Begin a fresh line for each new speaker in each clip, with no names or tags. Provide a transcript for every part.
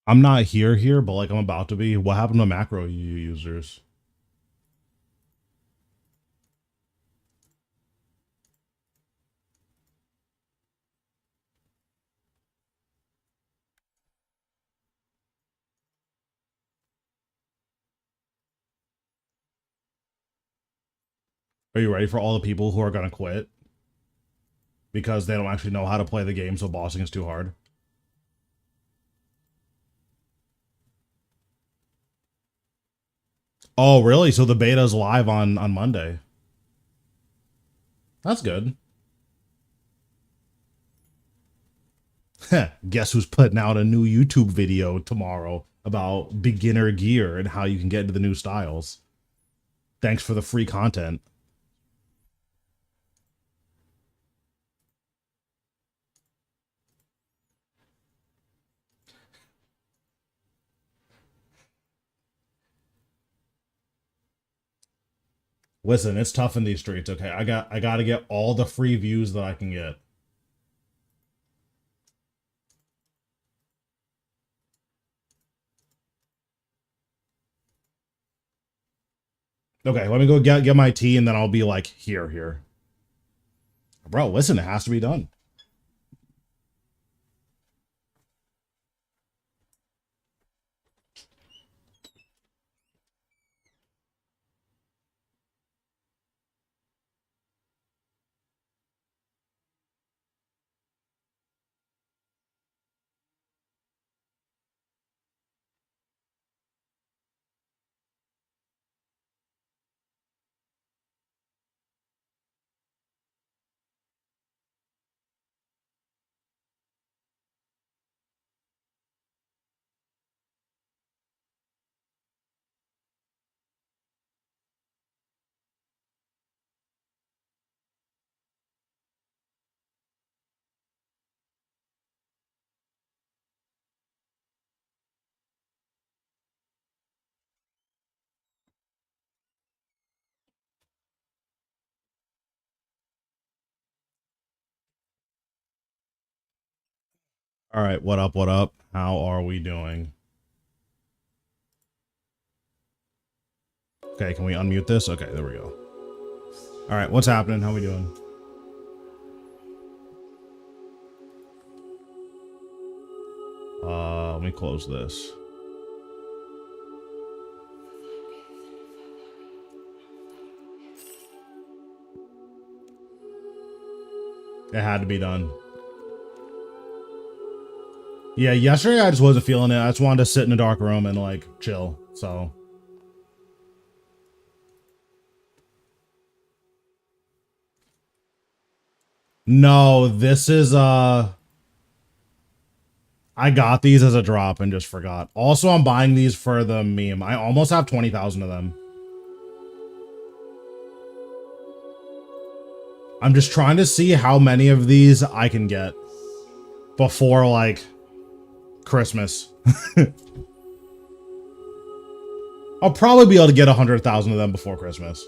I'm not here, but like I'm about to be. What happened to macro users? Are you ready for all the people who are gonna quit because they don't actually know how to play the game, so bossing is too hard? Oh, really? So the beta is live on Monday. That's good. Guess who's putting out a new YouTube video tomorrow about beginner gear and how you can get into the new styles? Thanks for the free content. Listen, it's tough in these streets, okay? I gotta get all the free views that I can get. Okay, let me go get my tea and then I'll be like, here. Bro, listen, it has to be done. All right, what up, what up? How are we doing? Okay, can we unmute this? Okay, there we go. All right, what's happening? How we doing? Let me close this. It had to be done. Yeah, yesterday I just wasn't feeling it. I just wanted to sit in a dark room and like chill. So no, this is I got these as a drop and just forgot. Also, I'm buying these for the meme. I almost have 20,000 of them. I'm just trying to see how many of these I can get before like Christmas. I'll probably be able to get 100,000 of them before Christmas.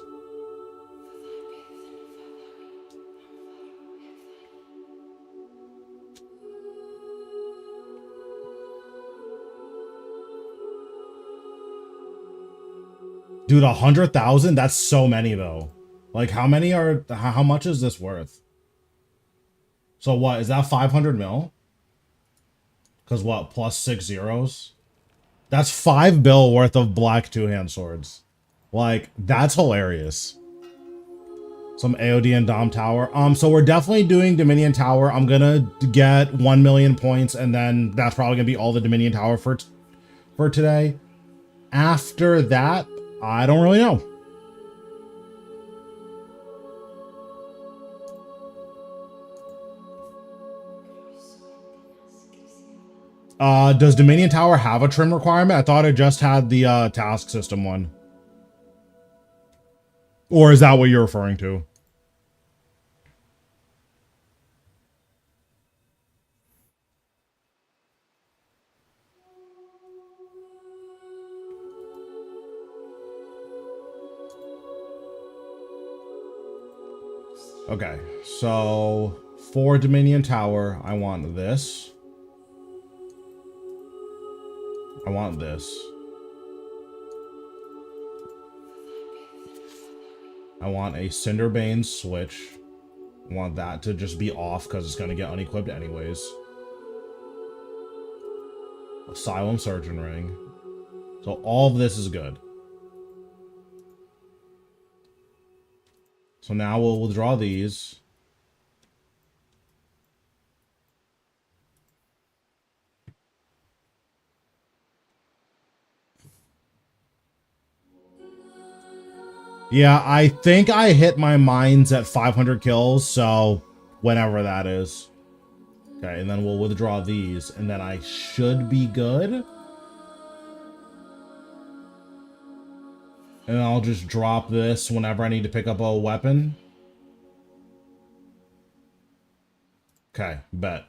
Dude, 100,000? That's so many though. Like how many are, how much is this worth? So what, is that 500 mil? Because what, plus 6 zeros? That's 5 bill worth of black two-hand swords. Like, that's hilarious. Some AOD and Dom Tower. So we're definitely doing Dominion Tower. I'm gonna get 1 million points, and then that's probably gonna be all the Dominion Tower for today. After that, I don't really know. Does Dominion Tower have a trim requirement? I thought it just had the task system one. Or is that what you're referring to? Okay, so for Dominion Tower, I want this. I want this. I want a Cinderbane switch. I want that to just be off because it's going to get unequipped anyways. Asylum Surgeon Ring. So all of this is good. So now we'll withdraw these. Yeah, I think I hit my mines at 500 kills, so whenever that is. Okay, and then we'll withdraw these, and then I should be good. And I'll just drop this whenever I need to pick up a weapon. Okay, bet.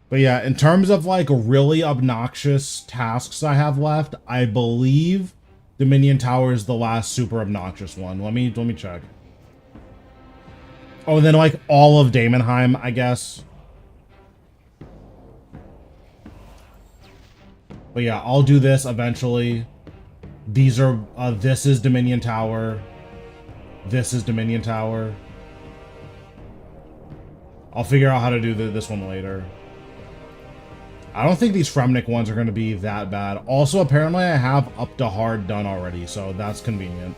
But yeah, in terms of like really obnoxious tasks I have left, I believe Dominion Tower is the last super obnoxious one. Let me check. Oh, and then like all of Daemonheim, I guess. But yeah, I'll do this eventually. These are, this is Dominion Tower. This is Dominion Tower. I'll figure out how to do this one later. I don't think these Fremnik ones are going to be that bad. Also, apparently I have up to hard done already, so that's convenient.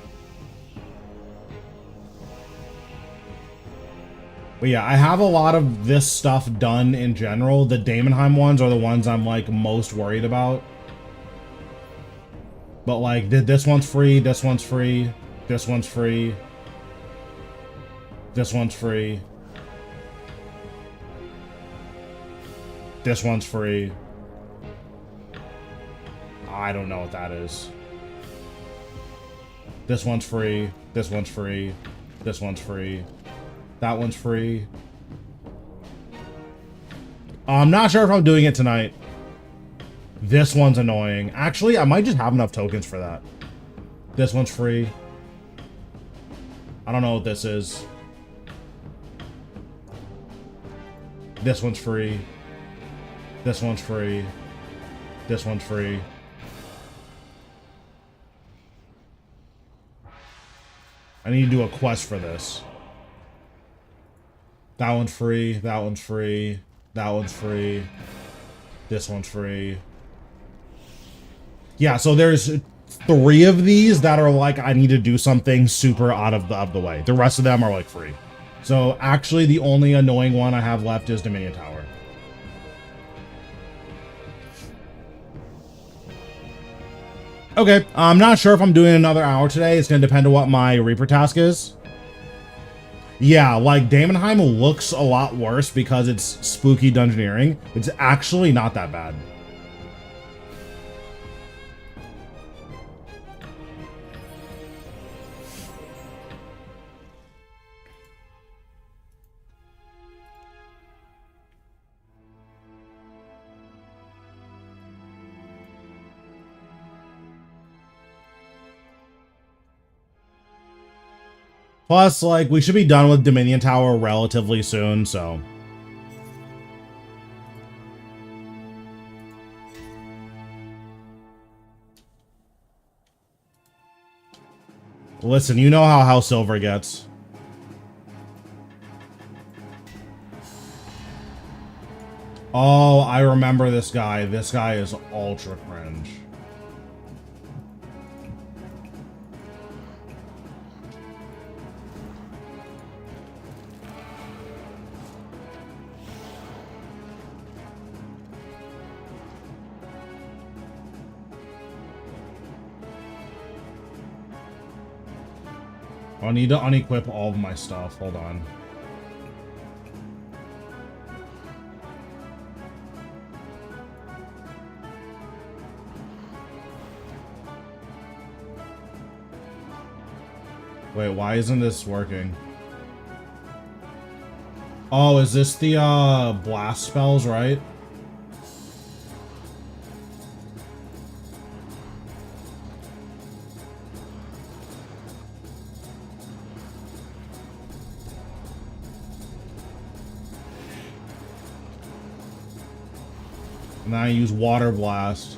But yeah, I have a lot of this stuff done in general. The Daemonheim ones are the ones I'm like most worried about. But like, this one's free, this one's free, this one's free, this one's free, this one's free. I don't know what that is. This one's free, this one's free, this one's free, that one's free. I'm not sure if I'm doing it tonight. This one's annoying. Actually, I might just have enough tokens for that. This one's free. I don't know what this is. This one's free. This one's free. This one's free. I need to do a quest for this. That one's free. That one's free. That one's free. This one's free. Yeah, so there's 3 of these that are like, I need to do something super out of the way. The rest of them are like free. So actually the only annoying one I have left is Dominion Tower. Okay, I'm not sure if I'm doing another hour today. It's going to depend on what my Reaper task is. Yeah, like Daemonheim looks a lot worse because it's spooky dungeoneering. It's actually not that bad. Plus, like, we should be done with Dominion Tower relatively soon, so. Listen, you know how House Silver gets. Oh, I remember this guy. This guy is ultra cringe. I need to unequip all of my stuff. Hold on. Wait, why isn't this working? Oh, is this the blast spells, right? And then I use Water Blast.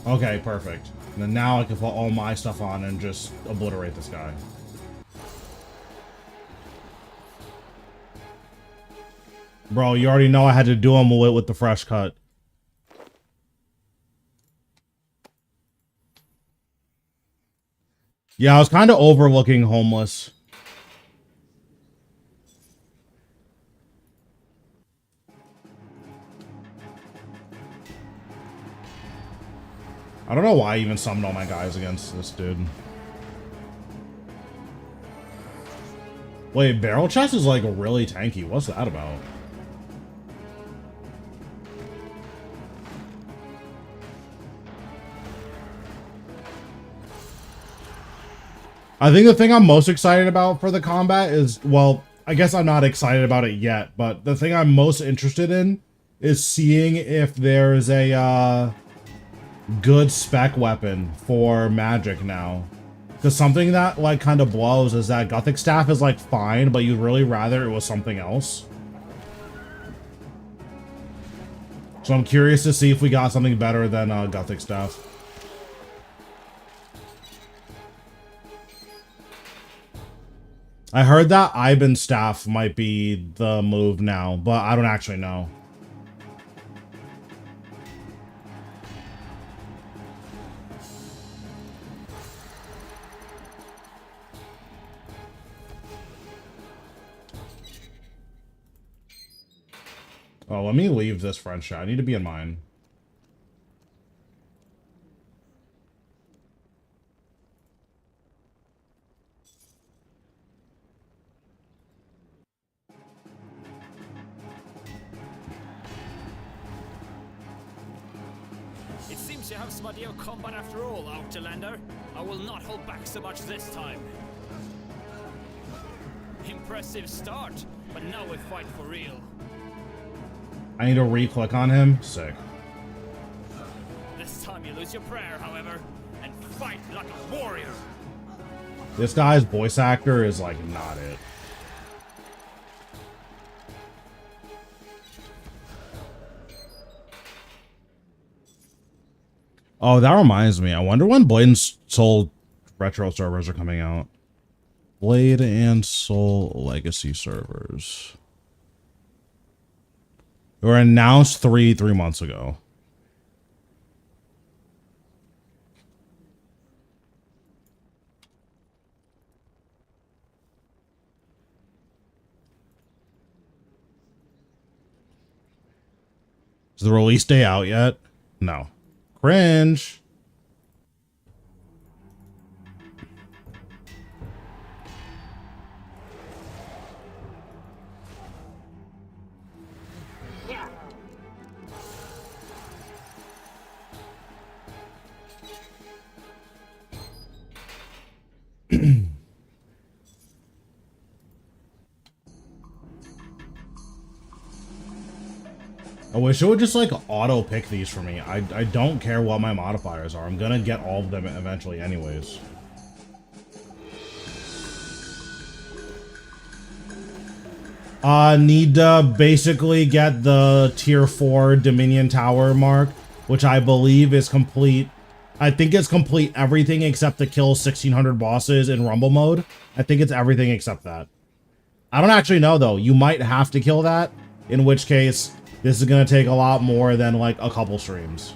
Okay, perfect. And then now I can put all my stuff on and just obliterate this guy. Bro, you already know I had to do him with the fresh cut. Yeah, I was kind of overlooking homeless. I don't know why I even summoned all my guys against this dude. Wait, barrel chest is like really tanky. What's that about? I think the thing I'm most excited about for the combat is, well, I guess I'm not excited about it yet, but the thing I'm most interested in is seeing if there's a good spec weapon for magic now. Because something that like kind of blows is that Gothic Staff is like fine, but you'd really rather it was something else. So I'm curious to see if we got something better than Gothic Staff. I heard that Iban Staff might be the move now, but I don't actually know. Oh, let me leave this French chat. I need to be in mine.
It seems you have some idea of combat after all, Outlander. I will not hold back so much this time. Impressive start, but now we fight for real.
I need to re-click on him. Sick.
This time you lose your prayer, however, and fight like a warrior.
This guy's voice actor is like not it. Oh, that reminds me. I wonder when Blade and Soul retro servers are coming out. Blade and Soul legacy servers. They were announced three months ago. Is the release day out yet? No. Cringe. I wish it would just like auto pick these for me. I don't care what my modifiers are. I'm gonna get all of them eventually anyways. Need to basically get the tier 4 Dominion Tower mark, which I believe is complete. I think it's complete everything except to kill 1600 bosses in Rumble mode. I think it's everything except that. I don't actually know though. You might have to kill that, in which case this is going to take a lot more than like a couple streams.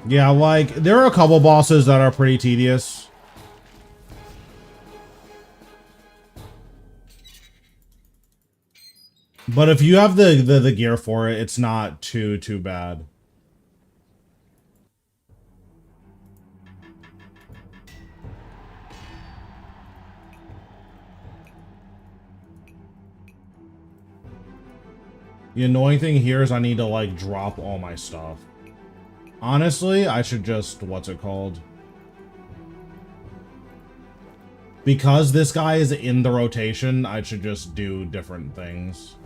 Yeah, like, there are a couple bosses that are pretty tedious. But if you have the gear for it, it's not too bad. The annoying thing here is I need to, like, drop all my stuff. Honestly, I should just, what's it called? Because this guy is in the rotation, I should just do different things.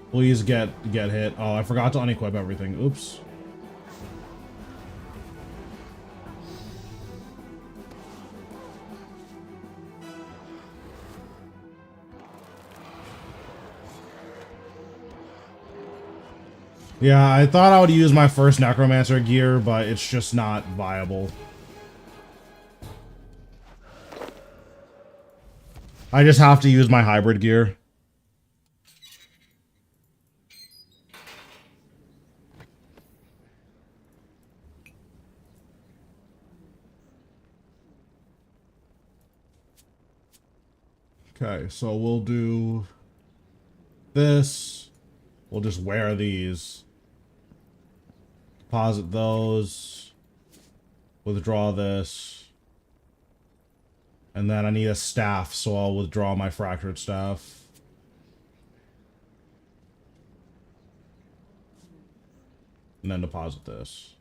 Please get hit. Oh, I forgot to unequip everything. Oops. Yeah, I thought I would use my first Necromancer gear, but it's just not viable. I just have to use my hybrid gear. Okay, so we'll do this. We'll just wear these. Deposit those. Withdraw this. And then I need a staff, so I'll withdraw my fractured staff. And then deposit this.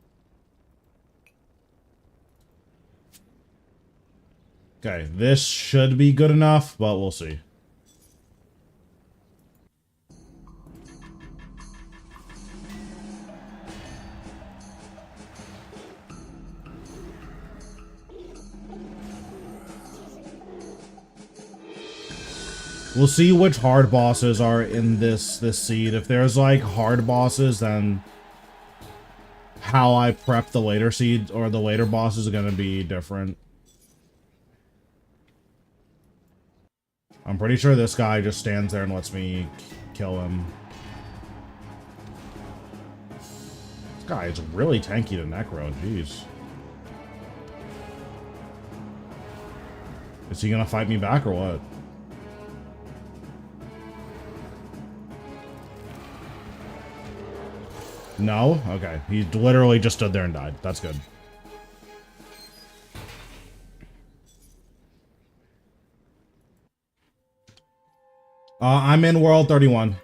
Okay, this should be good enough, but we'll see. We'll see which hard bosses are in this seed. If there's like hard bosses, then how I prep the later seeds or the later bosses are gonna be different. I'm pretty sure this guy just stands there and lets me kill him. This guy is really tanky to Necro, jeez. Is he gonna fight me back or what? No? Okay. He literally just stood there and died. That's good. I'm in World 31.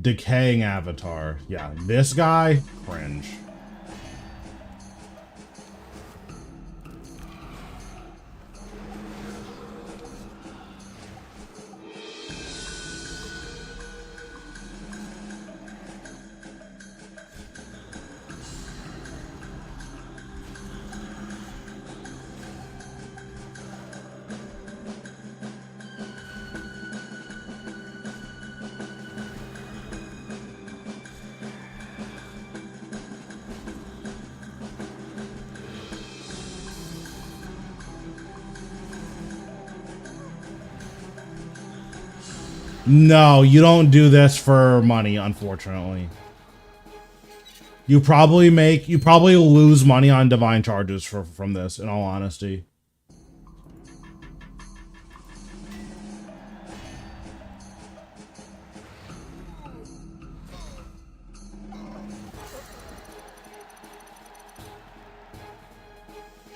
Decaying avatar. Yeah, this guy, cringe. No, you don't do this for money, unfortunately. You probably lose money on divine charges from this, in all honesty.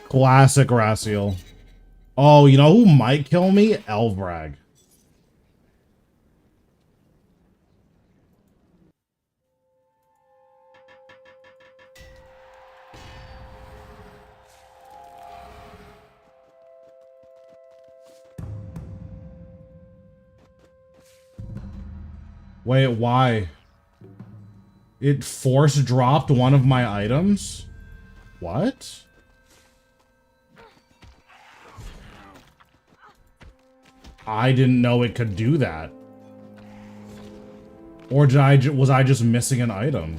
Classic Raciel. Oh, you know who might kill me? Elbrag. Wait, why? It force dropped one of my items? What? I didn't know it could do that. Or was I just missing an item?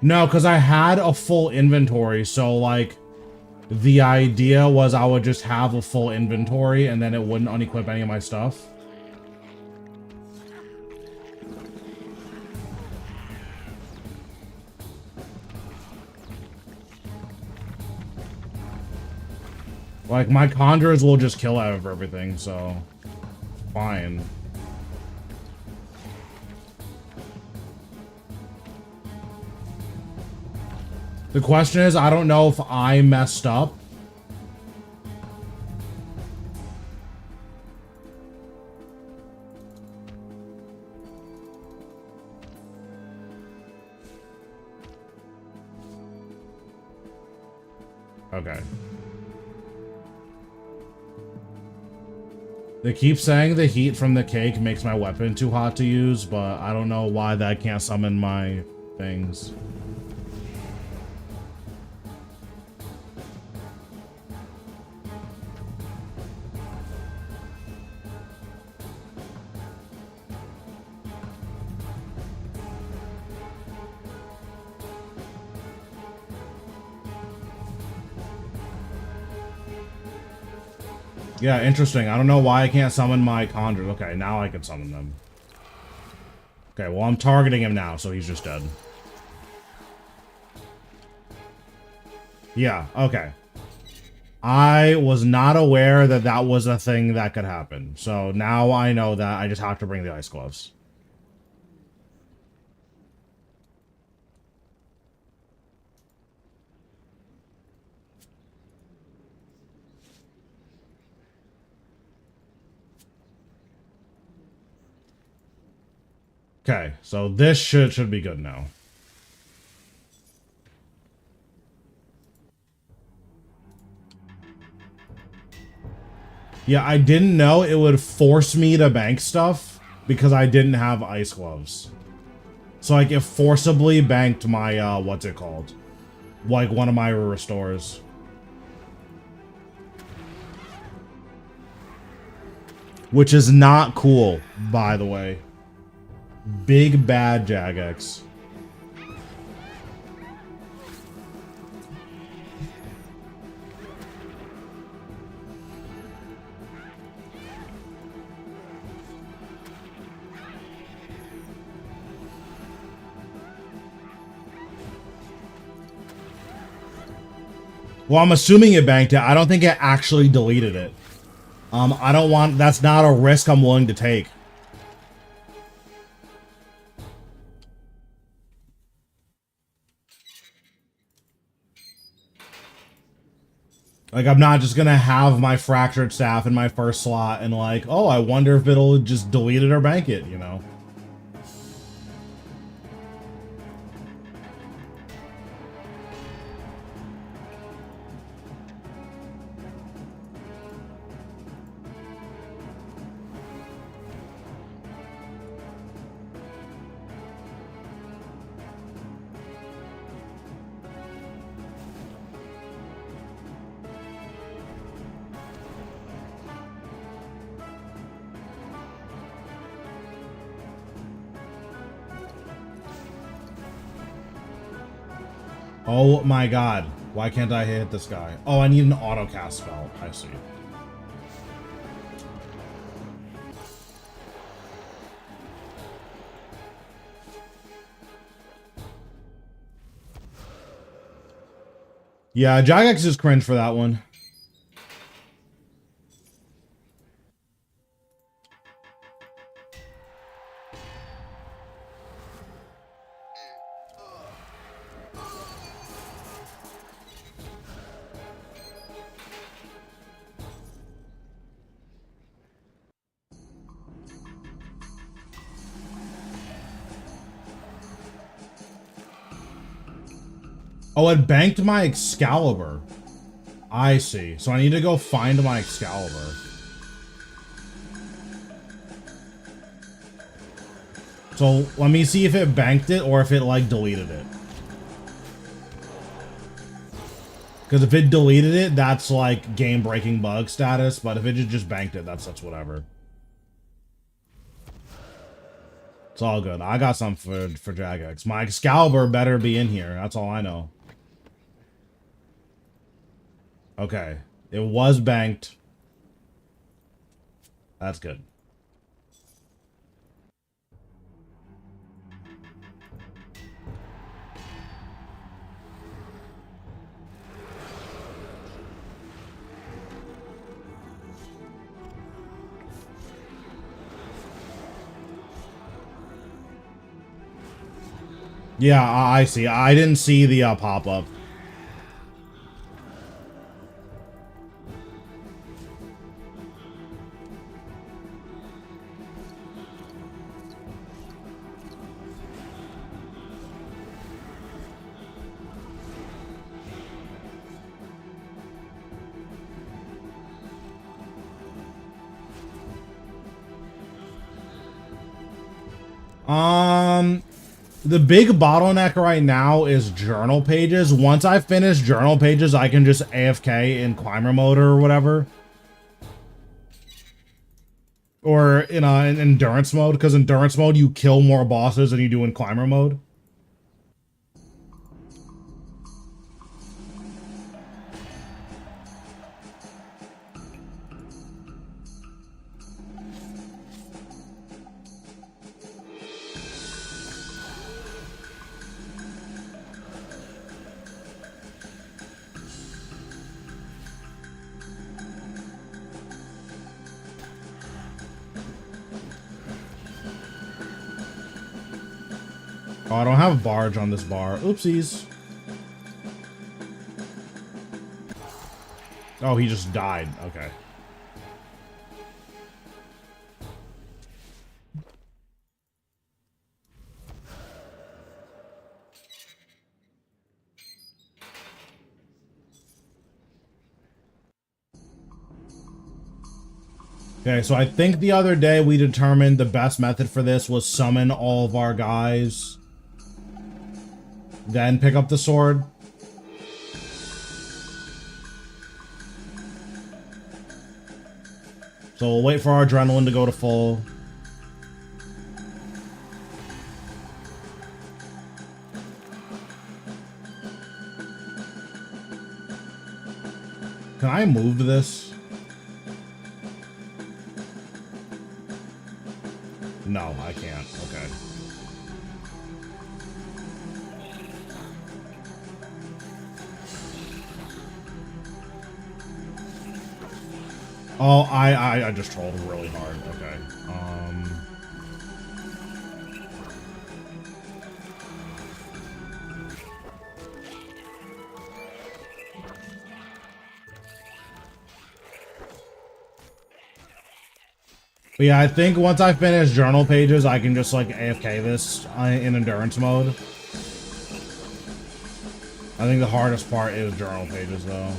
No, because I had a full inventory, so like the idea was I would just have a full inventory and then it wouldn't unequip any of my stuff. Like, my conjurers will just kill out of everything, so... Fine. The question is, I don't know if I messed up. Okay. They keep saying the heat from the cake makes my weapon too hot to use, but I don't know why that can't summon my things. Yeah, interesting. I don't know why I can't summon my conjures. Okay, now I can summon them. Okay, well, I'm targeting him now, so he's just dead. Yeah, okay. I was not aware that that was a thing that could happen. So now I know that I just have to bring the ice gloves. Okay, so this should be good now. Yeah, I didn't know it would force me to bank stuff because I didn't have ice gloves. So like it forcibly banked my what's it called? Like one of my restores. Which is not cool, by the way. Big bad Jagex. Well, I'm assuming it banked it. I don't think it actually deleted it. I don't want... That's not a risk I'm willing to take. Like, I'm not just gonna have my fractured staff in my first slot and like, oh, I wonder if it'll just delete it or bank it, you know? Oh my god. Why can't I hit this guy? Oh, I need an auto cast spell. I see. Yeah, Jagex is cringe for that one. Oh, it banked my Excalibur. I see. So I need to go find my Excalibur. So let me see if it banked it or if it like deleted it. Because if it deleted it, that's like game-breaking bug status. But if it just banked it, that's whatever. It's all good. I got something for Jagex. My Excalibur better be in here. That's all I know. Okay. It was banked. That's good. Yeah, I see. I didn't see the pop-up. The big bottleneck right now is journal pages. Once I finish journal pages, I can just AFK in climber mode or whatever. Or in endurance mode, because endurance mode, you kill more bosses than you do in climber mode. Oh, I don't have a barge on this bar. Oopsies. Oh, he just died. Okay. Okay, so I think the other day we determined the best method for this was summon all of our guys. Then pick up the sword. So we'll wait for our adrenaline to go to full. Can I move this? No, I can't. Okay. Oh, I just trolled really hard. Okay. But yeah, I think once I finish journal pages, I can just like AFK this in endurance mode. I think the hardest part is journal pages though.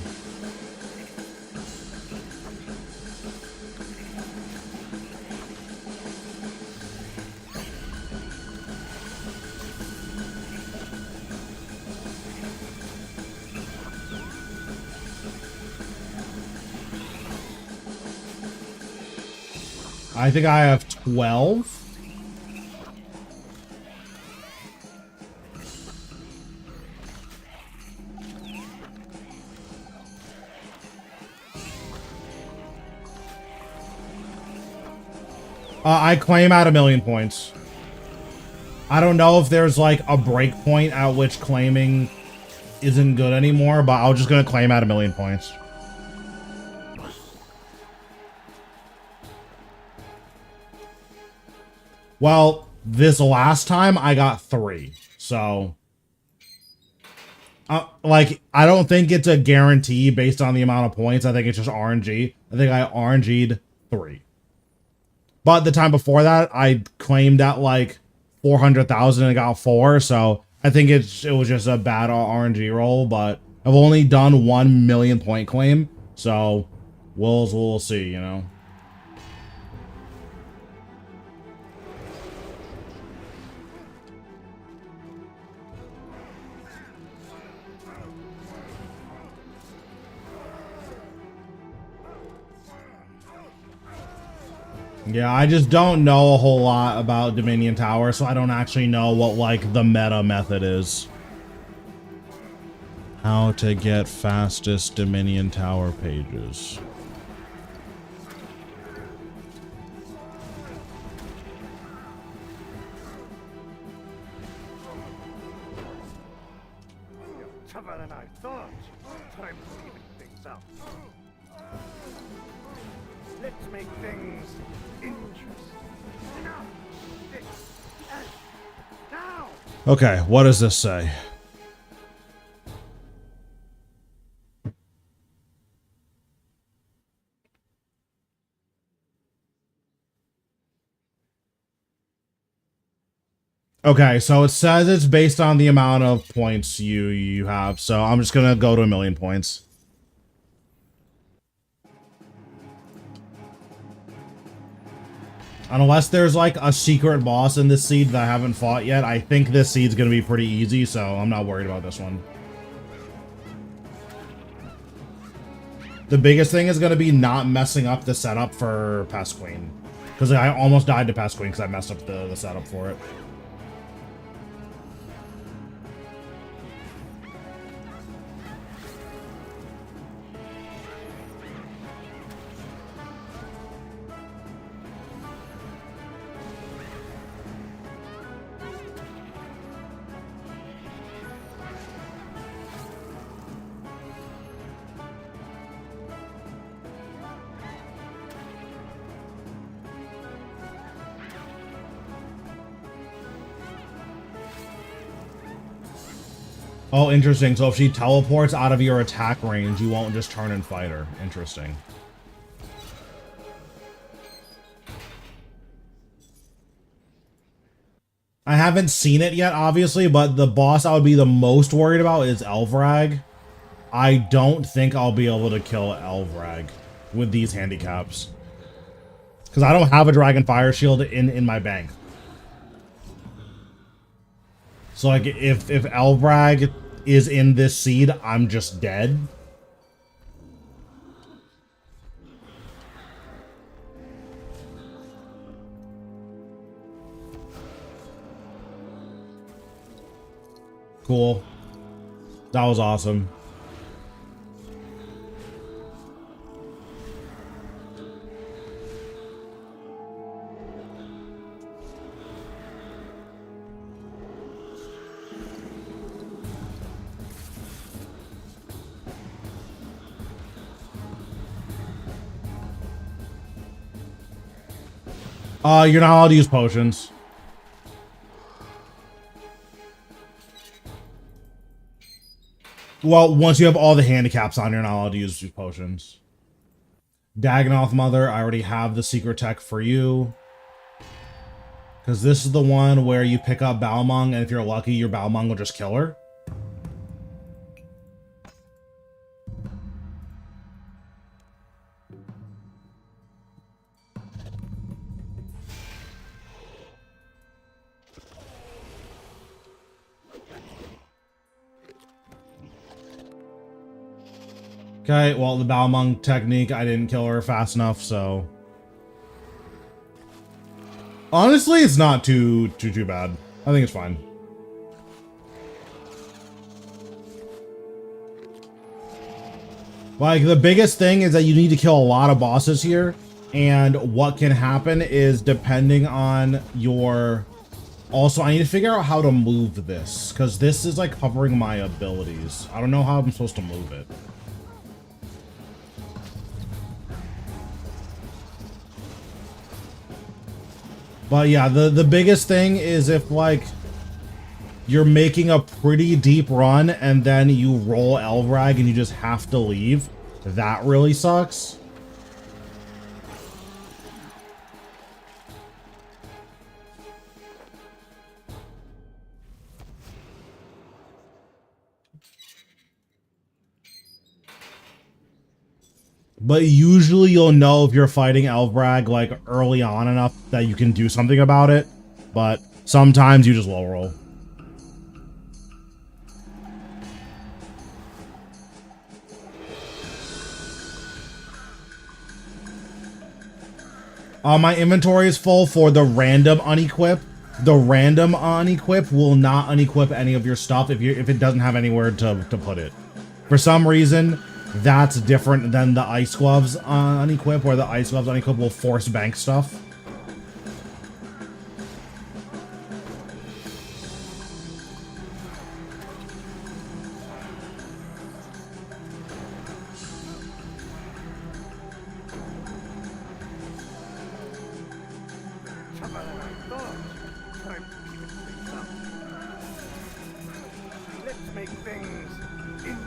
I think I have 12. I claim at 1,000,000 points. I don't know if there's like a break point at which claiming isn't good anymore, but I'm just gonna claim at 1,000,000 points. Well, this last time I got 3, so like I don't think it's a guarantee based on the amount of points. I think it's just RNG. I think I RNG'd 3. But the time before that, I claimed at like 400,000 and got 4. So I think it was just a bad RNG roll. But I've only done 1,000,000 point claim, so we'll see. You know. Yeah, I just don't know a whole lot about Dominion Tower, so I don't actually know what, like, the meta method is. How to get fastest Dominion Tower pages.
Tougher than I thought. Time to even things up. Let's make things interesting. Now, this, and now.
Okay, what does this say? Okay, so it says it's based on the amount of points you have, so I'm just gonna go to 1,000,000 points. Unless there's like a secret boss in this seed that I haven't fought yet, I think this seed's gonna be pretty easy, so I'm not worried about this one. The biggest thing is gonna be not messing up the setup for Pest Queen. Because I almost died to Pest Queen because I messed up the setup for it. Oh, interesting. So if she teleports out of your attack range, you won't just turn and fight her. Interesting. I haven't seen it yet, obviously, but the boss I would be the most worried about is Elvrag. I don't think I'll be able to kill Elvrag with these handicaps. Because I don't have a Dragon Fire Shield in my bank. So, like, if Elvrag is in this seed, I'm just dead. Cool. That was awesome. You're not allowed to use potions. Well, once you have all the handicaps on, you're not allowed to use potions. Dagonoth Mother, I already have the secret tech for you. Because this is the one where you pick up Balmung, and if you're lucky, your Balmung will just kill her. Okay, well, the Balmung technique, I didn't kill her fast enough, so... Honestly, it's not too bad. I think it's fine. Like, the biggest thing is that you need to kill a lot of bosses here, and what can happen is depending on your... Also, I need to figure out how to move this, because this is, like, covering my abilities. I don't know how I'm supposed to move it. But yeah, the biggest thing is if, like, you're making a pretty deep run and then you roll Elvrag and you just have to leave. That really sucks. But usually you'll know if you're fighting Elvrag, like, early on enough that you can do something about it. But sometimes you just low roll. My inventory is full for the random unequip. The random unequip will not unequip any of your stuff if it doesn't have anywhere to put it. For some reason, that's different than the ice gloves unequip, where the ice gloves unequip will force bank stuff.
Tougher than I thought. Time to even things up. Let's make things interesting.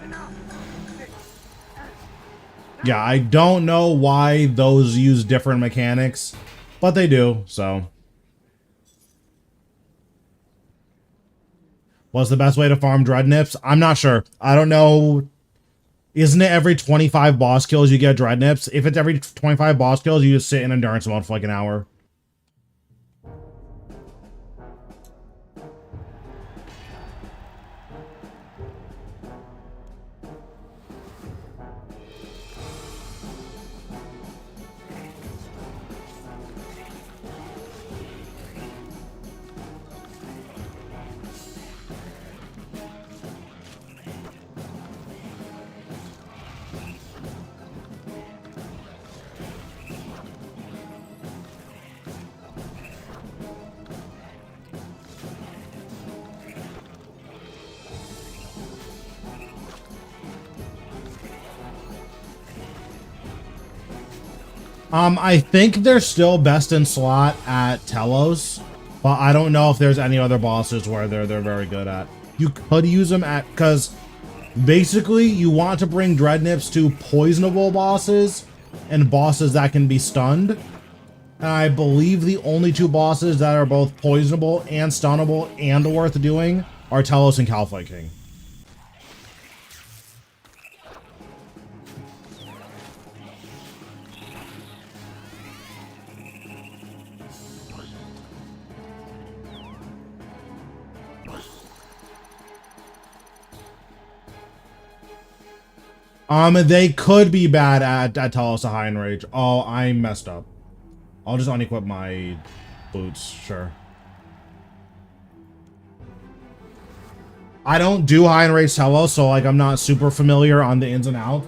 Enough. This.
Yeah, I don't know why those use different mechanics, but they do, so. What's the best way to farm dread nips? I'm not sure. I don't know. Isn't it every 25 boss kills you get dread nips? If it's every 25 boss kills, you just sit in endurance mode for like an hour. I think they're still best in slot at Telos, but I don't know if there's any other bosses where they're very good at. You could use them at, because basically you want to bring dread nips to poisonable bosses and bosses that can be stunned. And I believe the only two bosses that are both poisonable and stunnable and worth doing are Telos and Calfight King. They could be bad at Telos High and Rage. Oh, I messed up. I'll just unequip my boots, sure. I don't do High and Rage Telos, so like I'm not super familiar on the ins and outs.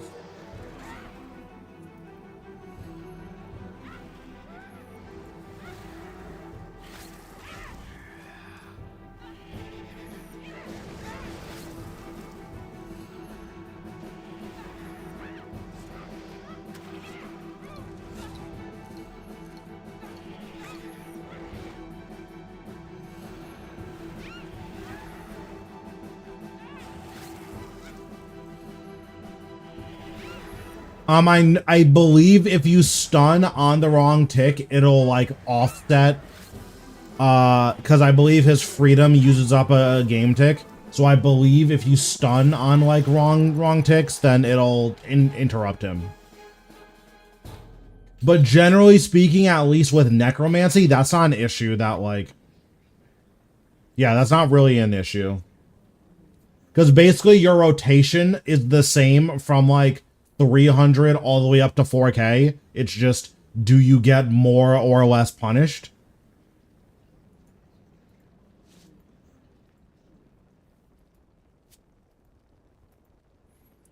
I believe if you stun on the wrong tick, it'll like offset. Because I believe his freedom uses up a game tick. So I believe if you stun on like wrong ticks, then it'll interrupt him. But generally speaking, at least with necromancy, that's not an issue that like. Yeah, that's not really an issue. Because basically your rotation is the same from like 300 all the way up to 4K. It's just, do you get more or less punished?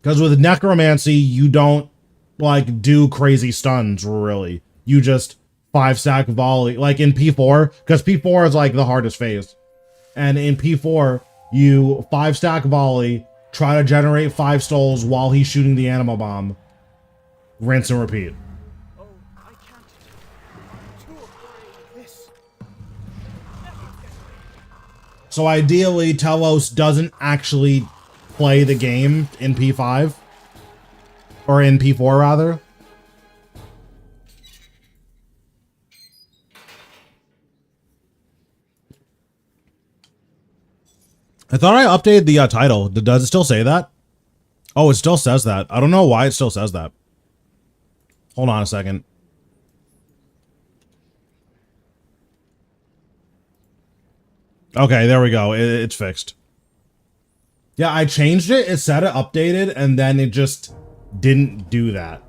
Because with necromancy, you don't like do crazy stuns, really. You just 5-stack volley, like in P4, because P4 is like the hardest phase. And in P4, you 5-stack volley, try to generate 5 souls while he's shooting the animal bomb. Rinse and repeat.
Oh, I can't. Too afraid of this.
So ideally, Telos doesn't actually play the game in P5. Or in P4, rather. I thought I updated the title. Does it still say that? Oh, it still says that. I don't know why it still says that. Hold on a second. Okay, there we go. It's fixed. Yeah, I changed it. It said it updated, and then it just didn't do that.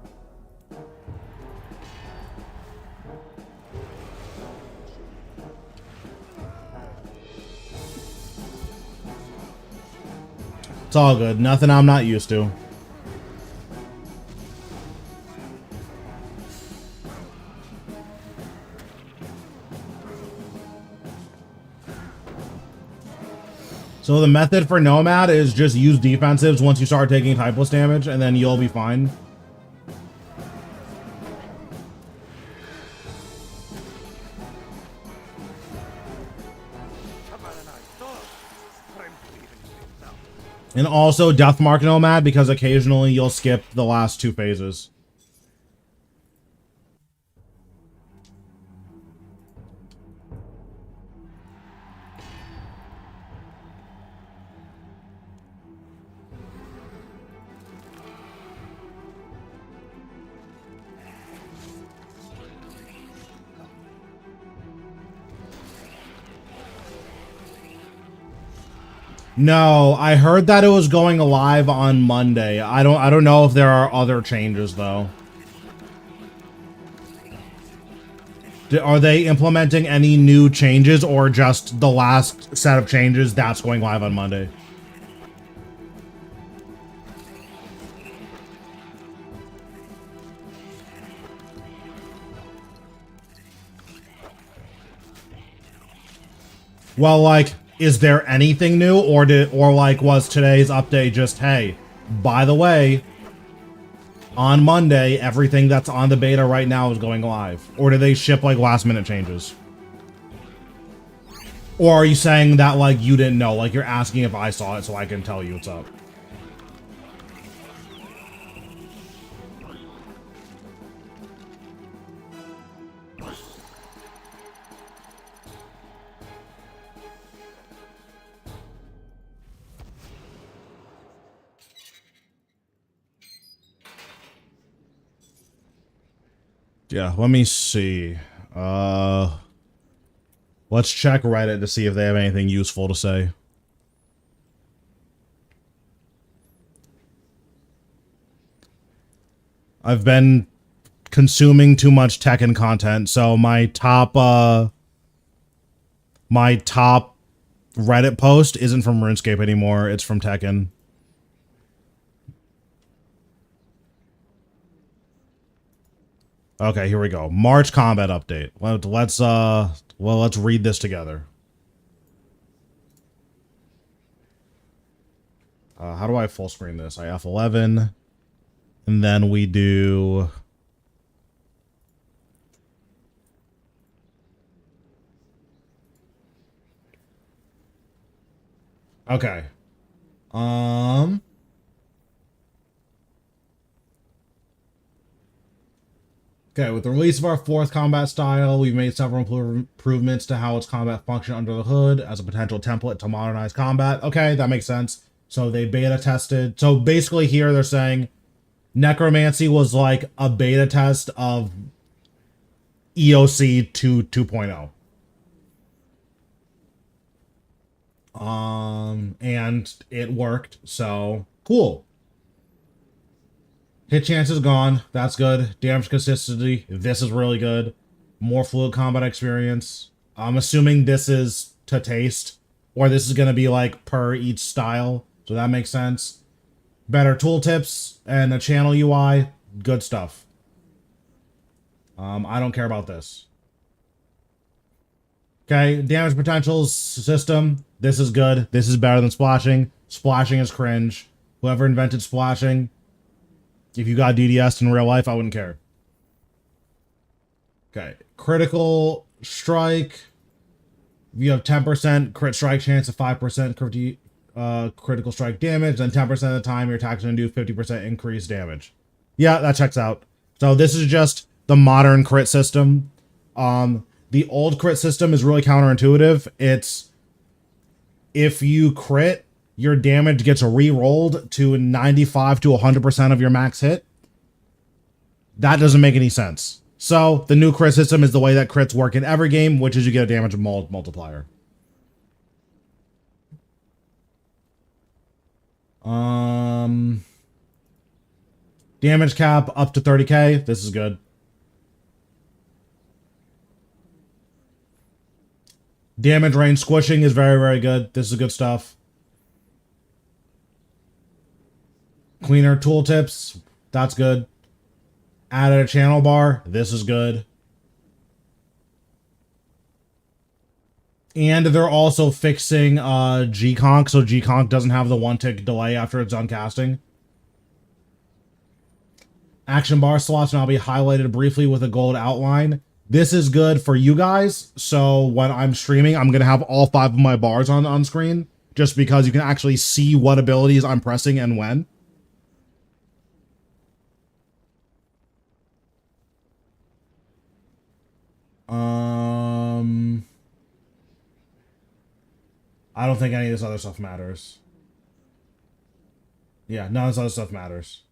It's all good. Nothing I'm not used to. So the method for Nomad is just use defensives once you start taking typeless damage, and then you'll be fine. And also Deathmark Nomad, because occasionally you'll skip the last 2 phases. No, I heard that it was going live on Monday. I don't know if there are other changes though. Are they implementing any new changes or just the last set of changes that's going live on Monday? Well, like, is there anything new, or like was today's update just, hey, by the way, on Monday everything that's on the beta right now is going live? Or do they ship like last minute changes? Or are you saying that like you didn't know, like you're asking if I saw it so I can tell you what's up? Yeah, let me see. Let's check Reddit to see if they have anything useful to say. I've been consuming too much Tekken content, so my top Reddit post isn't from RuneScape anymore, it's from Tekken. Okay, here we go. March combat update. Let's read this together. How do I full screen this? I F11, and then we do. Okay. Okay, with the release of our 4th combat style, we've made several improvements to how its combat function under the hood as a potential template to modernize combat. Okay, that makes sense. So they beta tested. So basically here they're saying Necromancy was like a beta test of EOC 2.0. And it worked, so cool. Hit chance is gone. That's good. Damage consistency. This is really good. More fluid combat experience. I'm assuming this is to taste, or this is going to be like per each style. So that makes sense. Better tooltips and a channel UI. Good stuff. I don't care about this. Okay, damage potentials system. This is good. This is better than splashing. Splashing is cringe. Whoever invented splashing, if you got DDS in real life, I wouldn't care. Okay. Critical strike. You have 10% crit strike chance of 5% critical strike damage. Then 10% of the time your attack's going to do 50% increased damage. Yeah, that checks out. So this is just the modern crit system. The old crit system is really counterintuitive. It's if you crit, your damage gets re-rolled to 95 to 100% of your max hit. That doesn't make any sense. So the new crit system is the way that crits work in every game, which is you get a damage multiplier. Damage cap up to 30k. This is good. Damage range squishing is very, very good. This is good stuff. Cleaner tooltips. That's good. Added a channel bar. This is good. And they're also fixing G-Conk, so G-Conk doesn't have the 1-tick delay after it's done casting. Action bar slots will now be highlighted briefly with a gold outline. This is good for you guys, so when I'm streaming, I'm going to have all 5 of my bars on screen, just because you can actually see what abilities I'm pressing and when. I don't think any of this other stuff matters. Yeah, none of this other stuff matters.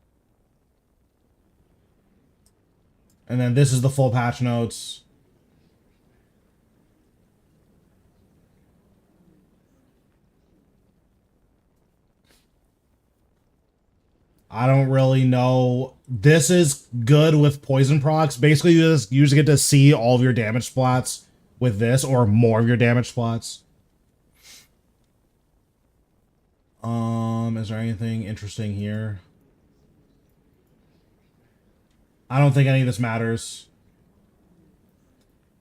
And then this is the full patch notes. I don't really know. This is good with poison procs. Basically, you just usually get to see all of your damage splats with this, or more of your damage splats. Is there anything interesting here? I don't think any of this matters.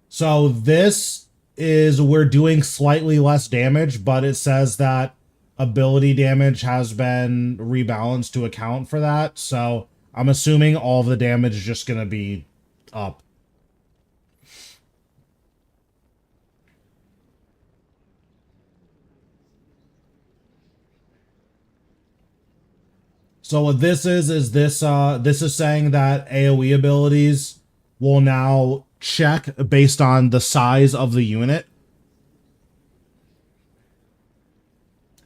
So this is, we're doing slightly less damage, but it says that ability damage has been rebalanced to account for that. So I'm assuming all of the damage is just going to be up. So what this is this this is saying that AoE abilities will now check based on the size of the unit.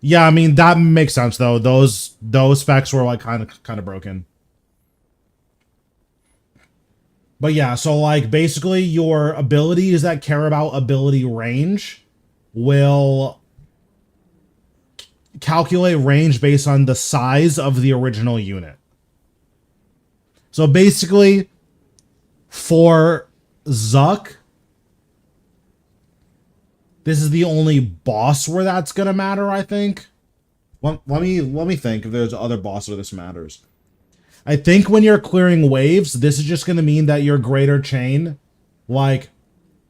Yeah, I mean that makes sense though. Those specs were like kind of broken. But yeah, so like basically your abilities that care about ability range will calculate range based on the size of the original unit. So basically, for Zuk, this is the only boss where that's gonna matter, I think. Let me think if there's other boss where this matters. I think when you're clearing waves, this is just gonna mean that your greater chain, like,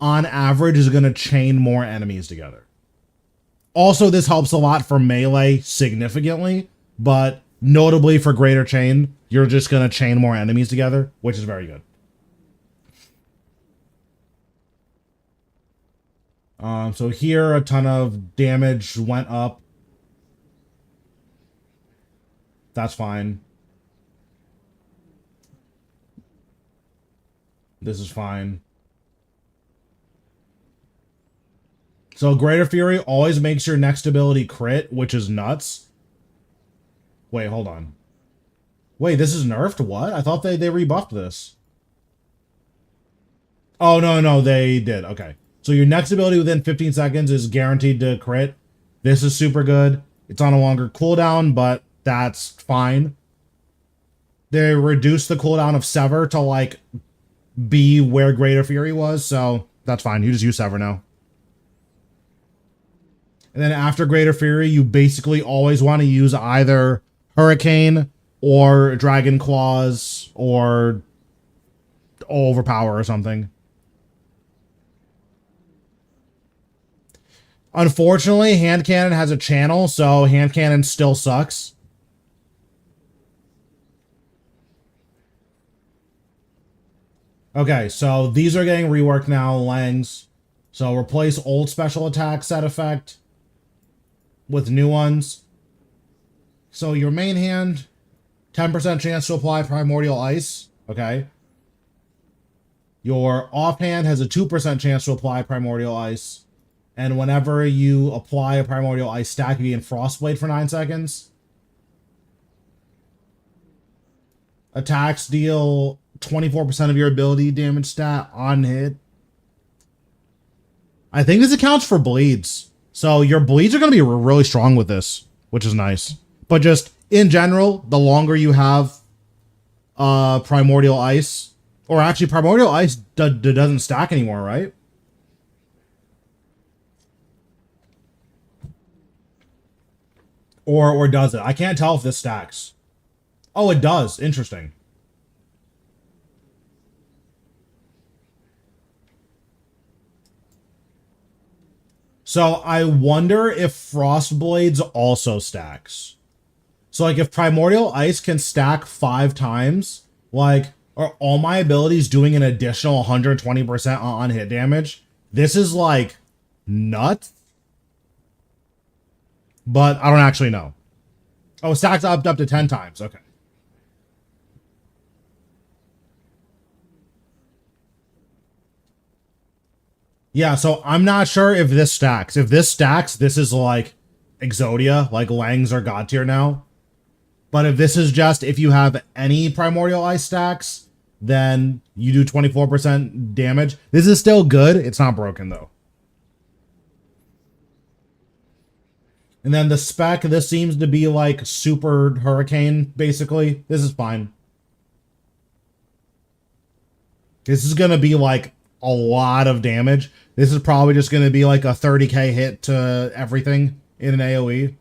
on average, is gonna chain more enemies together. Also, this helps a lot for melee significantly, but notably for greater chain, you're just going to chain more enemies together, which is very good. So here, a ton of damage went up. That's fine. This is fine. So Greater Fury always makes your next ability crit, which is nuts. Wait, hold on. Wait, this is nerfed? What? I thought they rebuffed this. Oh, no, they did. Okay. So your next ability within 15 seconds is guaranteed to crit. This is super good. It's on a longer cooldown, but that's fine. They reduced the cooldown of Sever to, like, be where Greater Fury was, so that's fine. You just use Sever now. And then after Greater Fury, you basically always want to use either Hurricane or Dragon Claws or Overpower or something. Unfortunately, Hand Cannon has a channel, so Hand Cannon still sucks. Okay, so these are getting reworked now, Langs. So replace old special attack set effect with new ones. So your main hand, 10% chance to apply Primordial Ice. Okay. Your offhand has a 2% chance to apply Primordial Ice. And whenever you apply a Primordial Ice stack, you be in Frostblade for 9 seconds. Attacks deal 24% of your ability damage stat on hit. I think this accounts for bleeds. So your bleeds are going to be really strong with this, which is nice. But just in general, the longer you have Primordial Ice, or actually Primordial Ice doesn't stack anymore, right? Or does it? I can't tell if this stacks. Oh, it does. Interesting. So I wonder if Frostblades also stacks. So like if Primordial Ice can stack 5 times, like are all my abilities doing an additional 120% on hit damage? This is like nuts. But I don't actually know. Oh, it stacks up to 10 times. Okay. Yeah, so I'm not sure if this stacks. If this stacks, this is like Exodia, like Langs are god tier now. But if this is just if you have any Primordial Ice stacks, then you do 24% damage. This is still good. It's not broken though. And then the spec, this seems to be like Super Hurricane, basically. This is fine. This is going to be like a lot of damage. This is probably just going to be like a 30k hit to everything in an AoE.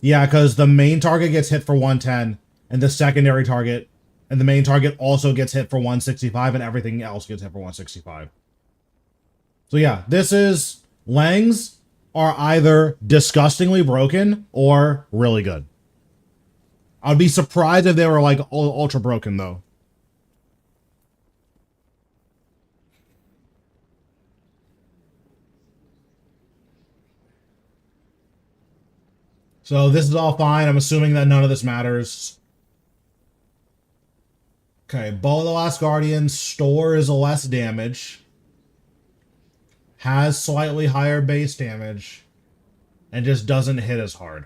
Yeah, because the main target gets hit for 110, and the secondary target, and the main target also gets hit for 165, and everything else gets hit for 165. So yeah, this is... Langs are either disgustingly broken or really good. I'd be surprised if they were like ultra broken though. So this is all fine. I'm assuming that none of this matters. Okay, Bow of the Last Guardian stores less damage. Has slightly higher base damage. And just doesn't hit as hard.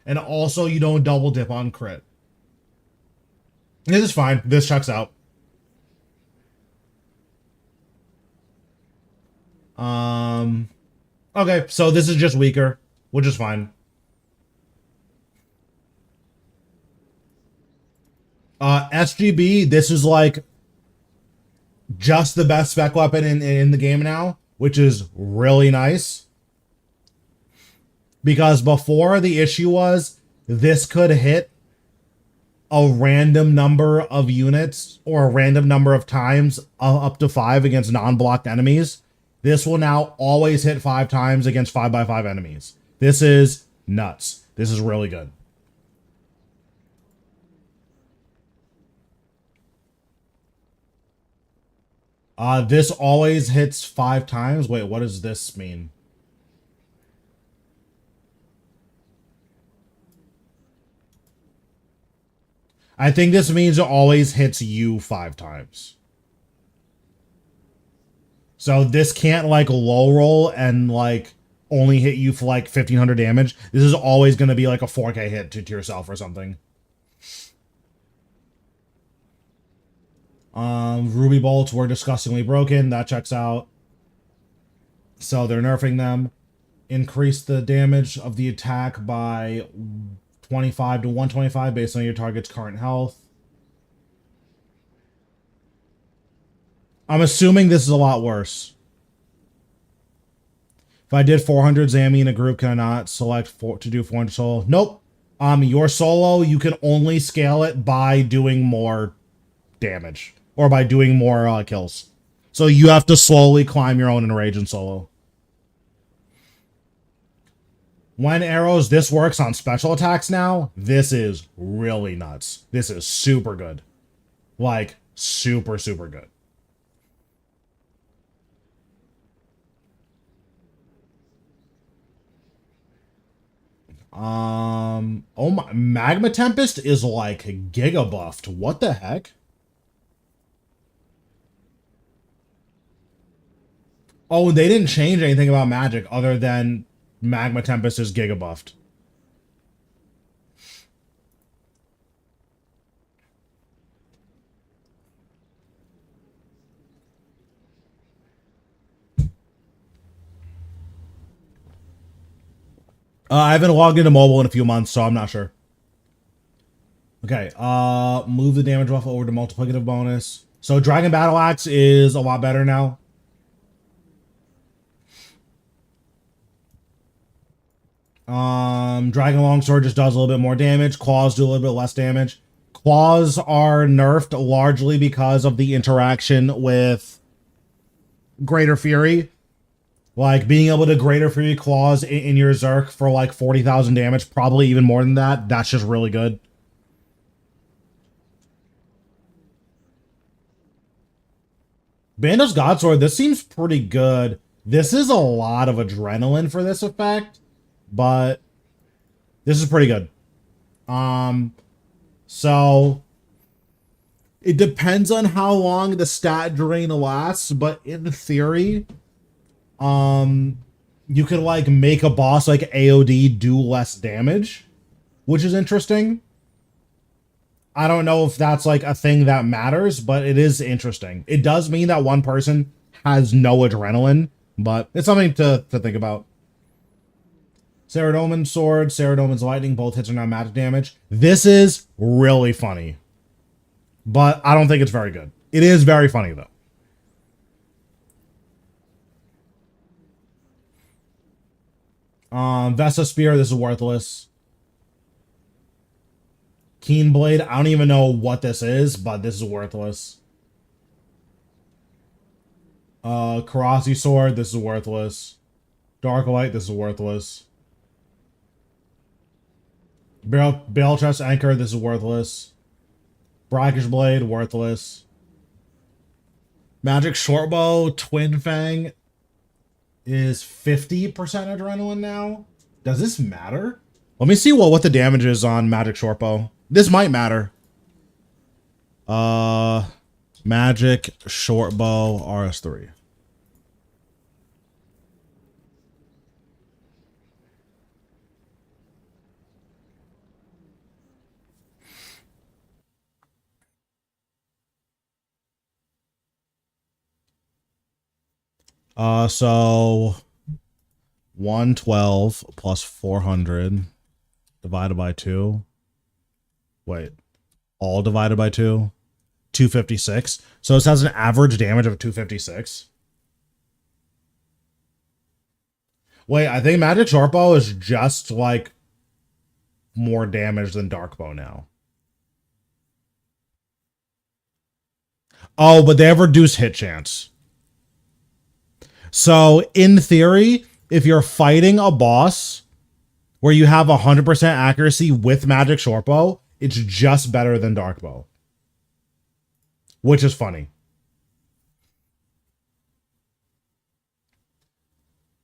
And also you don't double dip on crit. This is fine. This checks out. Okay, so this is just weaker, which is fine. SGB, this is like just the best spec weapon in the game now, which is really nice. Because before the issue was this could hit a random number of units or a random number of times up to 5 against non-blocked enemies. This will now always hit 5 times against 5x5 enemies. This is nuts. This is really good. This always hits 5 times. Wait, what does this mean? I think this means it always hits you 5 times. So this can't like low roll and like only hit you for like 1500 damage. This is always going to be like a 4k hit to yourself or something. Ruby bolts were disgustingly broken. That checks out. So they're nerfing them. Increase the damage of the attack by 25 to 125 based on your target's current health. I'm assuming this is a lot worse. If I did 400 Zammy in a group, can I not select to do 400 solo? Nope. Your solo, you can only scale it by doing more damage. Or by doing more kills. So you have to slowly climb your own in Rage and solo. When arrows, this works on special attacks now. This is really nuts. This is super good. Like, super, super good. Oh my, Magma Tempest is like giga buffed. What the heck? Oh, they didn't change anything about magic other than Magma Tempest is giga buffed. I haven't logged into mobile in a few months, so I'm not sure. Okay, move the damage buff over to multiplicative bonus. So Dragon Battle Axe is a lot better now. Dragon Longsword just does a little bit more damage. Claws do a little bit less damage. Claws are nerfed largely because of the interaction with Greater Fury. Like, being able to Greater Fury Claws in your Zerk for like 40,000 damage, probably even more than that, that's just really good. Bandos Godsword, this seems pretty good. This is a lot of adrenaline for this effect, but this is pretty good. So it depends on how long the stat drain lasts, but in theory, you could like make a boss like AOD do less damage, which is interesting. I don't know if that's like a thing that matters, but it is interesting. It does mean that one person has no adrenaline, but it's something to think about. Saradomin's sword, Saradomin's lightning, both hits are now magic damage. This is really funny, but I don't think it's very good. It is very funny though. Vesta Spear, this is worthless. Keen Blade, I don't even know what this is, but this is worthless. Karasi Sword, this is worthless. Dark Light, this is worthless. Bale Chest Anchor, this is worthless. Brackish Blade, worthless. Magic Shortbow, Twin Fang is 50% adrenaline now. Does this matter? Let me see what the damage is on Magic Shortbow. This might matter. Magic Shortbow RS3. So 112 plus 400 divided by 2. Wait, all divided by 2? 256. So this has an average damage of 256. Wait, I think Magic Shortbow is just like more damage than Darkbow now. Oh, but they have reduced hit chance. So in theory, if you're fighting a boss where you have 100% accuracy with Magic Shortbow, it's just better than Darkbow, which is funny.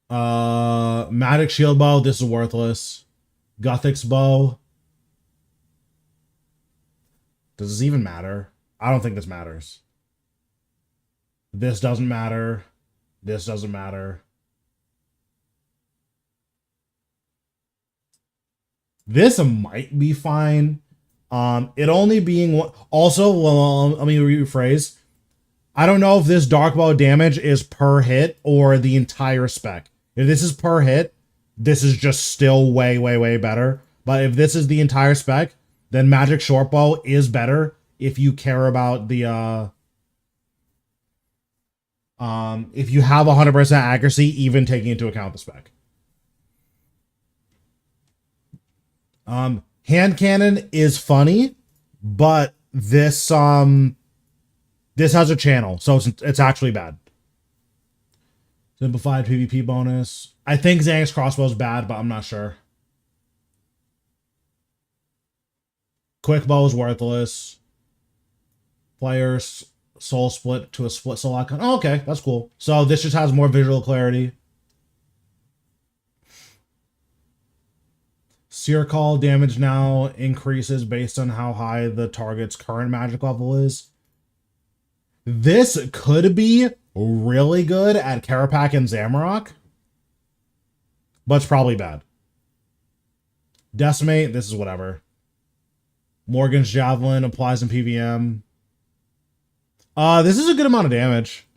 Magic Shield Bow, this is worthless. Guthix Bow. Does this even matter? I don't think this matters. This doesn't matter. This doesn't matter. This might be fine. It only being one. Also, well, let me rephrase. I don't know if this Darkbow damage is per hit or the entire spec. If this is per hit, this is just still way, way, way better. But if this is the entire spec, then Magic Shortbow is better if you care about the if you have 100% accuracy, even taking into account the spec. Hand cannon is funny, but this this has a channel, so it's actually bad. Simplified PvP bonus. I think Xanax crossbow is bad, but I'm not sure. Quick bow is worthless. Players soul split to a split soul icon. Oh, okay, that's cool. So this just has more visual clarity. Seer Call damage now increases based on how high the target's current magic level is. This could be really good at Karapak and Zamorak, but it's probably bad. Decimate, this is whatever. Morgan's Javelin applies in PVM. This is a good amount of damage.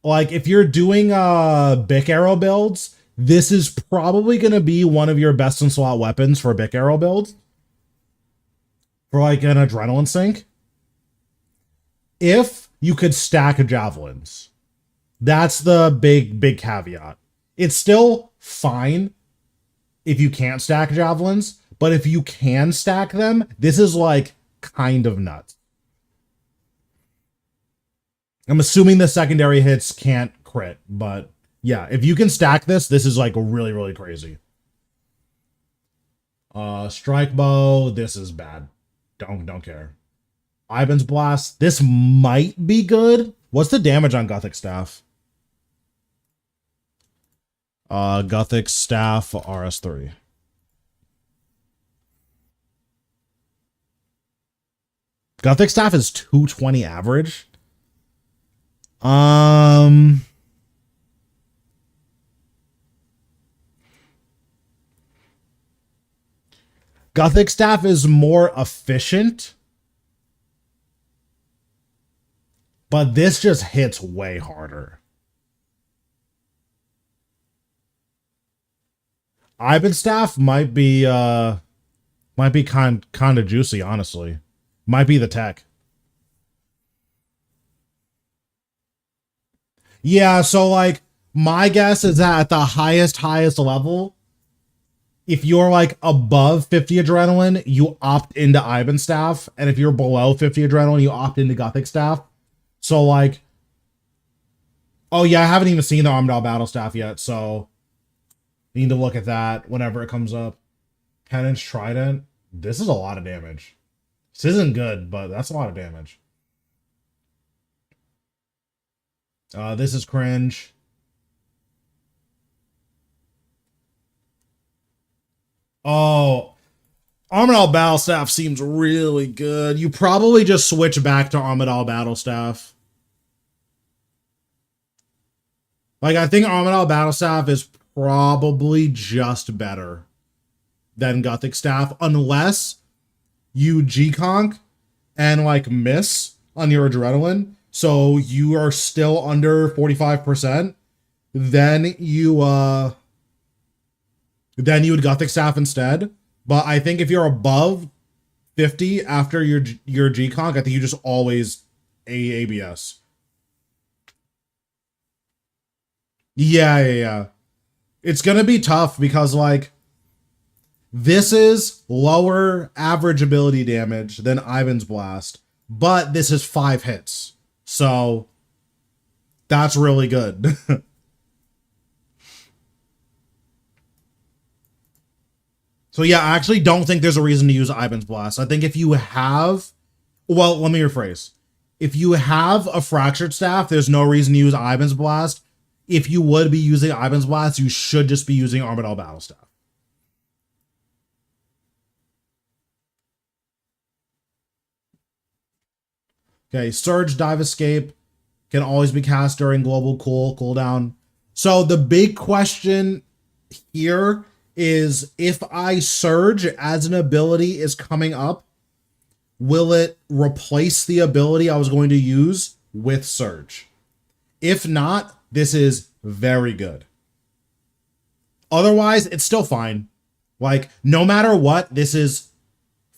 Like, if you're doing Bic Arrow builds, this is probably going to be one of your best in slot weapons for Bic Arrow builds. For like an adrenaline sink. If you could stack javelins. That's the big caveat. It's still fine if you can't stack javelins, but if you can stack them, this is like kind of nuts. I'm assuming the secondary hits can't crit, but yeah, if you can stack this, this is like really, really crazy. Strike bow, this is bad. Don't care. Ivan's blast, this might be good. What's the damage on Gothic staff? Gothic staff RS3. Gothic staff is 220 average. Gothic staff is more efficient, but this just hits way harder. Ivan staff might be kind of juicy, honestly. Might be the tech. Yeah, so like my guess is that at the highest level, if you're like above 50 adrenaline, you opt into Ivan staff, and if you're below 50 adrenaline, you opt into Gothic staff. So like, oh yeah, I haven't even seen the Armadale battle staff yet, so you need to look at that whenever it comes up. 10-inch trident. This is a lot of damage. This isn't good, but that's a lot of damage. This is cringe. Oh, Armadale battle staff seems really good. You probably just switch back to Armadale battle staff. Like, I think Armadale battle staff is probably just better than Gothic staff, unless you G-conk and like miss on your adrenaline, so you are still under 45%. Then you would Gothic staff instead. But I think if you're above 50 after your G-conk, I think you just always ABS. Yeah. It's gonna be tough because like this is lower average ability damage than Ivan's blast, but this is 5 hits. So that's really good. So yeah, I actually don't think there's a reason to use Ivan's blast. I think if you have, well, let me rephrase. If you have a fractured staff, there's no reason to use Ivan's blast. If you would be using Ivan's blast, you should just be using Armadale battle staff. Okay, Surge, Dive, Escape can always be cast during global cooldown. So the big question here is, if I Surge as an ability is coming up, will it replace the ability I was going to use with Surge? If not, this is very good. Otherwise, it's still fine. Like, no matter what, this is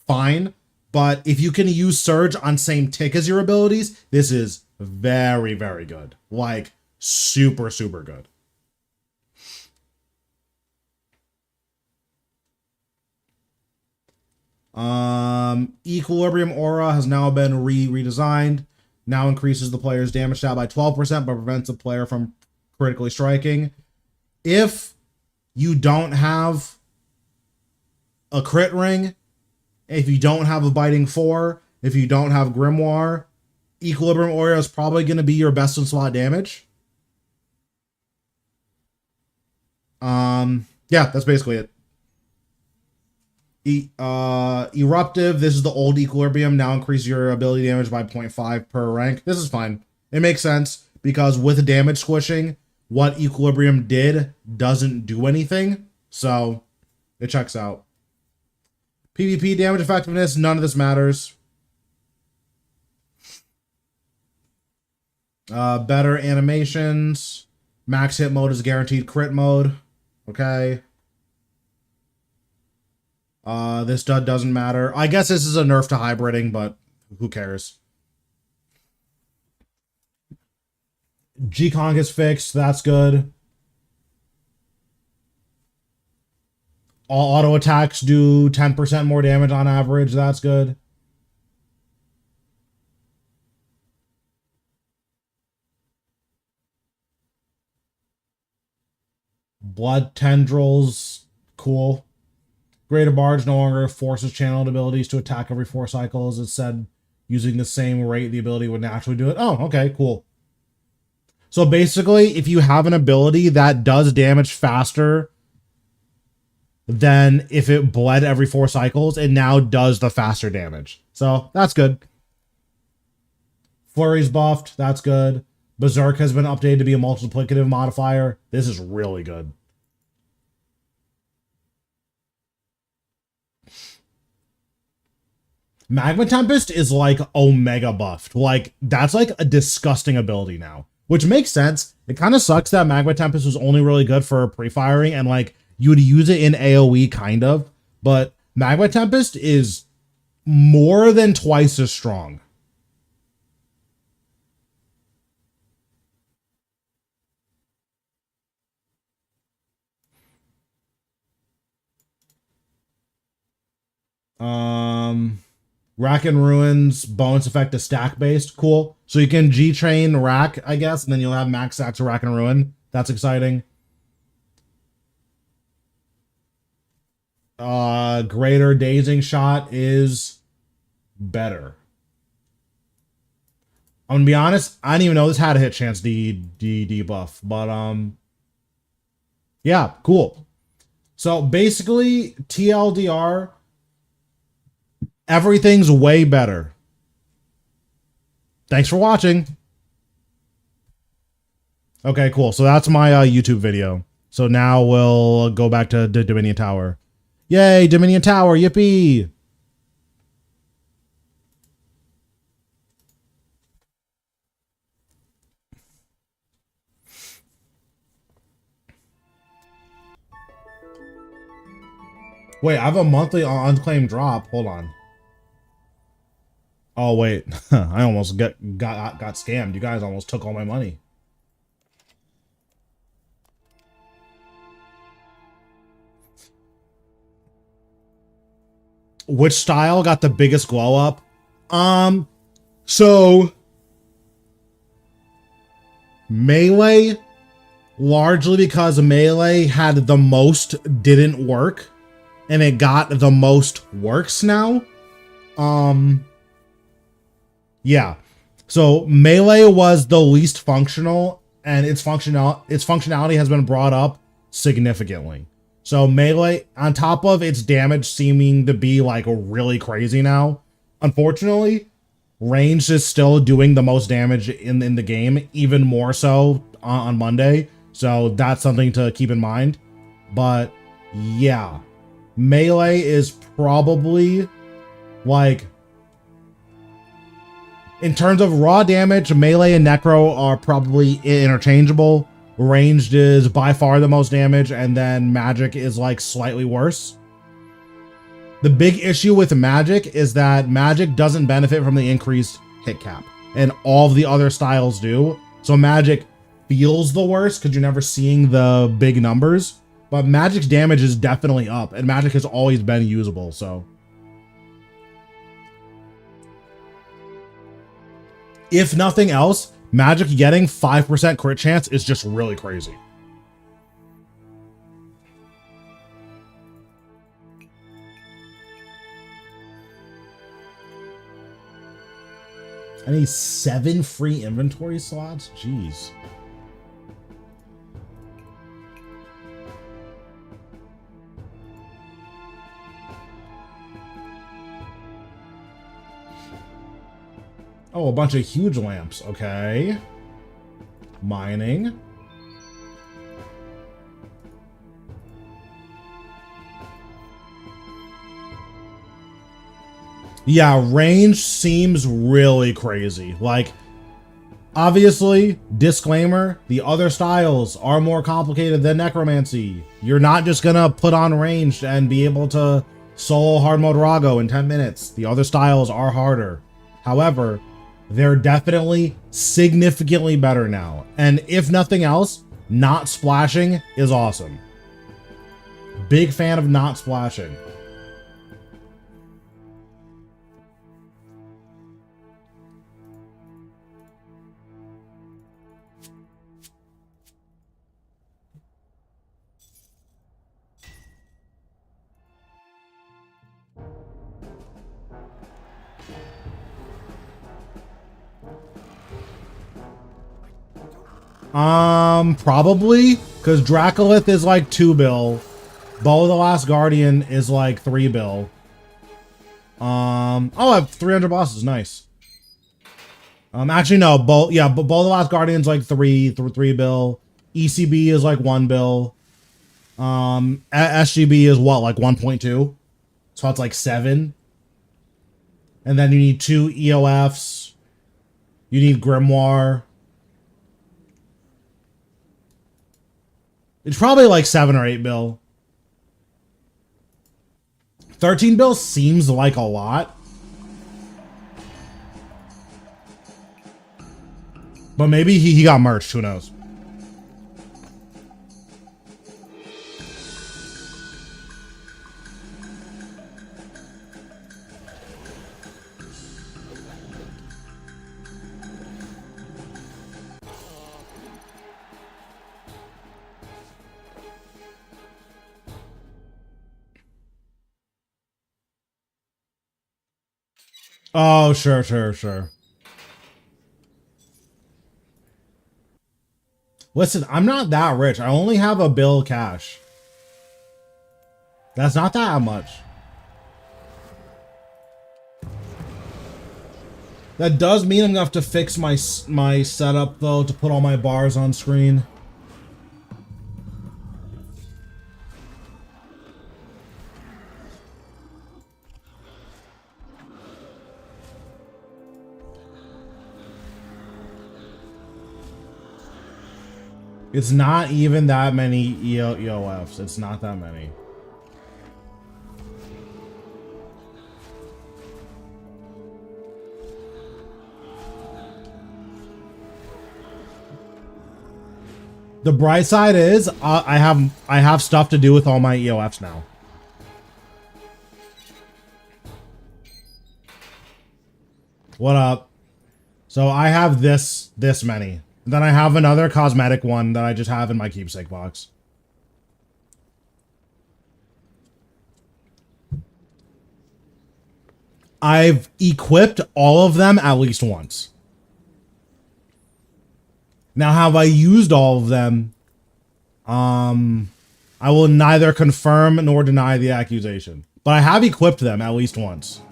fine. But if you can use Surge on same tick as your abilities, this is very, very good. Like, super, super good. Equilibrium Aura has now been redesigned. Now increases the player's damage stat by 12%, but prevents the player from critically striking. If you don't have a crit ring, if you don't have a biting 4, if you don't have Grimoire, Equilibrium Aura is probably going to be your best in slot damage. Yeah, that's basically it. Eruptive, this is the old Equilibrium, now increase your ability damage by 0.5 per rank. This is fine. It makes sense, because with damage squishing, what Equilibrium did doesn't do anything, so it checks out. PvP damage effectiveness, none of this matters. Better animations. Max hit mode is guaranteed crit mode. Okay. This dud doesn't matter. I guess this is a nerf to hybriding, but who cares? G-Kong is fixed. That's good. All auto attacks do 10% more damage on average. That's good. Blood tendrils, cool. Greater Barge no longer forces channeled abilities to attack every 4 cycles. It said using the same rate the ability would naturally do it. Oh, okay, cool. So basically, if you have an ability that does damage faster than if it bled every 4 cycles, it now does the faster damage. So that's good. Flurry's buffed. That's good. Berserk has been updated to be a multiplicative modifier. This is really good. Magma Tempest is like Omega buffed. Like, that's like a disgusting ability now. Which makes sense. It kind of sucks that Magma Tempest was only really good for pre-firing and like you would use it in AoE kind of. But Magma Tempest is more than twice as strong. Rack and Ruins bonus effect is stack based. Cool. So you can G-Train Rack, I guess, and then you'll have max stacks of Rack and Ruin. That's exciting. Greater Dazing Shot is better. I'm gonna be honest, I didn't even know this had a hit chance debuff, but yeah, cool. So basically, TLDR, everything's way better. Thanks for watching. Okay, cool. So that's my YouTube video. So now we'll go back to Dominion Tower. Yay, Dominion Tower, yippee! Wait, I have a monthly unclaimed drop. Hold on. Oh wait, I almost got scammed. You guys almost took all my money. Which style got the biggest glow up? So Melee, largely because Melee had the most didn't work, and it got the most works now. Yeah. So Melee was the least functional, and its functionality has been brought up significantly. So Melee, on top of its damage seeming to be like really crazy now, unfortunately, ranged is still doing the most damage in the game, even more so on Monday. So that's something to keep in mind. But yeah, Melee is probably like, in terms of raw damage, Melee and Necro are probably interchangeable. Ranged is by far the most damage, and then Magic is like slightly worse. The big issue with Magic is that Magic doesn't benefit from the increased hit cap, and all of the other styles do. So Magic feels the worst because you're never seeing the big numbers, but Magic's damage is definitely up, and Magic has always been usable, so. If nothing else, Magic getting 5% crit chance is just really crazy. I need 7 free inventory slots? Jeez. Oh, a bunch of huge lamps. Okay. Mining. Yeah, range seems really crazy. Like, obviously, disclaimer, the other styles are more complicated than Necromancy. You're not just gonna put on ranged and be able to solo hard mode Rago in 10 minutes. The other styles are harder. However, They're definitely significantly better now. And if nothing else, not splashing is awesome. Big fan of not splashing. Probably, because Dracolith is like 2 bill. Bow of the Last Guardian is like 3 bill. Oh, I have 300 bosses, nice. Actually no, Bow of the Last Guardian's like 3 bill. ECB is like 1 bill. SGB is what, like 1.2? So it's like 7. And then you need 2 EOFs. You need Grimoire. It's probably like 7 or 8 bill. 13 bill seems like a lot. But maybe he got merged, who knows. Oh, sure. Listen, I'm not that rich. I only have a bill cash. That's not that much. That does mean I'm gonna have to fix my setup though to put all my bars on screen. It's not even that many EOFs. It's not that many. The bright side is I have stuff to do with all my EOFs now. What up? So I have this many. Then I have another cosmetic one that I just have in my keepsake box. I've equipped all of them at least once. Now, have I used all of them? I will neither confirm nor deny the accusation. But I have equipped them at least once.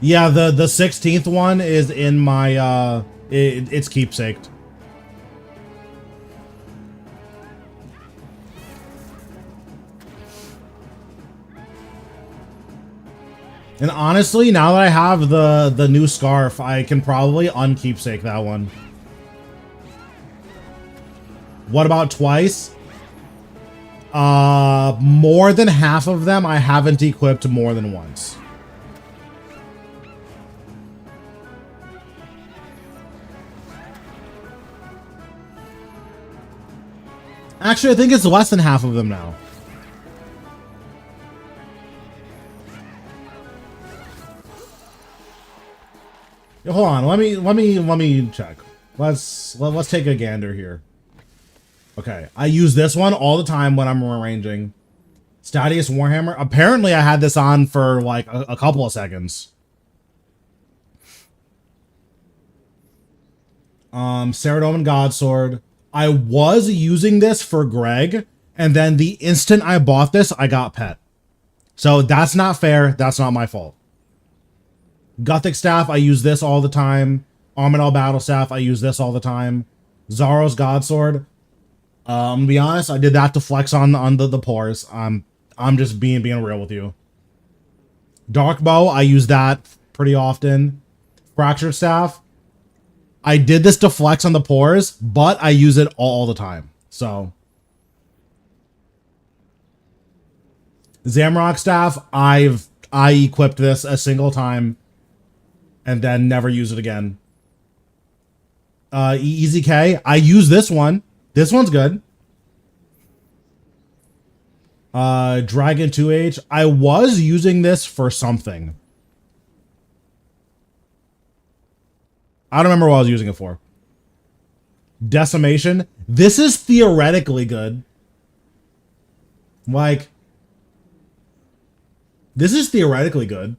Yeah, the 16th one is in my it's keepsaked. And honestly, now that I have the new scarf, I can probably unkeepsake that one. What about twice? More than half of them I haven't equipped more than once. Actually, I think it's less than half of them now. Hold on, let me check. Let's take a gander here. Okay, I use this one all the time when I'm arranging. Stadius Warhammer. Apparently, I had this on for like a couple of seconds. Saradomin Godsword. I was using this for Greg, and then the instant I bought this, I got pet. So that's not fair. That's not my fault. Gothic Staff, I use this all the time. Armadale Battle Staff, I use this all the time. Zaro's Godsword. To be honest, I did that to flex on the pores. I'm just being real with you. Dark Bow, I use that pretty often. Fractured Staff, I did this to flex on the pores, but I use it all the time. So Zamrock Staff, I equipped this a single time and then never use it again. Easy K. I use this one. This one's good. Dragon 2H. I was using this for something. I don't remember what I was using it for. Decimation. This is theoretically good. Like, this is theoretically good.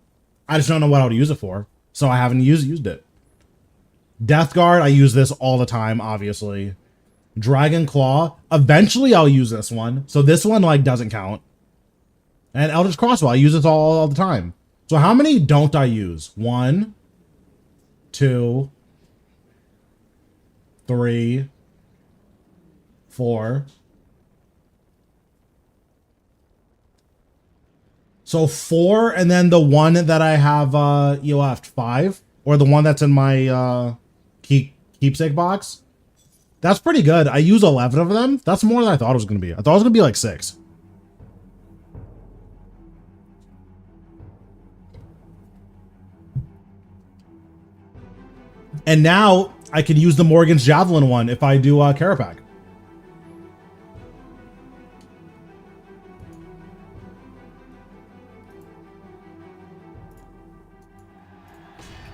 I just don't know what I would use it for. So I haven't used it. Death Guard, I use this all the time, obviously. Dragon Claw, eventually I'll use this one. So this one, like, doesn't count. And Eldritch Crossbow, I use this all the time. So how many don't I use? 1, 2, 3, 4. So 4, and then the one that I have left, 5, or the one that's in my keepsake box. That's pretty good. I use 11 of them. That's more than I thought it was going to be. I thought it was going to be like 6. And now I can use the Morgan's Javelin one if I do Carapac.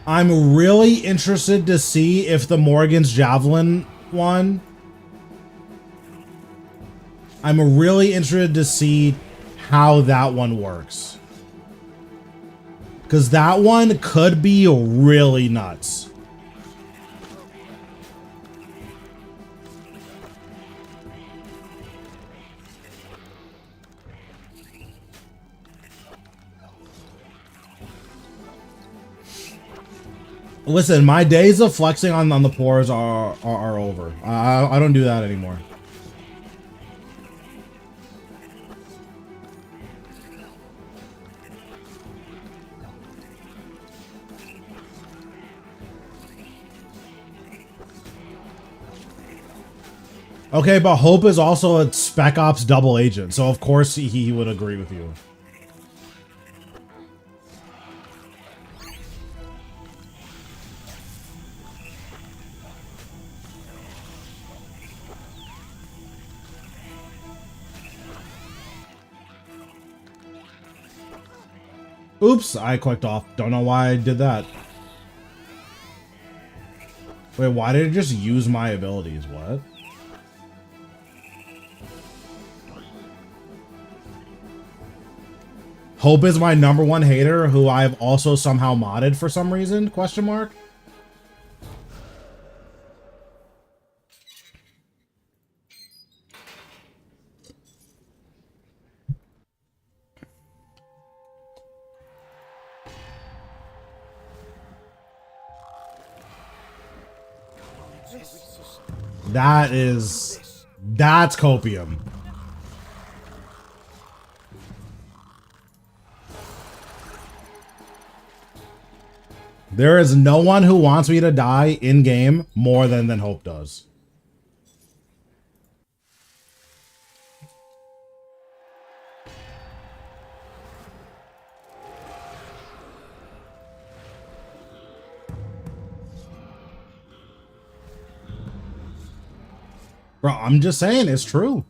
I'm really interested to see if the Morgan's Javelin one... I'm really interested to see how that one works. Because that one could be really nuts. Listen, my days of flexing on the pores are over. I don't do that anymore. Okay, but Hope is also a Spec Ops double agent, so of course he would agree with you. Oops, I clicked off. Don't know why I did that. Wait, why did it just use my abilities? What? Hope is my #1 hater who I've also somehow modded for some reason? Question mark? That's copium. There is no one who wants me to die in game more than Hope does. Bro, I'm just saying, it's true.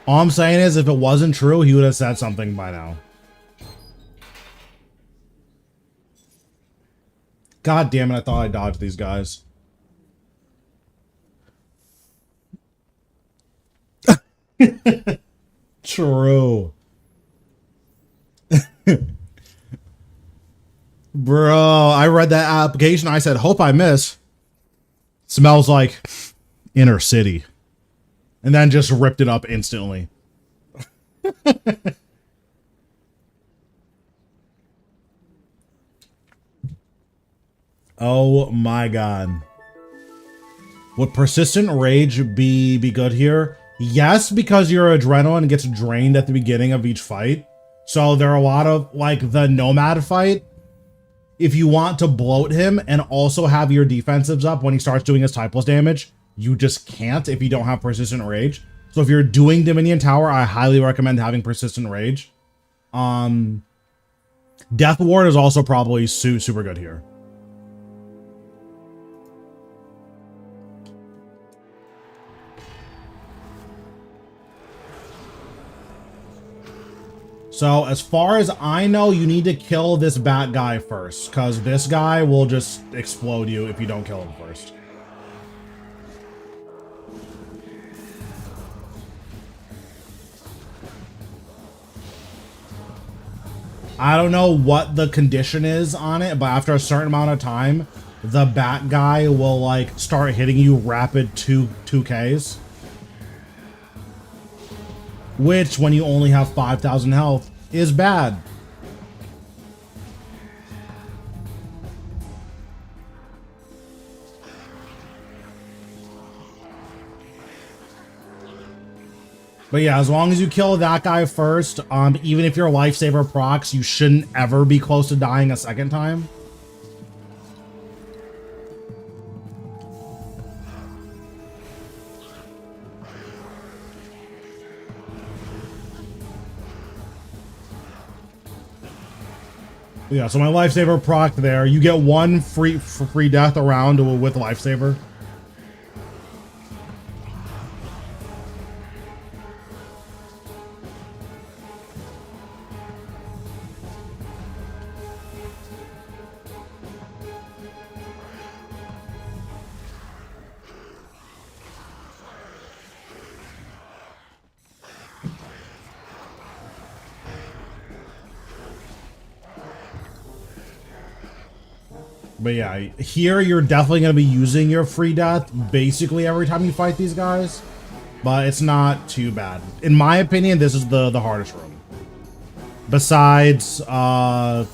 All I'm saying is, if it wasn't true, he would have said something by now. God damn it, I thought I dodged these guys. True. Bro, I read that application. I said, hope I miss. Smells like inner city. And then just ripped it up instantly. Oh my God. Would persistent rage be good here? Yes, because your adrenaline gets drained at the beginning of each fight. So there are a lot of, like, the Nomad fight. If you want to bloat him and also have your defensives up when he starts doing his typeless damage, you just can't if you don't have persistent rage. So if you're doing Dominion Tower, I highly recommend having persistent rage. Death Ward is also probably super good here. So as far as I know, you need to kill this bat guy first, because this guy will just explode you if you don't kill him first. I don't know what the condition is on it, but after a certain amount of time, the bat guy will like start hitting you rapid 2Ks. Which, when you only have 5,000 health, is bad. But yeah, as long as you kill that guy first, even if your lifesaver procs, you shouldn't ever be close to dying a second time. Yeah, so my lifesaver proc there. You get one free death around with lifesaver. But yeah, here you're definitely going to be using your free death basically every time you fight these guys. But it's not too bad. In my opinion, this is the hardest room. Besides, besides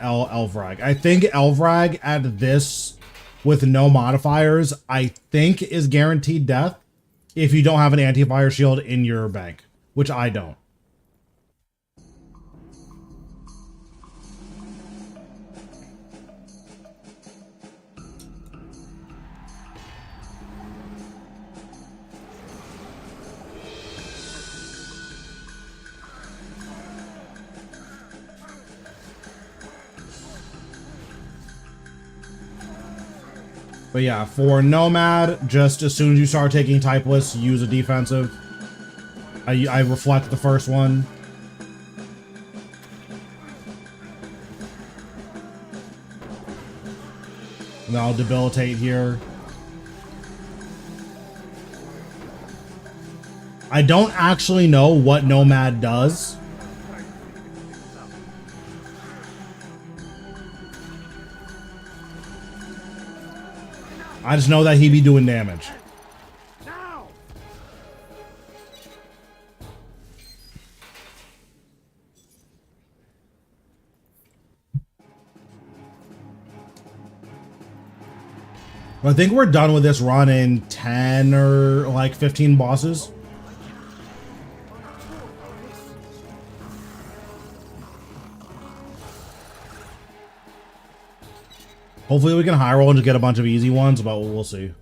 Elvrag. I think Elvrag at this, with no modifiers, I think is guaranteed death if you don't have an anti-fire shield in your bank, which I don't. But yeah, for Nomad, just as soon as you start taking typeless, use a defensive. I reflect the first one. And I'll debilitate here. I don't actually know what Nomad does. I just know that he'd be doing damage.
Now!
I think we're done with this run in 10 or like 15 bosses. Hopefully we can high roll and just get a bunch of easy ones, but we'll see.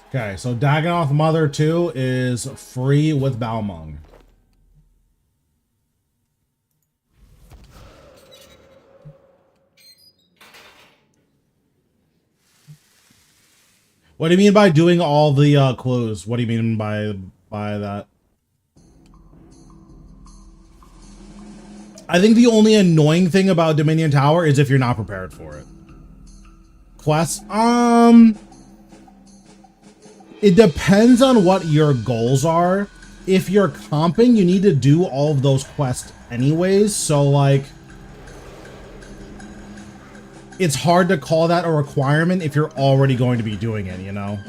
Okay, so Dagonoth Mother 2 is free with Balmung. What do you mean by doing all the clues? What do you mean by that? I think the only annoying thing about Dominion Tower is if you're not prepared for it. Quests? It depends on what your goals are. If you're comping, you need to do all of those quests anyways, so like it's hard to call that a requirement if you're already going to be doing it, you know?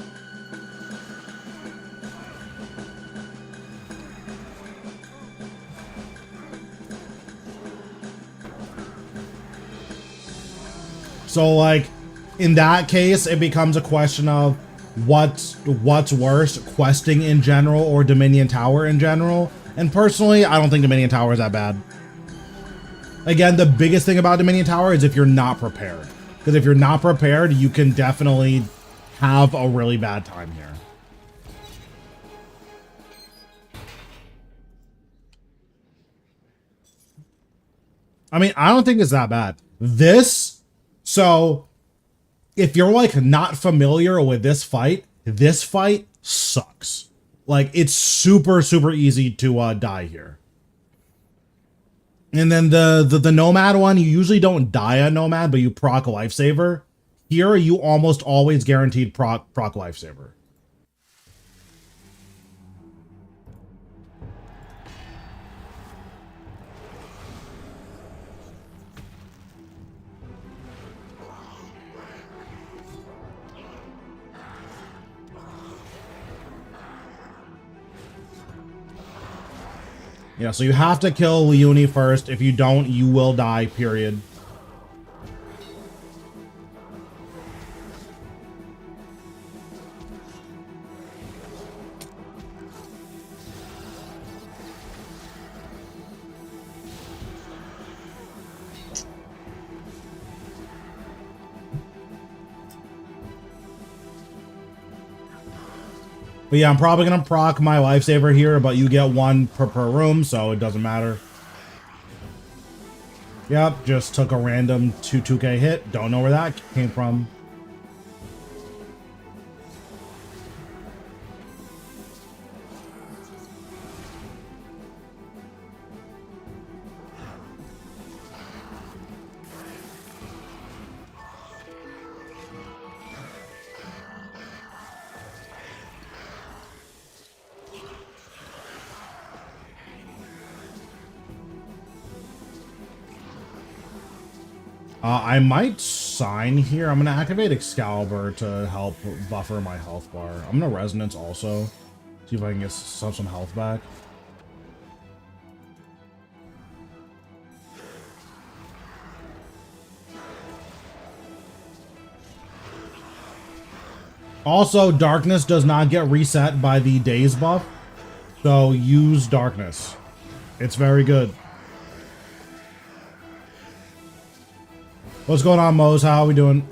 So like in that case, it becomes a question of what's worse, questing in general or Dominion Tower in general. And personally, I don't think Dominion Tower is that bad. Again, the biggest thing about Dominion Tower is if you're not prepared. Because if you're not prepared, you can definitely have a really bad time here. I mean, I don't think it's that bad. So if you're like not familiar with this fight sucks. Like it's super, super easy to die here. And then the Nomad one, you usually don't die a Nomad, but you proc Lifesaver. Here, you almost always guaranteed proc Lifesaver. Yeah, so you have to kill Leone first. If you don't, you will die, period. But yeah, I'm probably going to proc my Lifesaver here, but you get one per room, so it doesn't matter. Yep, just took a random 2k hit. Don't know where that came from. I might sign here. I'm going to activate Excalibur to help buffer my health bar. I'm going to Resonance also. See if I can get some health back. Also, Darkness does not get reset by the Daze buff. So use Darkness. It's very good. What's going on, Mose? How are we doing?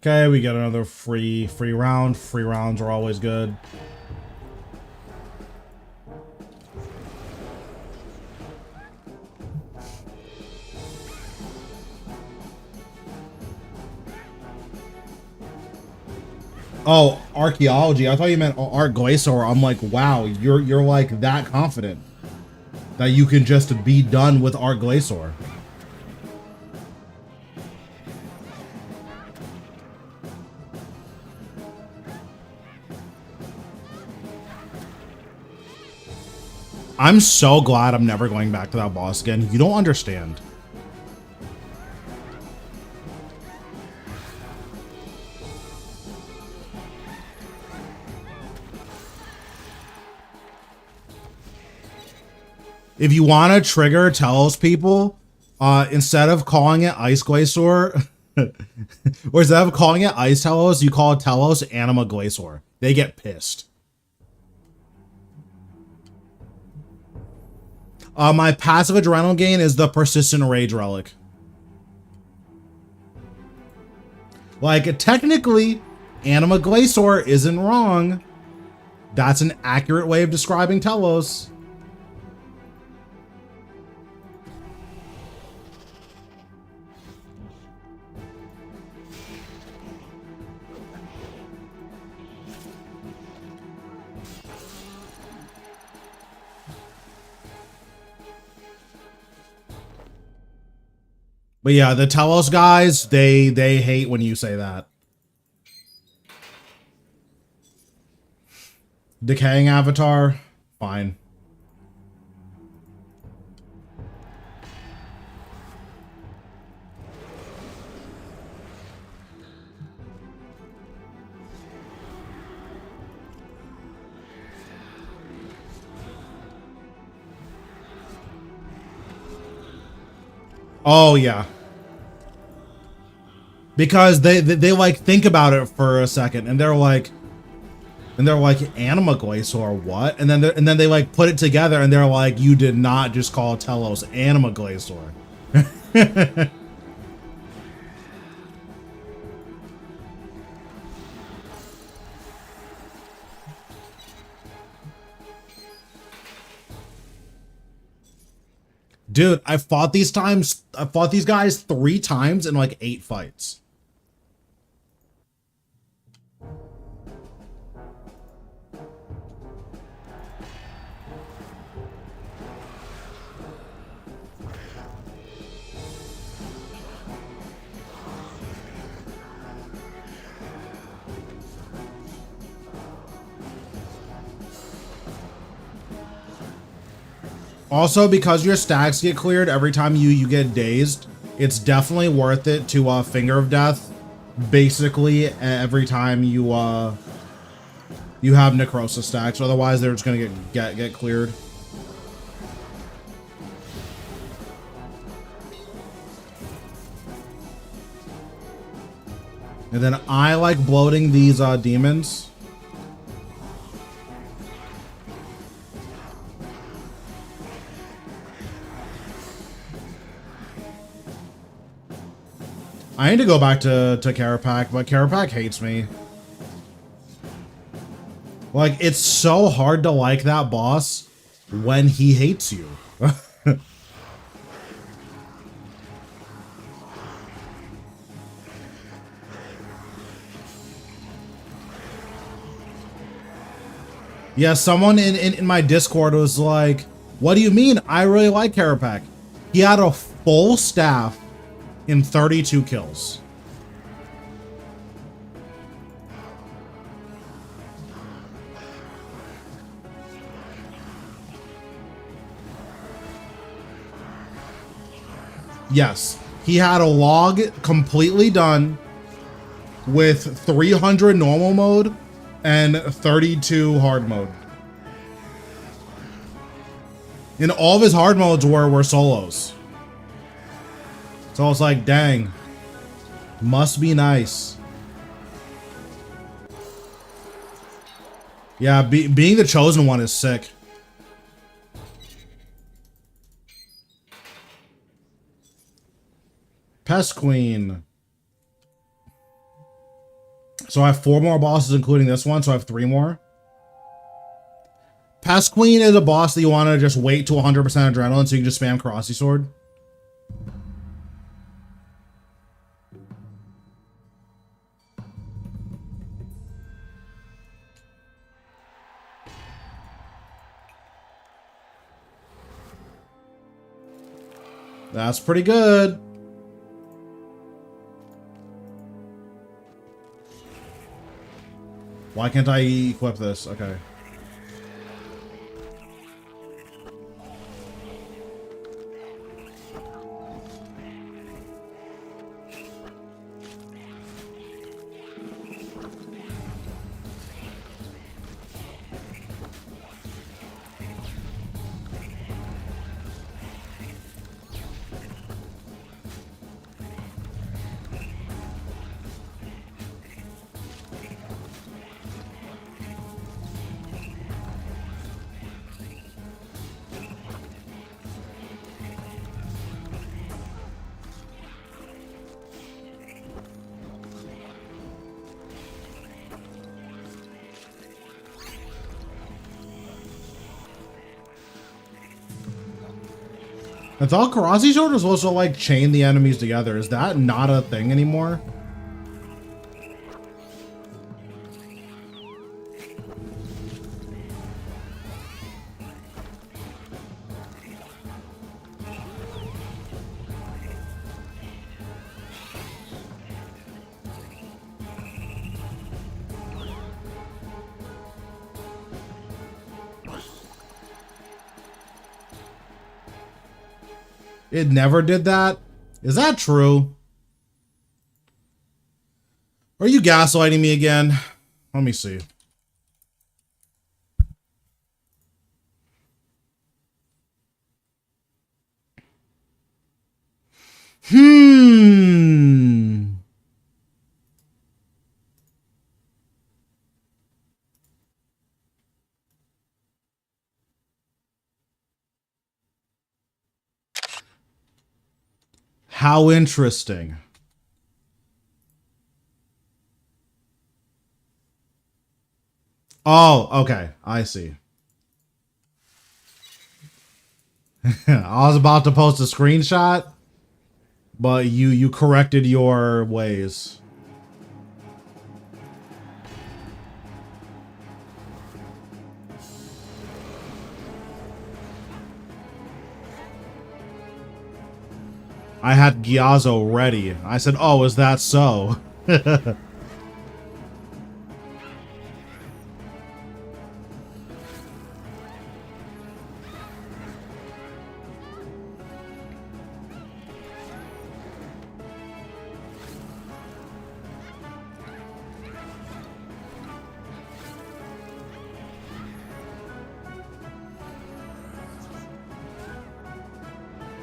Okay, we get another free round. Free rounds are always good. Oh, archaeology. I thought you meant Art Glacier. I'm like, wow, you're like that confident that you can just be done with Art Glacier. I'm so glad I'm never going back to that boss again. You don't understand. If you want to trigger Telos people, instead of calling it Ice Glacier, or instead of calling it Ice Telos, you call it Telos Anima Glacier. They get pissed. My passive adrenaline gain is the Persistent Rage Relic. Like, technically, Anima Glacier isn't wrong. That's an accurate way of describing Telos. But But yeah, the Telos guys, they hate when you say that. Decaying Avatar, fine. Oh yeah. Because they like think about it for a second and they're like Anima Glacier what? And then they like put it together and they're like, you did not just call Telos Anima Glacier. Dude, I fought these guys 3 times in like 8 fights. Also, because your stacks get cleared every time you get dazed, it's definitely worth it to Finger of Death basically every time you have necrosis stacks. Otherwise, they're just gonna get cleared. And then I like bloating these demons. I need to go back to Carapac, but Carapac hates me. Like, it's so hard to like that boss when he hates you. Yeah, someone in my Discord was like, what do you mean? I really like Carapac. He had a full staff in 32 kills. Yes, he had a log completely done with 300 normal mode and 32 hard mode. And all of his hard modes were solos. So I was like, dang, must be nice. Yeah, being the chosen one is sick. Pest Queen. So I have 4 more bosses, including this one, so I have 3 more. Pest Queen is a boss that you want to just wait to 100% adrenaline so you can just spam Karasi Sword. That's pretty good. Why can't I equip this? Okay. I thought Karasi Sword was supposed to like chain the enemies together. Is that not a thing anymore? It never did that? Is that true? Are you gaslighting me again? Let me see. How interesting. Oh, okay. I see. I was about to post a screenshot, but you corrected your ways. I had Gyazo ready. I said, "Oh, is that so?"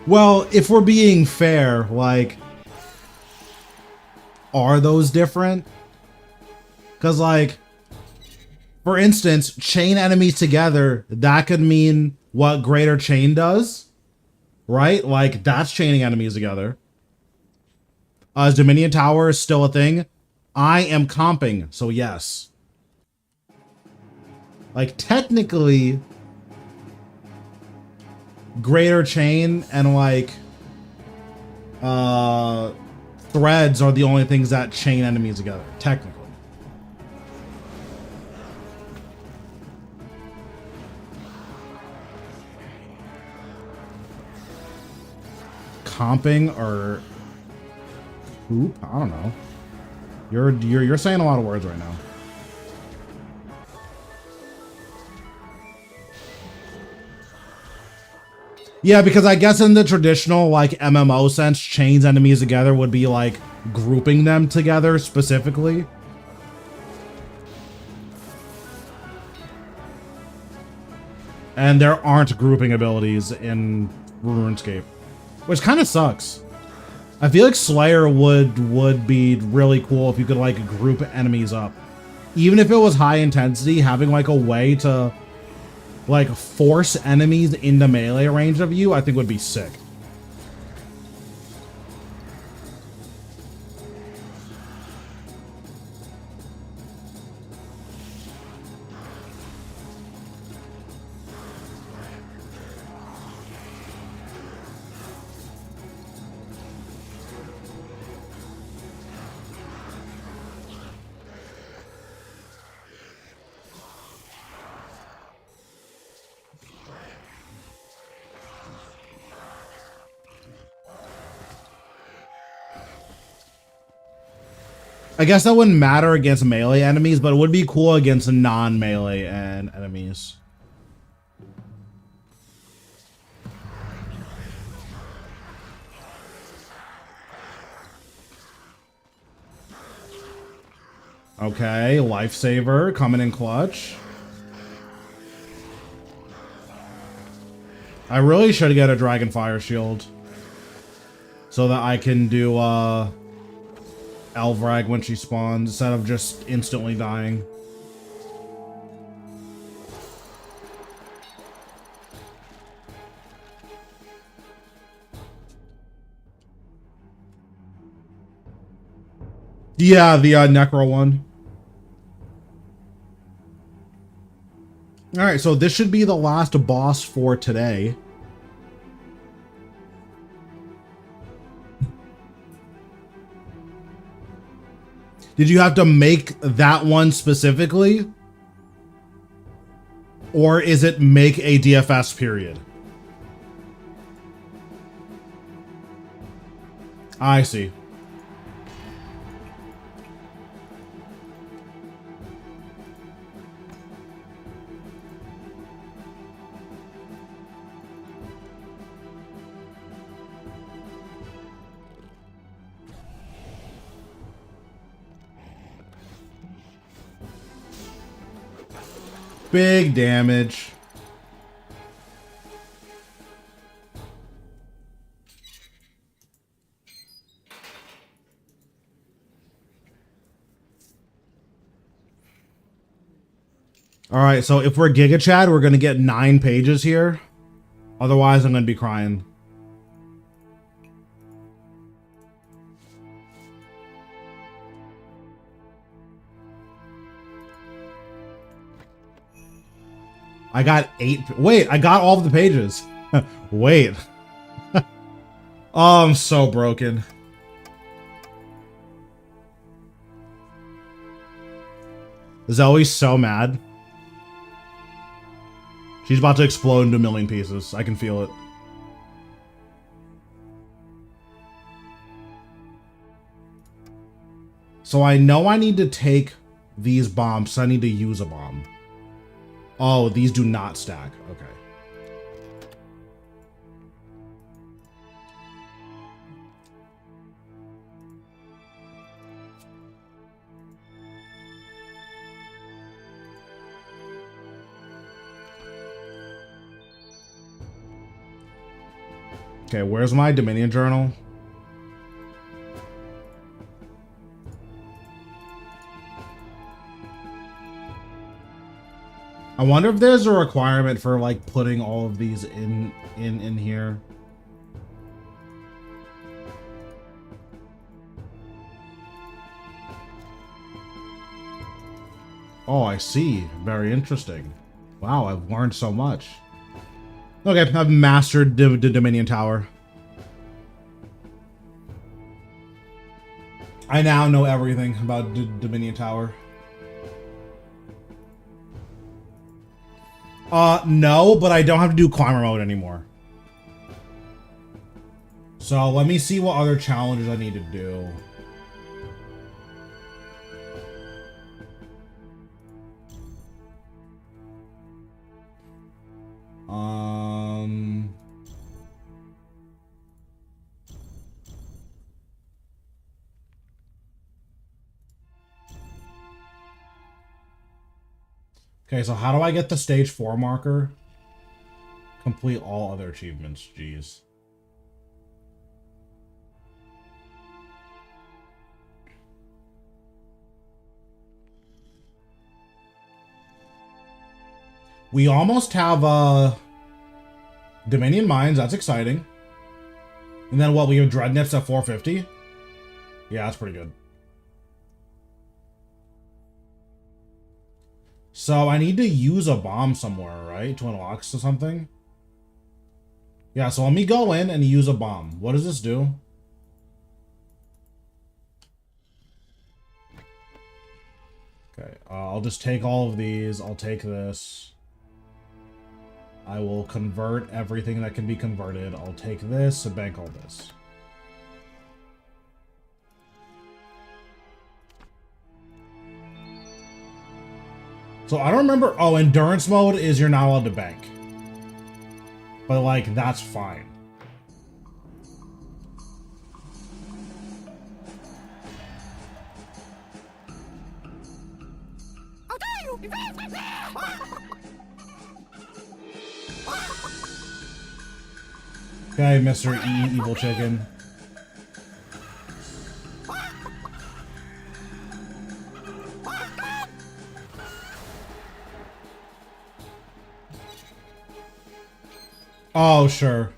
Well, if we're being fair, like, are those different? Because, like, for instance, chain enemies together, that could mean what Greater Chain does, right? Like, that's chaining enemies together. Is Dominion Tower still a thing? I am comping, so yes. Like, technically, Greater Chain and, like, threads are the only things that chain enemies together, technically. Comping or hoop? I don't know. You're saying a lot of words right now. Yeah, because I guess in the traditional like MMO sense, chains enemies together would be like grouping them together specifically. And there aren't grouping abilities in RuneScape, which kind of sucks. I feel like Slayer would be really cool if you could like group enemies up. Even if it was high intensity, having like a way to like force enemies into melee range of you, I think would be sick. I guess that wouldn't matter against melee enemies, but it would be cool against non-melee and enemies. Okay, lifesaver coming in clutch. I really should get a Dragon Fire Shield so that I can do Elvrag when she spawns instead of just instantly dying. Yeah, the Necro one. Alright, so this should be the last boss for today. Did you have to make that one specifically? Or is it make a DFS period? I see. Big damage. All right, so if we're Giga Chad, we're gonna get 9 pages here. Otherwise, I'm gonna be crying. I got 8. Wait, I got all of the pages. Wait. Oh, I'm so broken. Zoe's so mad. She's about to explode into a million pieces. I can feel it. So I know I need to take these bombs, so I need to use a bomb. Oh, these do not stack. Okay. Okay, where's my Dominion journal? I wonder if there's a requirement for like putting all of these in here. Oh, I see. Very interesting. Wow, I've learned so much. Okay, I've mastered the Dominion Tower. I now know everything about Dominion Tower. No, but I don't have to do climber mode anymore. So let me see what other challenges I need to do. Okay, so how do I get the stage 4 marker? Complete all other achievements, jeez. We almost have Dominion Mines, that's exciting. And then what, we have Dreadnips at 450? Yeah, that's pretty good. So I need to use a bomb somewhere, right? To unlock something? Yeah, so let me go in and use a bomb. What does this do? Okay, I'll just take all of these. I'll take this. I will convert everything that can be converted. I'll take this and bank all this. So I don't remember. Oh, endurance mode is you're not allowed to bank. But like, that's fine. Okay, Mr. Evil Chicken. Oh, sure.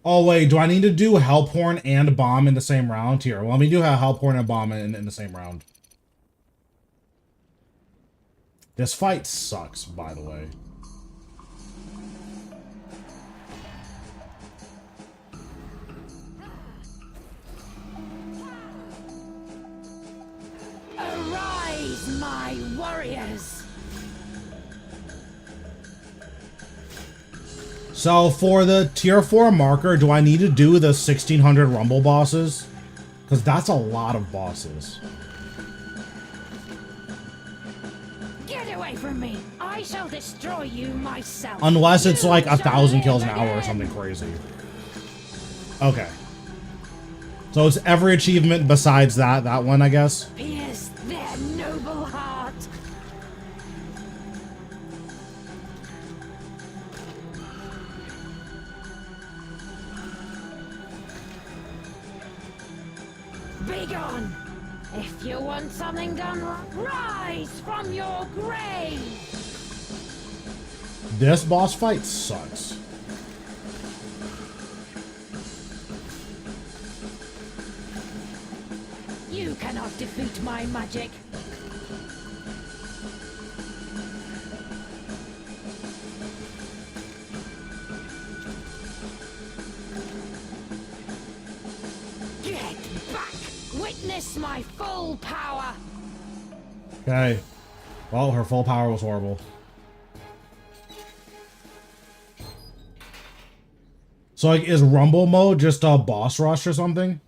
Oh, wait, do I need to do Hellporn and Bomb in the same round? Here, well, let me do a Hellporn and Bomb in the same round. This fight sucks, by the way.
Arise, my warriors!
So for the tier 4 marker, do I need to do the 1600 rumble bosses? Because that's a lot of bosses.
Get away from me! I shall destroy you myself.
Unless it's like
You
1,000
shall
kills an
live
hour or
again.
something crazy. Okay. So it's every achievement besides that one, I guess.
Pierce their noble heart. Begone! If you want something done, rise from your grave!
This boss fight sucks.
You cannot defeat my magic. Get back! Witness my full power!
Okay. Well, her full power was horrible. So, like, is Rumble mode just a boss rush or something?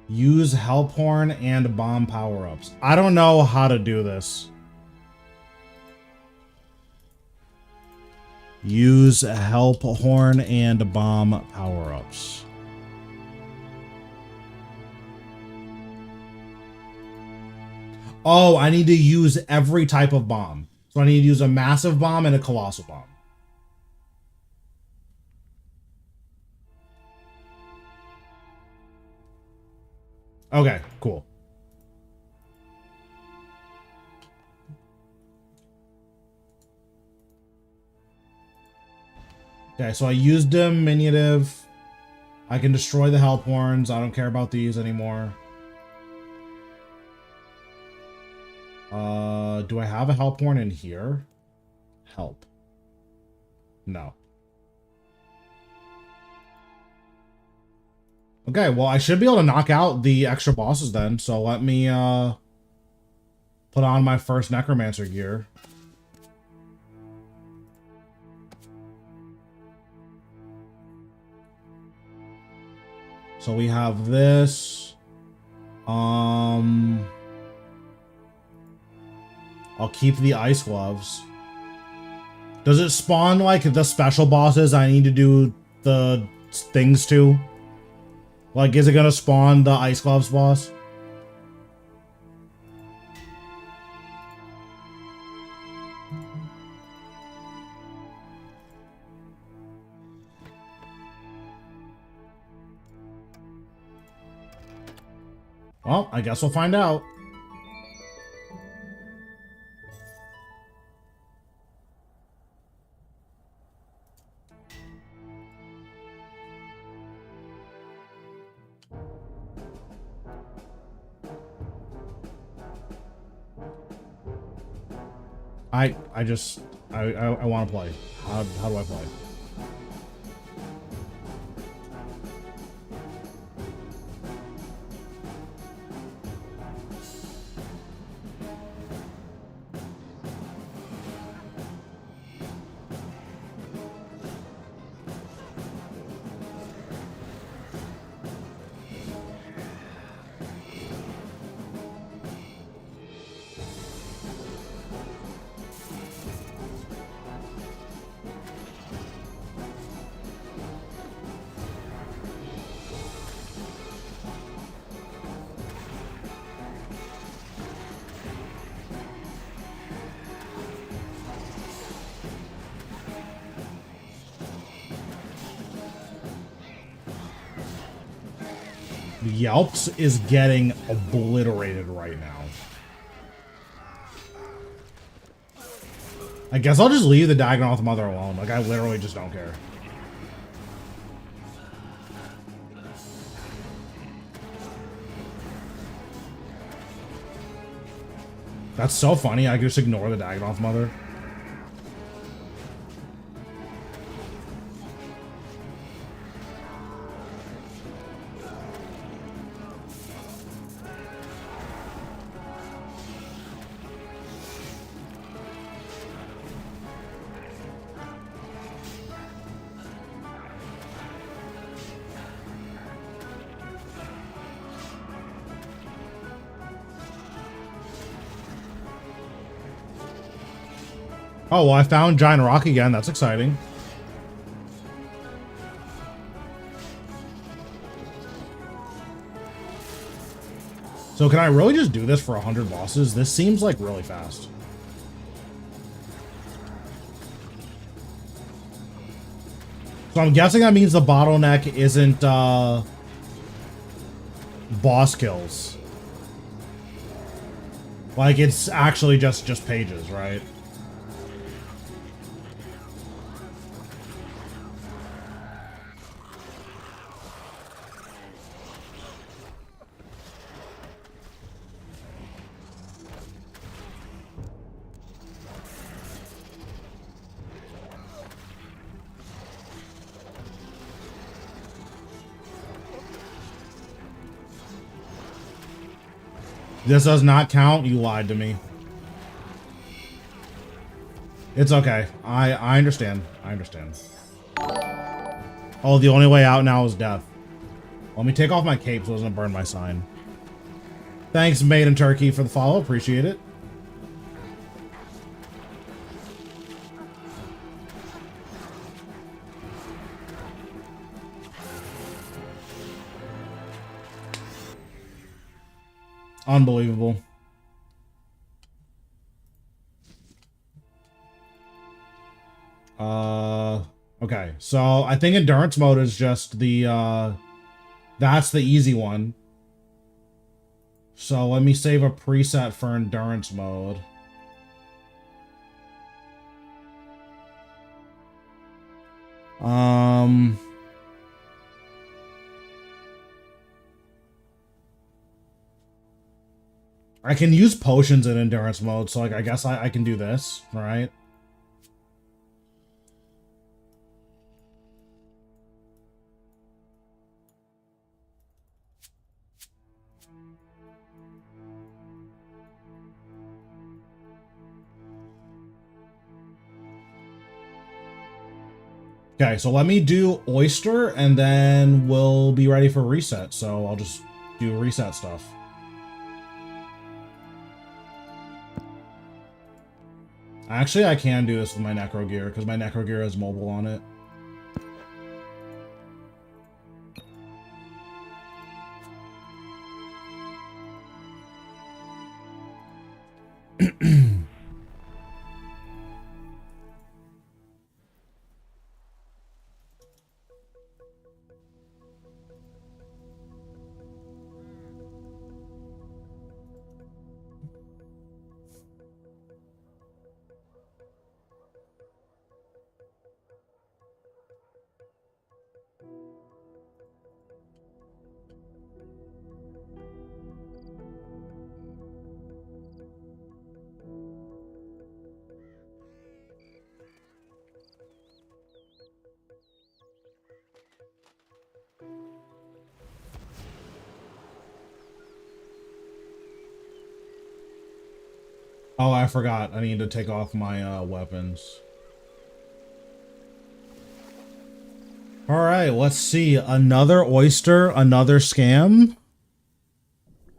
Use Help Horn and Bomb power-ups. I don't know how to do this. Use Help Horn and Bomb power-ups. Oh, I need to use every type of bomb. So I need to use a massive bomb and a colossal bomb. Okay, cool. Okay, so I used diminutive. I can destroy the help horns. I don't care about these anymore. Do I have a help horn in here? Help. No. Okay, well, I should be able to knock out the extra bosses then, so let me, put on my first Necromancer gear. So we have this. I'll keep the ice gloves. Does it spawn, like, the special bosses I need to do the things to? Like, is it gonna spawn the ice gloves boss? Well, I guess we'll find out. I want to play. How do I play? Yelps is getting obliterated right now. I guess I'll just leave the Dagonoth Mother alone. Like, I literally just don't care. That's so funny. I can just ignore the Dagonoth Mother. Oh, well, I found Giant Rock again. That's exciting. So can I really just do this for 100 bosses? This seems like really fast. So I'm guessing that means the bottleneck isn't boss kills. Like it's actually just pages, right? This does not count. You lied to me. It's okay. I understand. I understand. Oh, the only way out now is death. Let me take off my cape so it doesn't burn my sign. Thanks, Made in Turkey, for the follow. Appreciate it. Unbelievable. Okay, so I think endurance mode is just the, that's the easy one. So let me save a preset for endurance mode. I can use potions in endurance mode, so like I guess I can do this, right? Okay, so let me do oyster and then we'll be ready for reset. So I'll just do reset stuff. Actually, I can do this with my necro gear because my necro gear has mobile on it. Oh, I forgot. I need to take off my weapons. All right, let's see. Another oyster, another scam.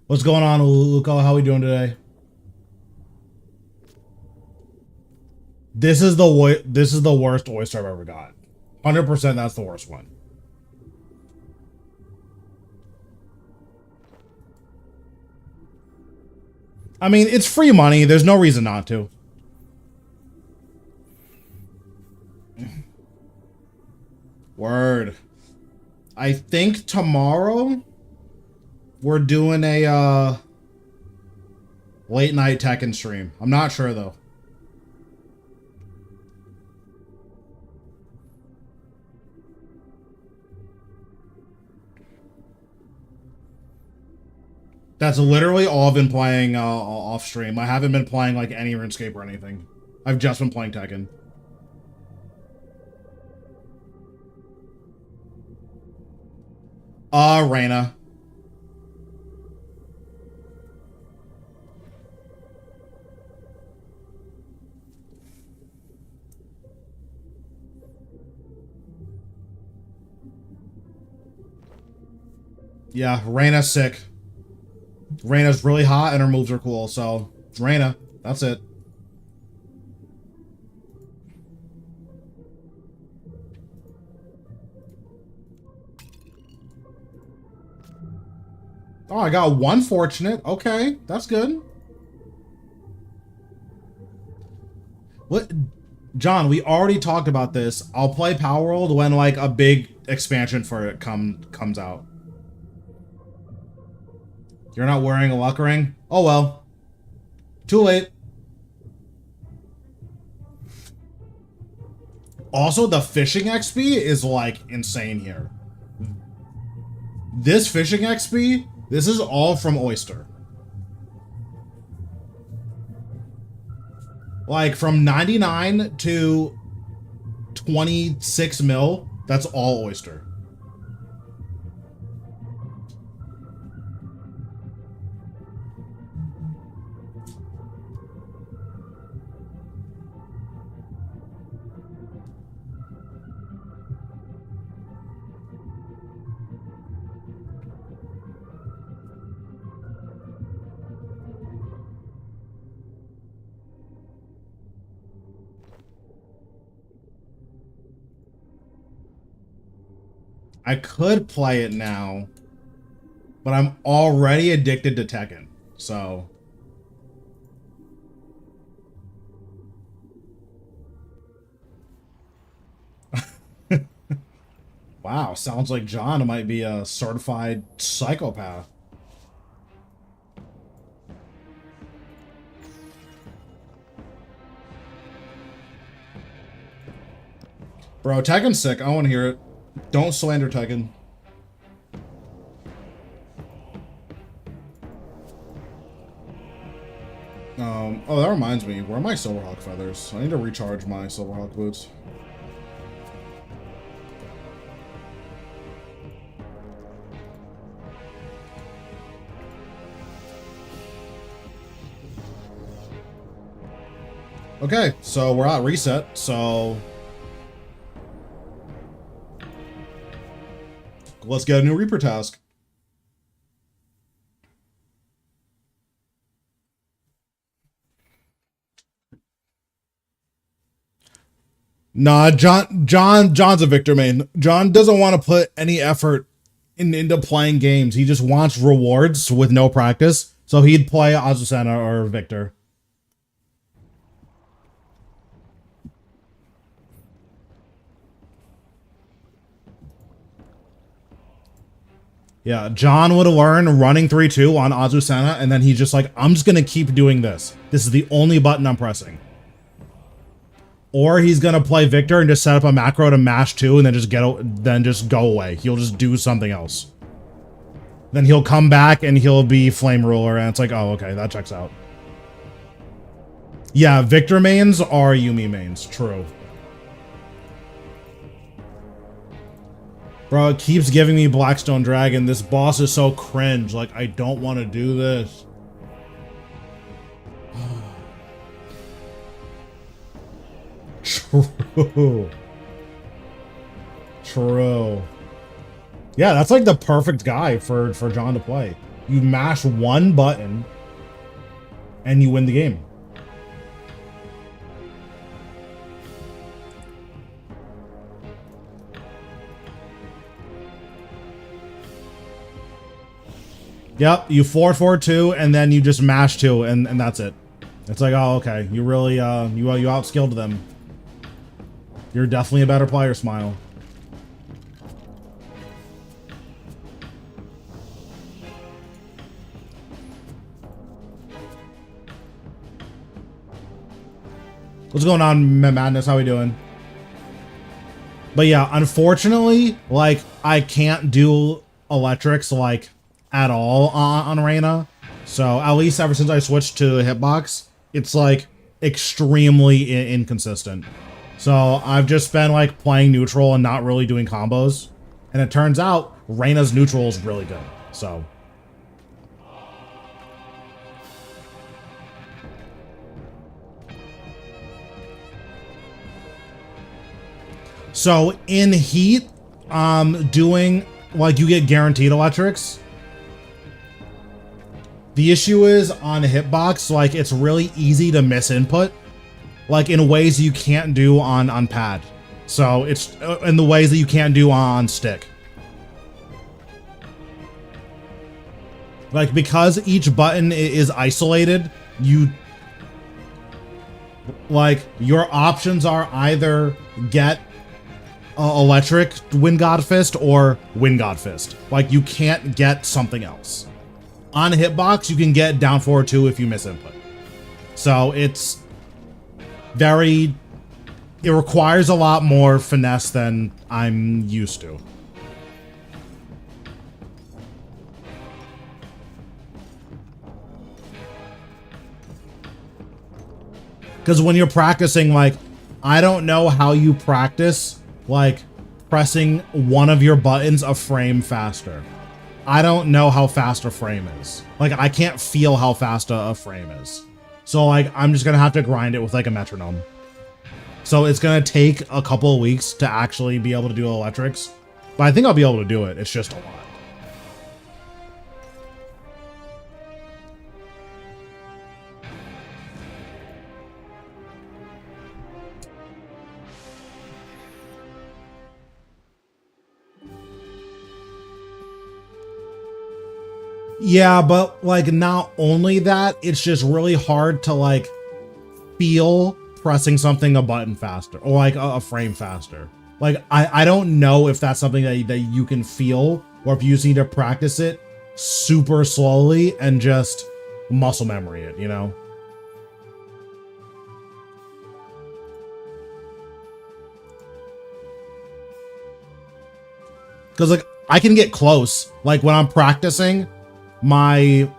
What's going on, Luco? How are we doing today? This is the worst oyster I've ever got. 100% that's the worst one. I mean, it's free money. There's no reason not to. Word. I think tomorrow we're doing a late night Tekken stream. I'm not sure though. That's literally all I've been playing off stream. I haven't been playing like any RuneScape or anything. I've just been playing Tekken. Reyna. Yeah, Reyna's sick. Reyna's really hot and her moves are cool, so Reyna, that's it. Oh, I got one fortunate. Okay, that's good. What? John, we already talked about this. I'll play Power World when like a big expansion for it comes out. You're not wearing a luck ring? Oh well. Too late. Also, the fishing XP is like insane here. This fishing XP, this is all from Oyster. Like from 99 to 26 mil, that's all Oyster. I could play it now, but I'm already addicted to Tekken, so... Wow, sounds like John might be a certified psychopath. Bro, Tekken's sick. I want to hear it. Don't slander Tekken. Oh, that reminds me. Where are my Silverhawk feathers? I need to recharge my Silverhawk boots. Okay, so we're at reset, so... let's get a new Reaper task. Nah, John's a Victor main. John doesn't want to put any effort into playing games. He just wants rewards with no practice. So he'd play Azucena or Victor. Yeah, John would learn running 3-2 on Azucena, and then he's just like, I'm just gonna keep doing this. This is the only button I'm pressing. Or he's gonna play Victor and just set up a macro to mash 2 and then just go away. He'll just do something else. Then he'll come back and he'll be Flame Ruler, and it's like, oh, okay, that checks out. Yeah, Victor mains are Yumi mains, true. Bro, it keeps giving me Blackstone Dragon. This boss is so cringe. Like, I don't want to do this. True. True. Yeah, that's like the perfect guy for John to play. You mash one button and you win the game. Yep, you forward 2 and then you just mash 2 and that's it. It's like, oh, okay, you really you outskilled them. You're definitely a better player, Smile. What's going on, Madness? How we doing? But yeah, unfortunately, like, I can't do electrics, like, at all on Reina. So, at least ever since I switched to Hitbox, it's, like, extremely inconsistent. So, I've just been, like, playing neutral and not really doing combos. And it turns out, Reina's neutral is really good. So... So in Heat, doing, like, you get guaranteed electrics. The issue is on Hitbox, like, it's really easy to miss input, like, in ways you can't do on pad. So it's in the ways that you can't do on stick. Like, because each button is isolated, Like, your options are either get electric Wind God Fist or Wind God Fist. Like, you can't get something else. On hitbox, you can get down forward 2 if you miss input. So it's very... It requires a lot more finesse than I'm used to. Because when you're practicing, like, I don't know how you practice, like, pressing one of your buttons a frame faster. I don't know how fast a frame is. Like, I can't feel how fast a frame is. So, like, I'm just gonna have to grind it with, like, a metronome. So it's gonna take a couple of weeks to actually be able to do electrics. But I think I'll be able to do it. It's just a lot. Yeah, but, like, not only that, it's just really hard to, like, feel pressing something a button faster or, like, a frame faster. Like, I don't know if that's something that you can feel or if you just need to practice it super slowly and just muscle memory it, you know? Because, like, I can get close. Like, when I'm practicing, my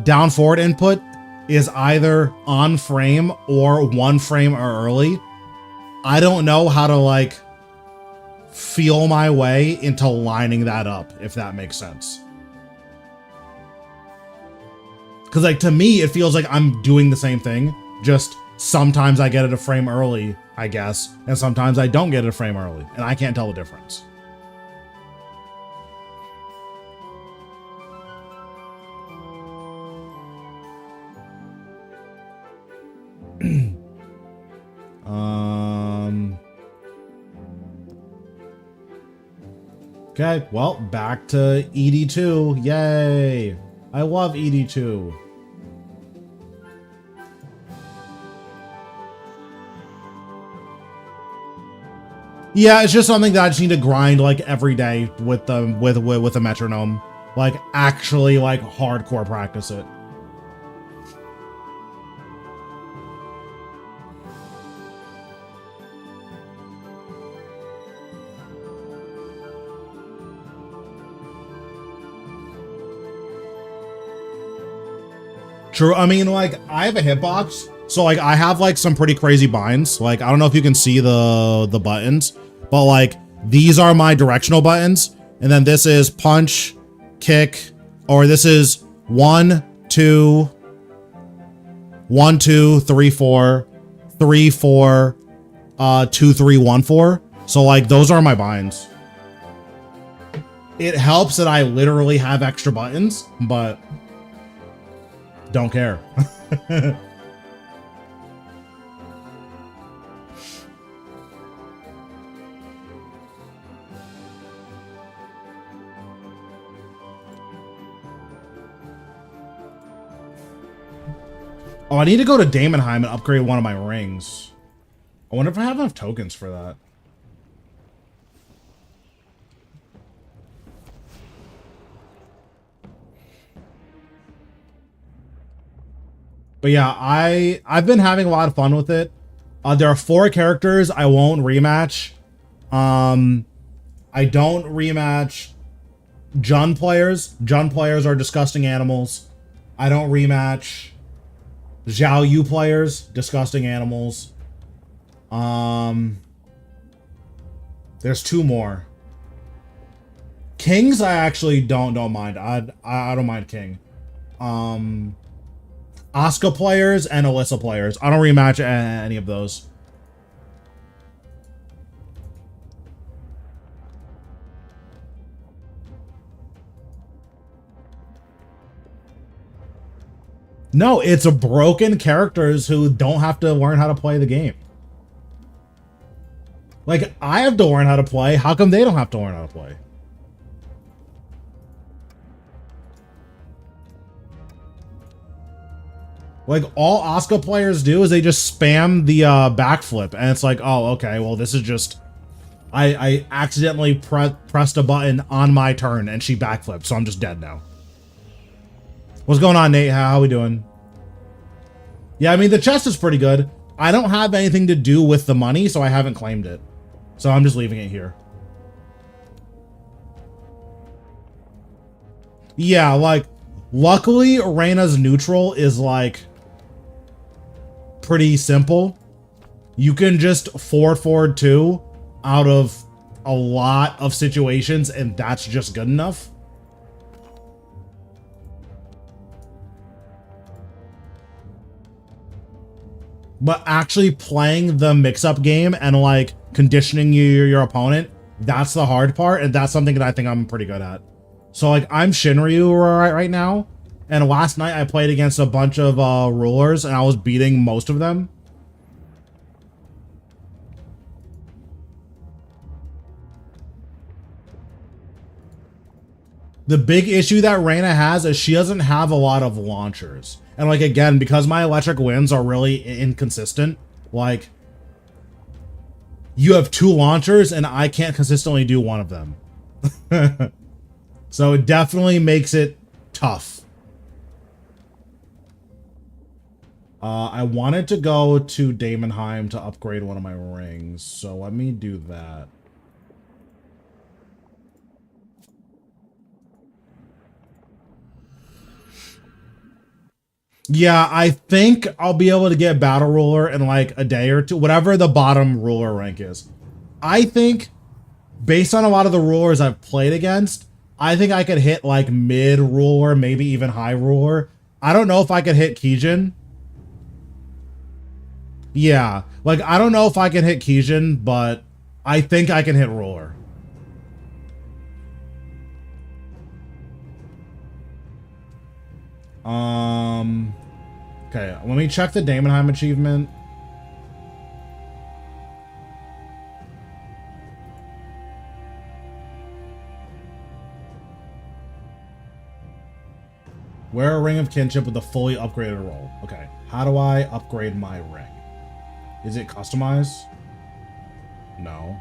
down forward input is either on frame or 1 frame or early. I don't know how to, like, feel my way into lining that up, if that makes sense. Because, like, to me, it feels like I'm doing the same thing, just sometimes I get it a frame early, I guess, and sometimes I don't get it a frame early, and I can't tell the difference. Okay, well, back to ED2. Yay! I love ED2. Yeah, it's just something that I just need to grind, like, every day with the with a metronome. Like, actually, like, hardcore practice it. True. I mean, like, I have a hitbox, so, like, I have, like, some pretty crazy binds. Like, I don't know if you can see the buttons, but, like, these are my directional buttons, and then this is punch, kick, or this is 1, 2, 1, 2, 3, 4, 3, 4, 2, 3, 1, 4. So, like, those are my binds. It helps that I literally have extra buttons, but don't care. Oh, I need to go to Daemonheim and upgrade one of my rings. I wonder if I have enough tokens for that. But yeah, I've been having a lot of fun with it. There are 4 characters I won't rematch. I don't rematch Jun players. Jun players are disgusting animals. I don't rematch Zhao Yu players, disgusting animals. There's 2 more. Kings I actually don't mind. I don't mind King. Asuka players and Alyssa players. I don't rematch any of those. No, it's a broken characters who don't have to learn how to play the game. Like, I have to learn how to play. How come they don't have to learn how to play? Like, all Asuka players do is they just spam the backflip, and it's like, oh, okay, well, this is just... I accidentally pressed a button on my turn, and she backflipped, so I'm just dead now. What's going on, Nate? How we doing? Yeah, I mean, the chest is pretty good. I don't have anything to do with the money, so I haven't claimed it. So I'm just leaving it here. Yeah, like, luckily, Reyna's neutral is, like, pretty simple. You can just forward 2 out of a lot of situations, and that's just good enough. But actually playing the mix-up game and, like, conditioning your opponent, that's the hard part, and that's something that I think I'm pretty good at. So, like, I'm Shinryu right now, and last night I played against a bunch of rulers, and I was beating most of them. The big issue that Reyna has is she doesn't have a lot of launchers. And, like, again, because my electric winds are really inconsistent, like, you have 2 launchers and I can't consistently do one of them. So it definitely makes it tough. I wanted to go to Daemonheim to upgrade one of my rings, so let me do that. Yeah, I think I'll be able to get Battle Ruler in like a day or two, whatever the bottom ruler rank is. I think, based on a lot of the rulers I've played against, I think I could hit like mid ruler, maybe even high ruler. I don't know if I could hit Kijin. Yeah, like I don't know if I can hit Kijin, but I think I can hit ruler. Okay, let me check the Daemonheim achievement. Wear a ring of kinship with a fully upgraded roll. Okay, how do I upgrade my ring? Is it customized? No.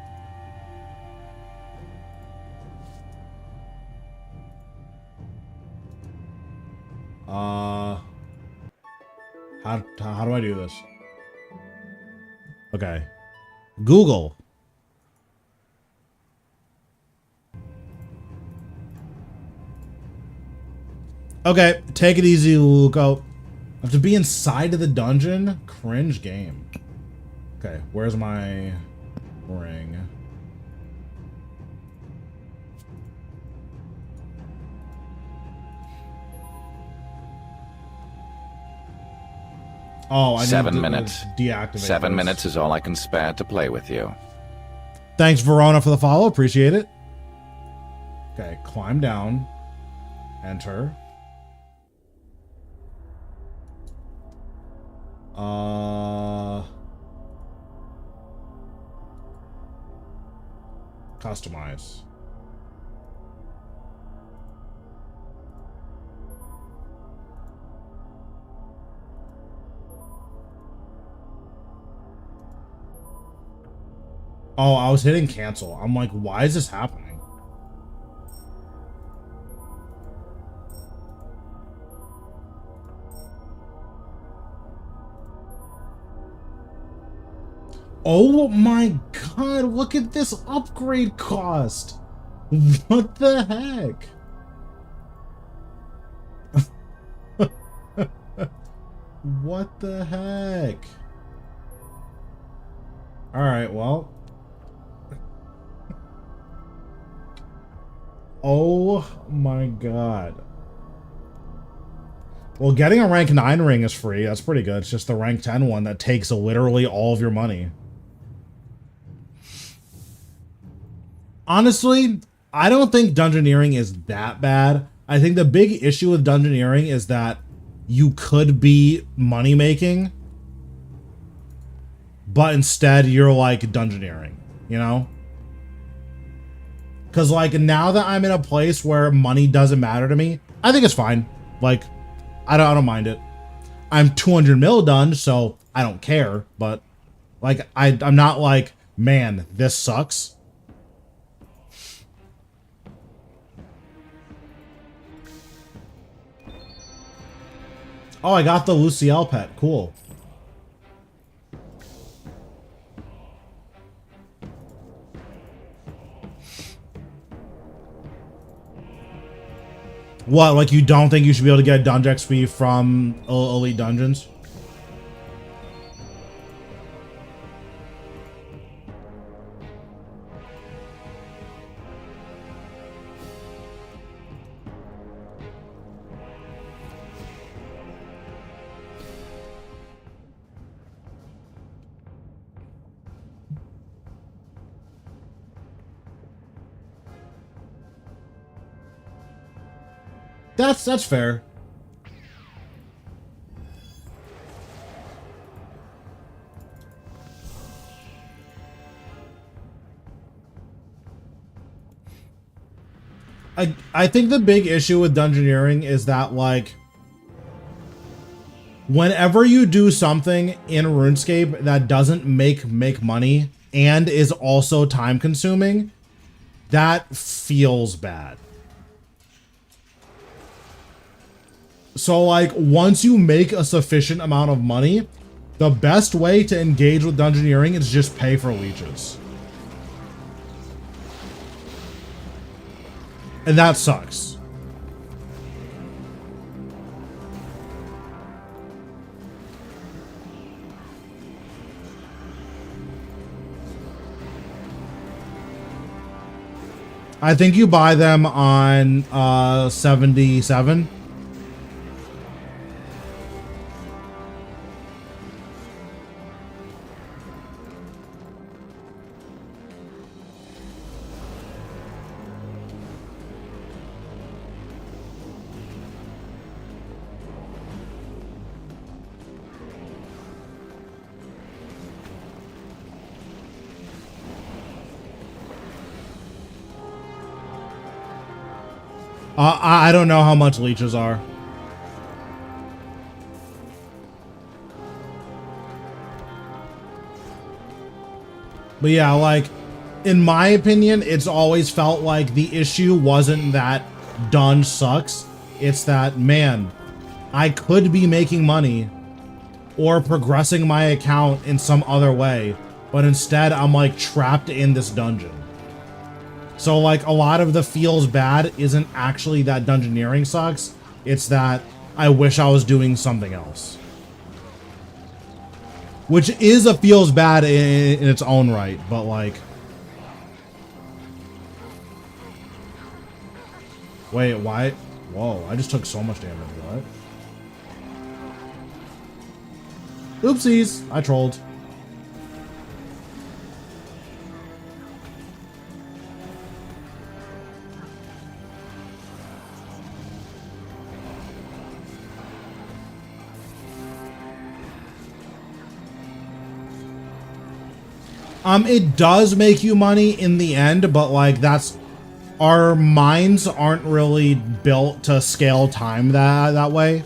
How do I do this? Okay. Google. Okay, take it easy, Luco. I have to be inside of the dungeon? Cringe game. Okay, where's my ring? Oh, I need
7
to
minutes.
Deactivate
7
this.
minutes is all I can spare to play with you.
Thanks, Verona, for the follow. Appreciate it. Okay, climb down. Enter. Customize. Oh, I was hitting cancel. I'm like, why is this happening? Oh my god, look at this upgrade cost. What the heck? What the heck? All right, well. Oh my god. Well, getting a rank 9 ring is free. That's pretty good. It's just the rank 10 one that takes literally all of your money. Honestly, I don't think dungeoneering is that bad. I think the big issue with dungeoneering is that you could be money making, but instead you're like dungeoneering, you know? Because like now that I'm in a place where money doesn't matter to me, I think it's fine. Like, I don't mind it. I'm 200 mil done, so I don't care. But like, I'm not like, man, this sucks. Oh, I got the Luciel pet. Cool. What, like you don't think you should be able to get dungeon XP from Elite Dungeons? That's fair. I think the big issue with dungeoneering is that like whenever you do something in RuneScape that doesn't make money and is also time consuming, that feels bad. So like once you make a sufficient amount of money, the best way to engage with dungeoneering is just pay for leeches. And that sucks. I think you buy them on 77. I don't know how much leeches are. But yeah, like, in my opinion, it's always felt like the issue wasn't that done sucks. It's that, man, I could be making money or progressing my account in some other way, but instead I'm like trapped in this dungeon. So like a lot of the feels bad isn't actually that dungeoneering sucks. It's that I wish I was doing something else. Which is a feels bad in its own right, but like... Wait, why? Whoa, I just took so much damage, what? Oopsies, I trolled. It does make you money in the end, but like that's... Our minds aren't really built to scale time that way.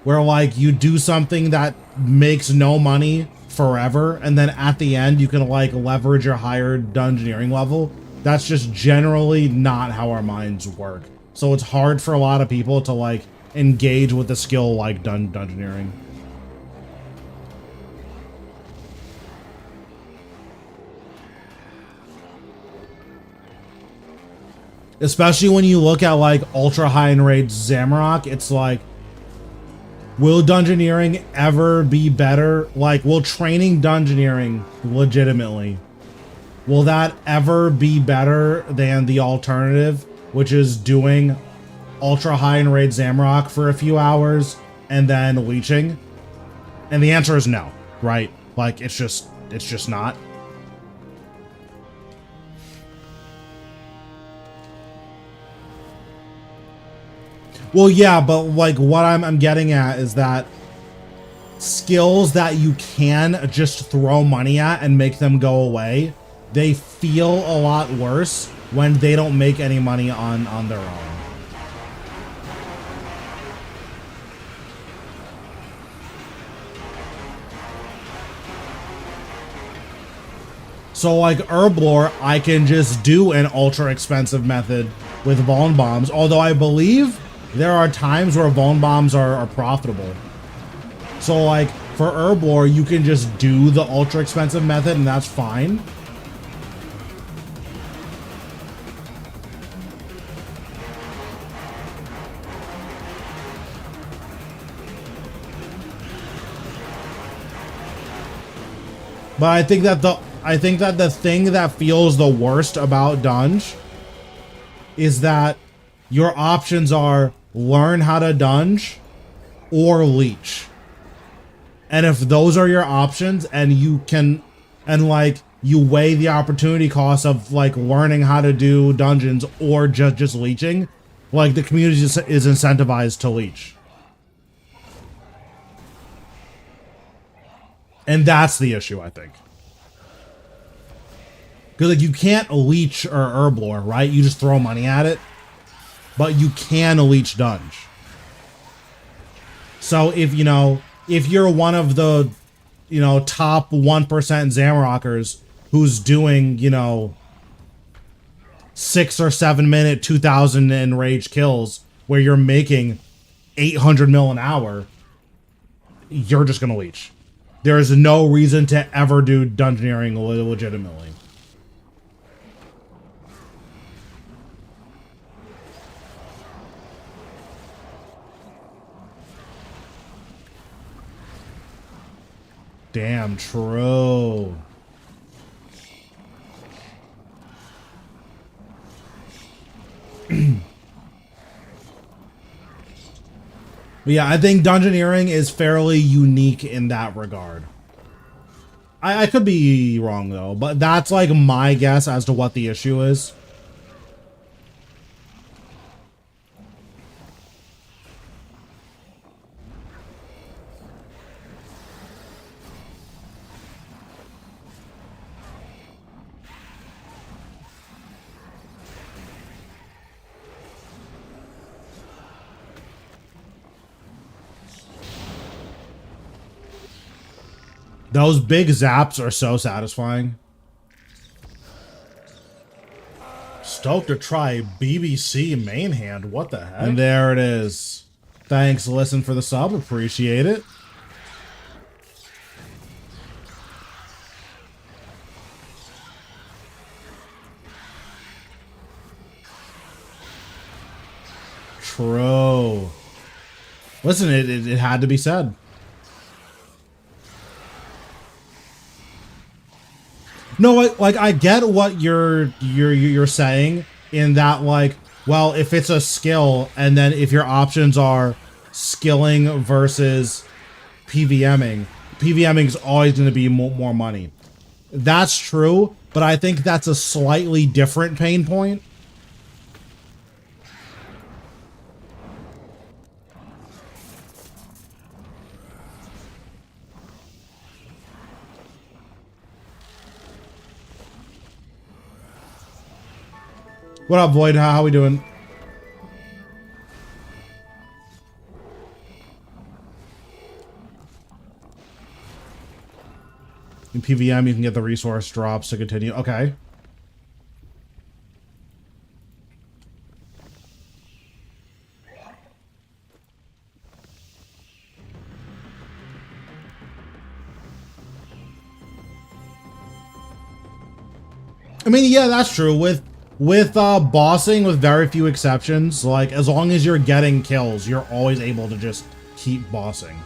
Where like you do something that makes no money forever, and then at the end you can like leverage your higher dungeoneering level. That's just generally not how our minds work. So it's hard for a lot of people to like engage with the skill like dungeoneering. Especially when you look at like ultra high enraged Zamorak, it's like, will dungeoneering ever be better? Like, will training dungeoneering legitimately, will that ever be better than the alternative, which is doing ultra high enraged Zamorak for a few hours and then leeching? And the answer is no, right? Like, it's just not. Well, yeah, but like what I'm getting at is that skills that you can just throw money at and make them go away, they feel a lot worse when they don't make any money on their own. So like Herblore, I can just do an ultra expensive method with Vuln Bombs, although I believe there are times where Vuln Bombs are profitable. So like for Herblore, you can just do the ultra expensive method and that's fine. But I think that the thing that feels the worst about Dunge is that your options are learn how to Dunge or leech. And if those are your options and you can, and like you weigh the opportunity cost of like learning how to do dungeons or just leeching, like the community is incentivized to leech. And that's the issue, I think. Because like you can't leech or Herblore, right? You just throw money at it. But you can leech Dunge. So if, you know, if you're one of the, you know, top 1% Zamrockers who's doing, you know, 6 or 7 minute 2000 enraged kills where you're making 800 mil an hour, you're just gonna leech. There's no reason to ever do dungeoneering legitimately. Damn true. But yeah, I think dungeoneering is fairly unique in that regard. I could be wrong though, but that's like my guess as to what the issue is. Those big zaps are so satisfying. Stoked to try BBC main hand. What the heck? And there it is. Thanks, Listen, for the sub. Appreciate it. True. Listen, it had to be said. No, like I get what you're saying in that, like, well, if it's a skill and then if your options are skilling versus PVMing, PVMing is always going to be more money. That's true, but I think that's a slightly different pain point. What up, Void? How we doing? In PVM, you can get the resource drops to continue. Okay. I mean, yeah, that's true. With bossing, with very few exceptions, like, as long as you're getting kills, you're always able to just keep bossing.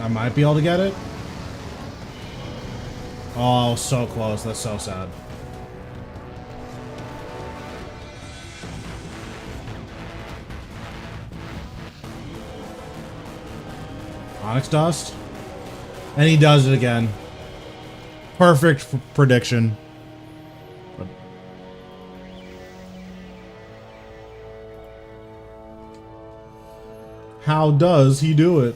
I might be able to get it. Oh, so close. That's so sad. Onyx Dust. And he does it again. Perfect prediction. How does he do it?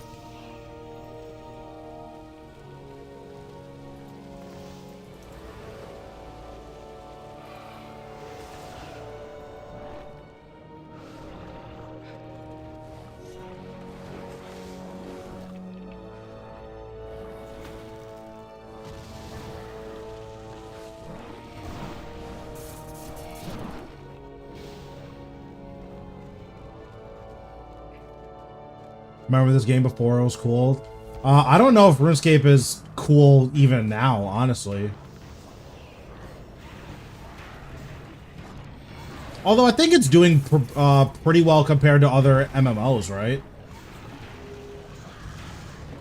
Remember this game before it was cool? I don't know if RuneScape is cool even now, honestly. Although I think it's doing pretty well compared to other MMOs, right?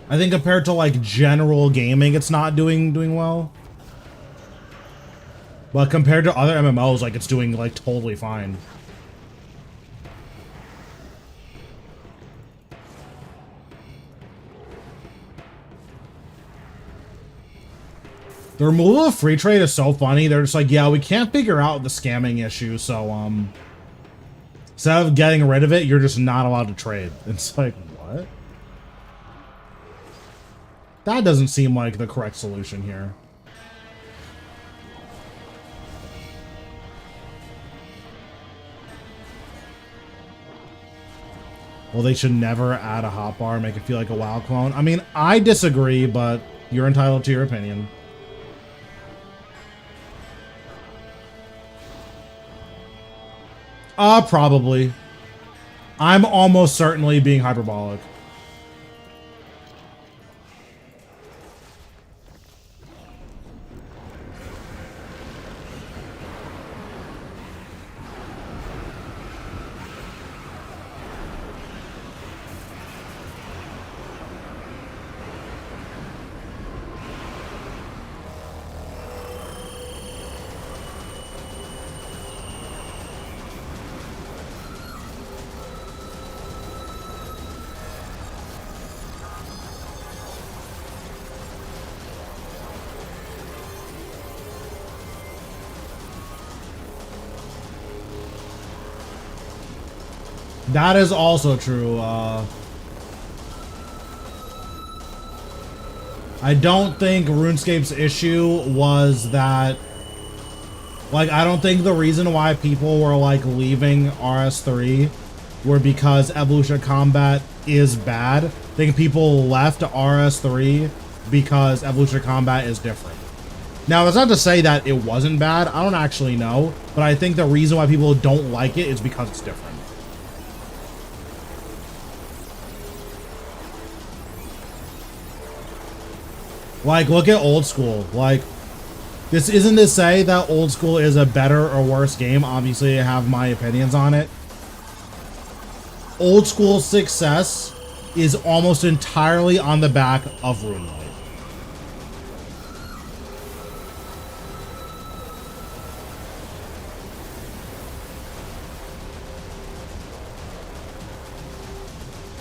I think compared to like general gaming, it's not doing well. But compared to other MMOs, like it's doing like totally fine. The removal of free trade is so funny. They're just like, yeah, we can't figure out the scamming issue, so instead of getting rid of it, you're just not allowed to trade. It's like, what? That doesn't seem like the correct solution here. Well, they should never add a hotbar and make it feel like a WoW clone. I mean, I disagree, but you're entitled to your opinion. Probably. I'm almost certainly being hyperbolic. That is also true. I don't think RuneScape's issue was that... Like, I don't think the reason why people were, like, leaving RS3 were because Evolution of Combat is bad. I think people left RS3 because Evolution of Combat is different. Now, that's not to say that it wasn't bad. I don't actually know. But I think the reason why people don't like it is because it's different. Like, look at Old School. Like, this isn't to say that Old School is a better or worse game. Obviously, I have my opinions on it. Old School's success is almost entirely on the back of RuneLight.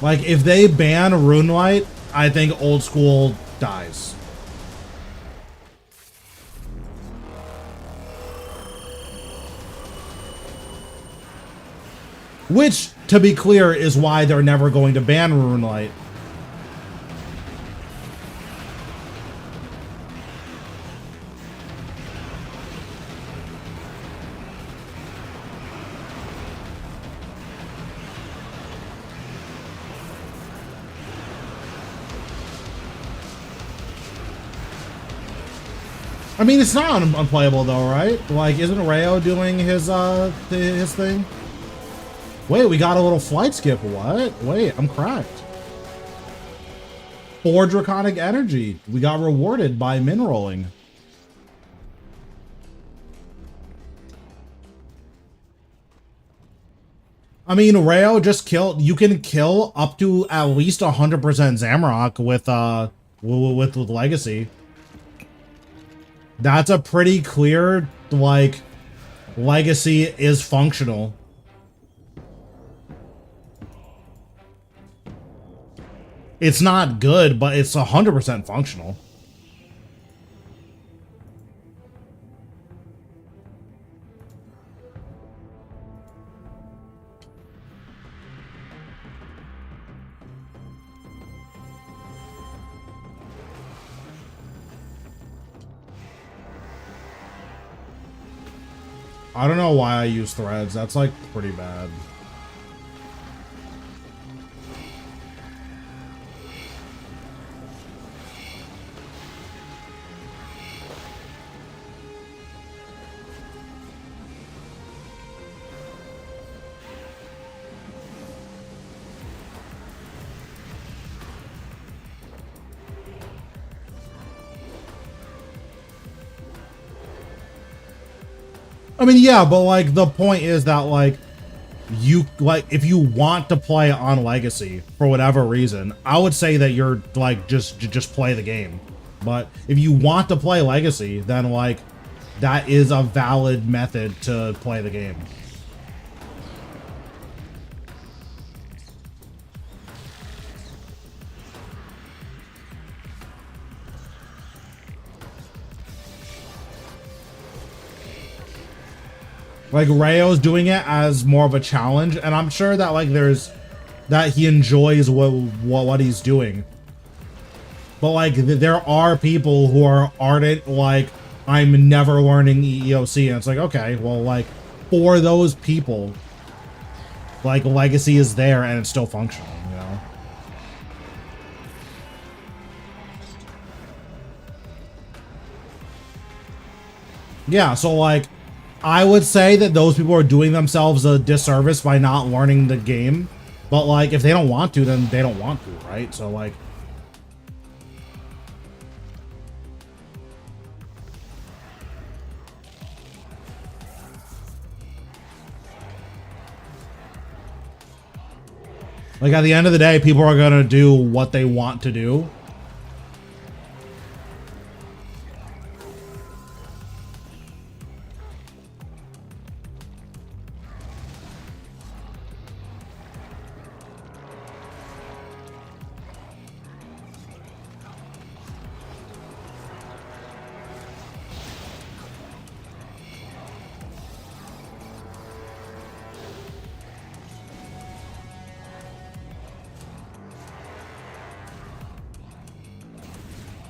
Like, if they ban RuneLight, I think Old School dies. Which, to be clear, is why they're never going to ban RuneLight. I mean, it's not unplayable though, right? Like, isn't Rayo doing his thing? Wait, we got a little flight skip. What? Wait, I'm cracked. 4 Draconic Energy. We got rewarded by min rolling. I mean, Rayo just killed. You can kill up to at least 100% Zamrock with Legacy. That's a pretty clear, like, Legacy is functional. It's not good, but it's 100% functional. I don't know why I use threads. That's like pretty bad. I mean, yeah, but like the point is that like you like if you want to play on Legacy for whatever reason, I would say that you're like just play the game. But if you want to play Legacy, then like that is a valid method to play the game. Like Rayo's doing it as more of a challenge, and I'm sure that like that he enjoys what he's doing. But like there are people who are ardent, like I'm never learning EEOC, and it's like, okay, well, like for those people, like Legacy is there and it's still functional, you know. Yeah, so like I would say that those people are doing themselves a disservice by not learning the game. But like if they don't want to, then they don't want to, right? So like at the end of the day, people are gonna do what they want to do.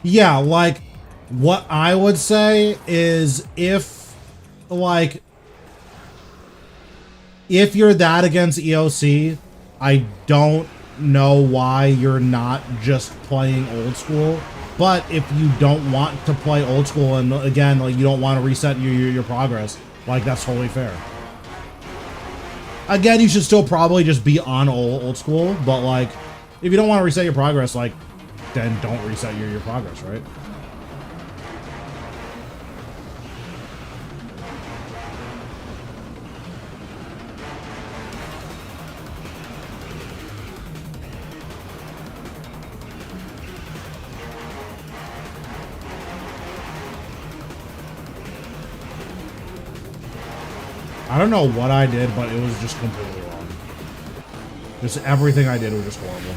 Yeah, like what I would say is if you're that against EOC, I don't know why you're not just playing old school. But if you don't want to play old school, and again, like you don't want to reset your progress, like that's totally fair. Again, you should still probably just be on old school, but like if you don't want to reset your progress, like then don't reset your progress, right? I don't know what I did, but it was just completely wrong. Just everything I did was just horrible.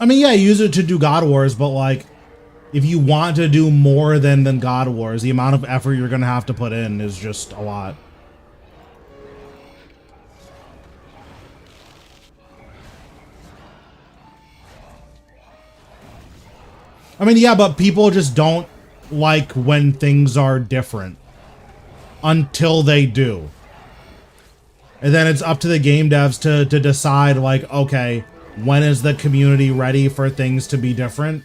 I mean, yeah, use it to do God Wars, but like, if you want to do more than God Wars, the amount of effort you're gonna have to put in is just a lot. I mean, yeah, but people just don't like when things are different until they do. And then it's up to the game devs to decide, like, okay, when is the community ready for things to be different?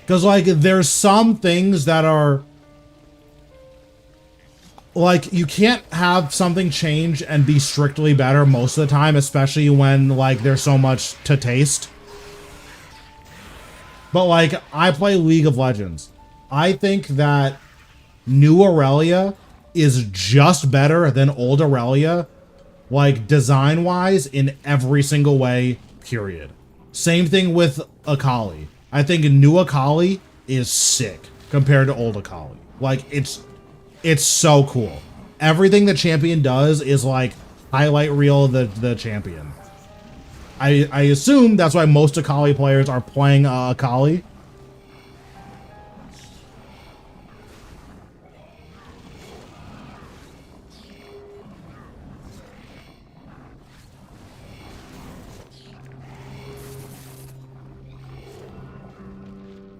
Because, like, there's some things that are... like, you can't have something change and be strictly better most of the time, especially when, like, there's so much to taste. But, like, I play League of Legends. I think that new Aurelia is just better than old Aurelia, like, design-wise, in every single way, period. Same thing with Akali. I think new Akali is sick compared to old Akali. Like, it's so cool. Everything the champion does is like highlight reel the champion. I assume that's why most Akali players are playing Akali.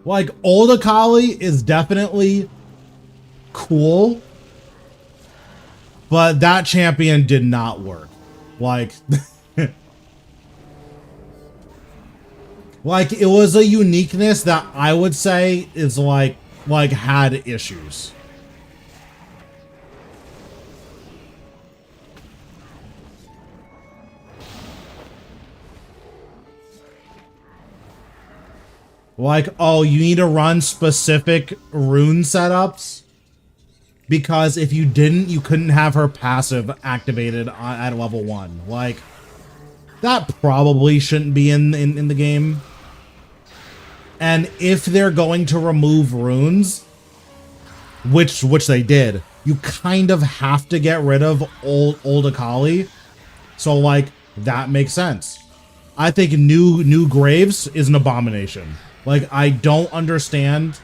Like, old Akali is definitely cool, but that champion did not work. Like, like, it was a uniqueness that I would say is like had issues. Like, oh, you need to run specific rune setups because if you didn't, you couldn't have her passive activated at level 1. Like, that probably shouldn't be in the game. And if they're going to remove runes, which they did, you kind of have to get rid of old Akali. So, like, that makes sense. I think new Graves is an abomination. Like, I don't understand.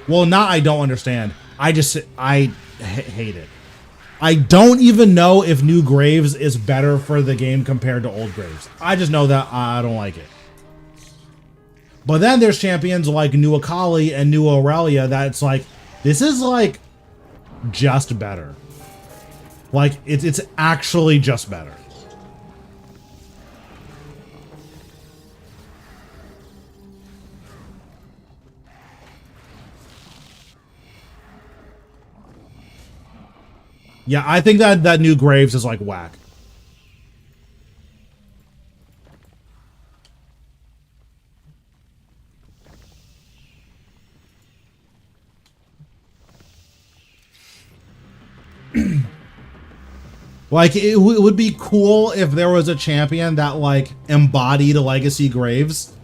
Well, not I don't understand. I hate it. I don't even know if new Graves is better for the game compared to old Graves. I just know that I don't like it. But then there's champions like new Akali and new Aurelia that's like, this is like just better. Like, it's actually just better. Yeah, I think that new Graves is like whack. Like, it would be cool if there was a champion that, like, embodied Legacy Graves.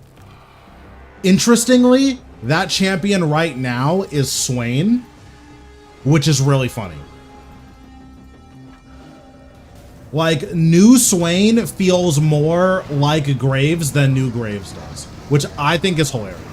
Interestingly, that champion right now is Swain, which is really funny. Like, new Swain feels more like Graves than new Graves does, which I think is hilarious.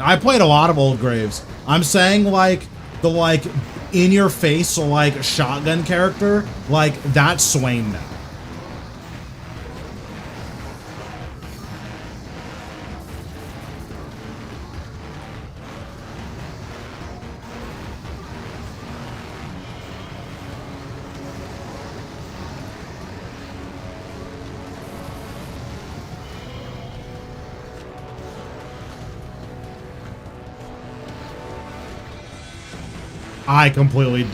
I played a lot of old Graves. I'm saying, like, the, like, in-your-face, like, shotgun character, like, that's Swain now. I completely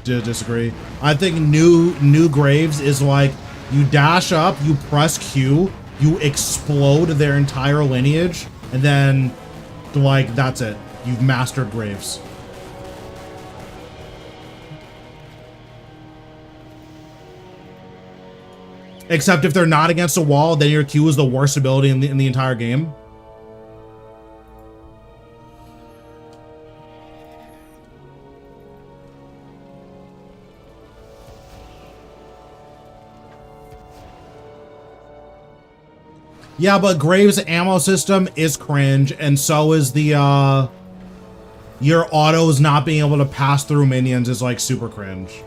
disagree. I think new Graves is like, you dash up, you press Q, you explode their entire lineage, and then, like, that's it. You've mastered Graves. Except if they're not against a wall, then your Q is the worst ability in the entire game. Yeah, but Graves' ammo system is cringe, and so is the, your autos not being able to pass through minions is, like, super cringe.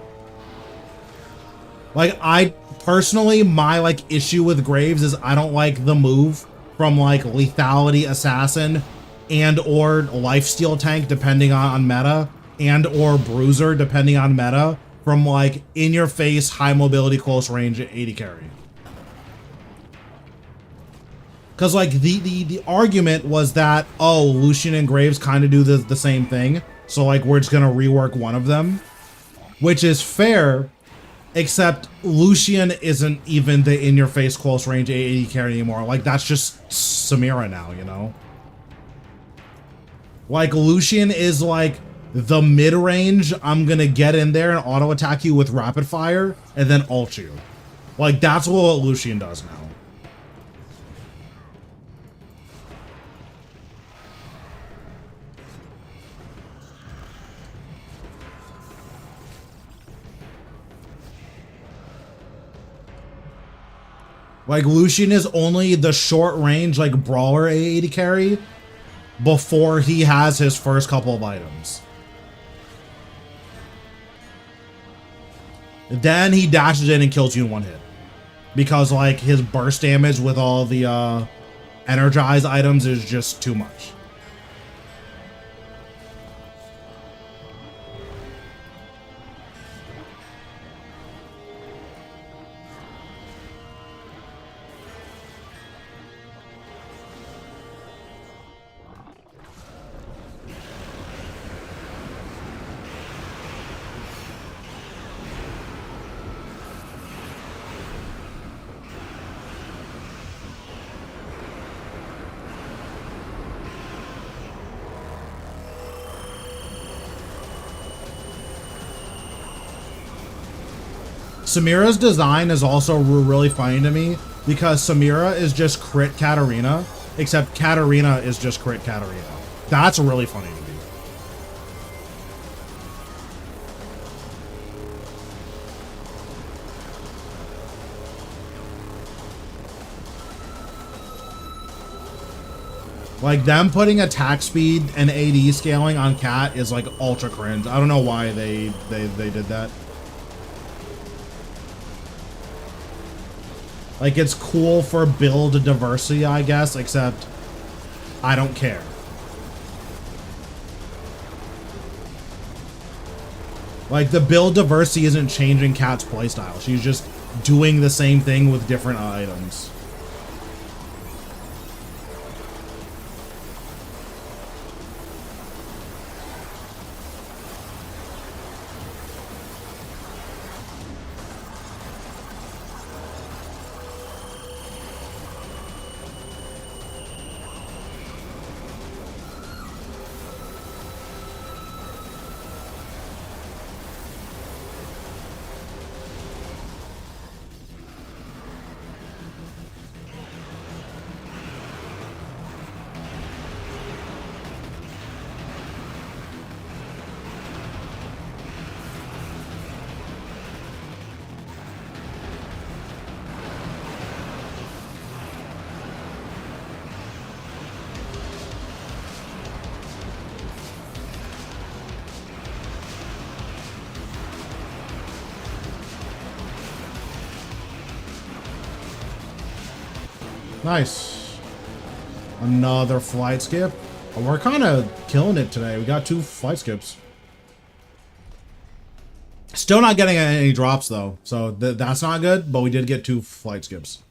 Like, personally, my, like, issue with Graves is I don't like the move from like lethality assassin and or lifesteal tank depending on meta and or bruiser depending on meta from like in your face high mobility close range 80 carry. Because like the argument was that, oh, Lucian and Graves kind of do the same thing, so like we're just gonna rework one of them, which is fair. Except Lucian isn't even the in-your-face close-range 80 carry anymore. Like, that's just Samira now, you know? Like, Lucian is, like, the mid-range, I'm gonna get in there and auto-attack you with rapid fire, and then ult you. Like, that's what Lucian does now. Like, Lucian is only the short range, like, brawler AAD carry before he has his first couple of items. Then he dashes in and kills you in one hit. Because, like, his burst damage with all the energized items is just too much. Samira's design is also really funny to me because Samira is just crit Katarina, except Katarina is just crit Katarina. That's really funny to me. Like, them putting attack speed and AD scaling on Cat is like ultra cringe. I don't know why they did that. Like, it's cool for build diversity, I guess, except I don't care. Like, the build diversity isn't changing Cat's playstyle. She's just doing the same thing with different items. Nice. Another flight skip. Oh, we're kind of killing it today. We got 2 flight skips. Still not getting any drops, though. So that's not good, but we did get 2 flight skips.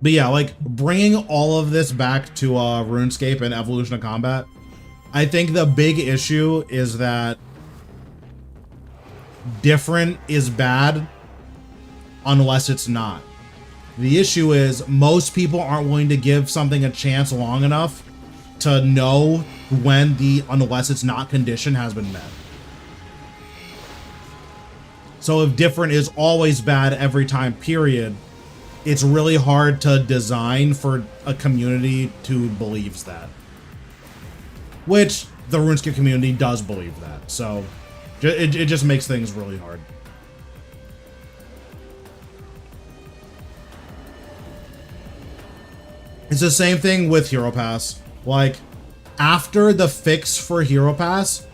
But yeah, like, bringing all of this back to RuneScape and Evolution of Combat, I think the big issue is that different is bad unless it's not. The issue is most people aren't willing to give something a chance long enough to know when the unless it's not condition has been met. So if different is always bad every time, period, it's really hard to design for a community to believes that. Which the RuneScape community does believe that. So It just makes things really hard. It's the same thing with Hero Pass. Like, after the fix for Hero Pass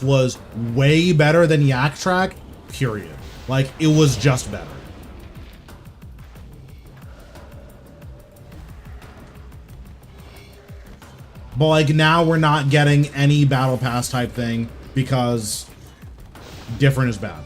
was way better than Yak Track, period. Like, it was just better. But like now we're not getting any battle pass type thing because different is bad.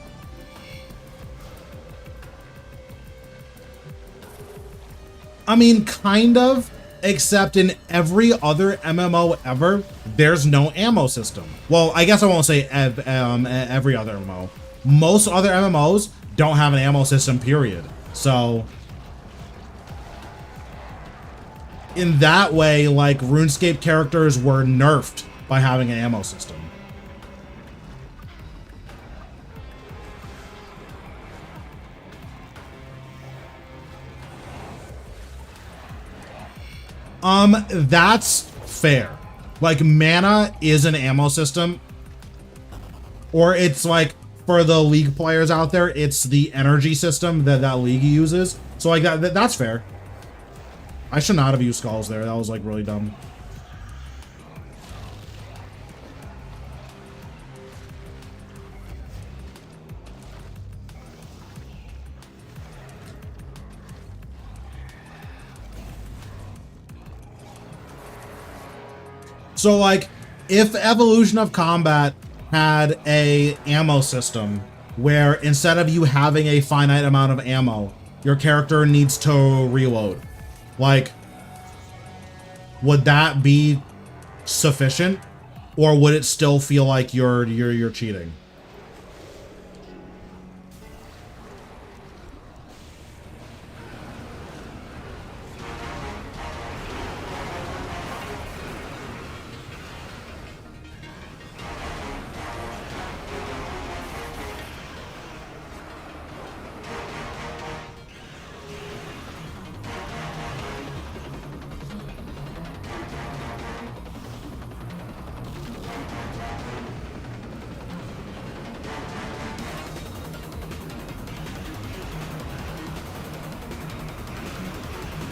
I mean, kind of, except in every other MMO ever, there's no ammo system. Well, I guess I won't say every other MMO. Most other MMOs don't have an ammo system, period. So, in that way, like, RuneScape characters were nerfed by having an ammo system. That's fair. Like, mana is an ammo system. Or it's like, for the League players out there, it's the energy system that League uses. So like that's fair. I should not have used skulls there. That was like really dumb. So like, if Evolution of Combat had a ammo system where instead of you having a finite amount of ammo, your character needs to reload, like, would that be sufficient, or would it still feel like you're cheating?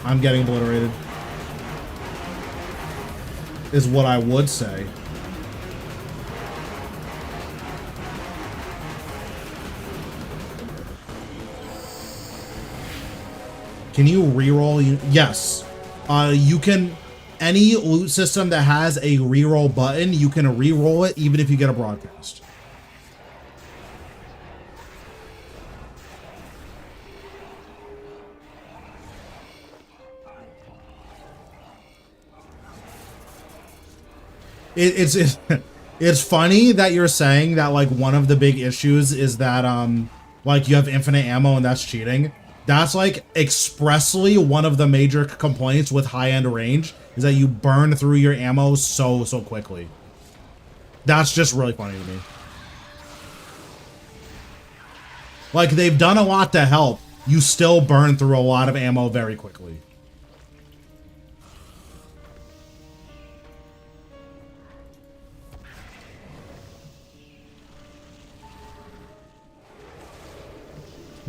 I'm getting obliterated, is what I would say. Can you reroll? Yes. You can, any loot system that has a reroll button, you can reroll it even if you get a broadcast. It's funny that you're saying that like one of the big issues is that like you have infinite ammo and that's cheating. That's like expressly one of the major complaints with high-end range is that you burn through your ammo so quickly. That's just really funny to me. Like, they've done a lot to help. You still burn through a lot of ammo very quickly.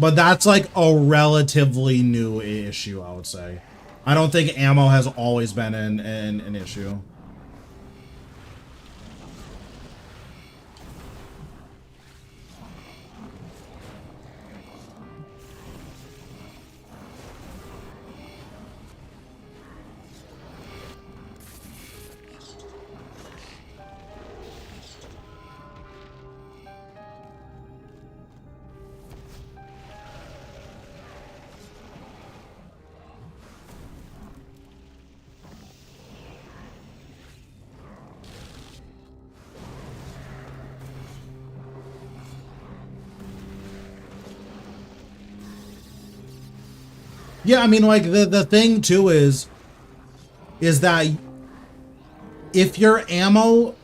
But that's like a relatively new issue, I would say. I don't think ammo has always been an issue. Yeah, I mean, like, the thing, too, is that if your ammo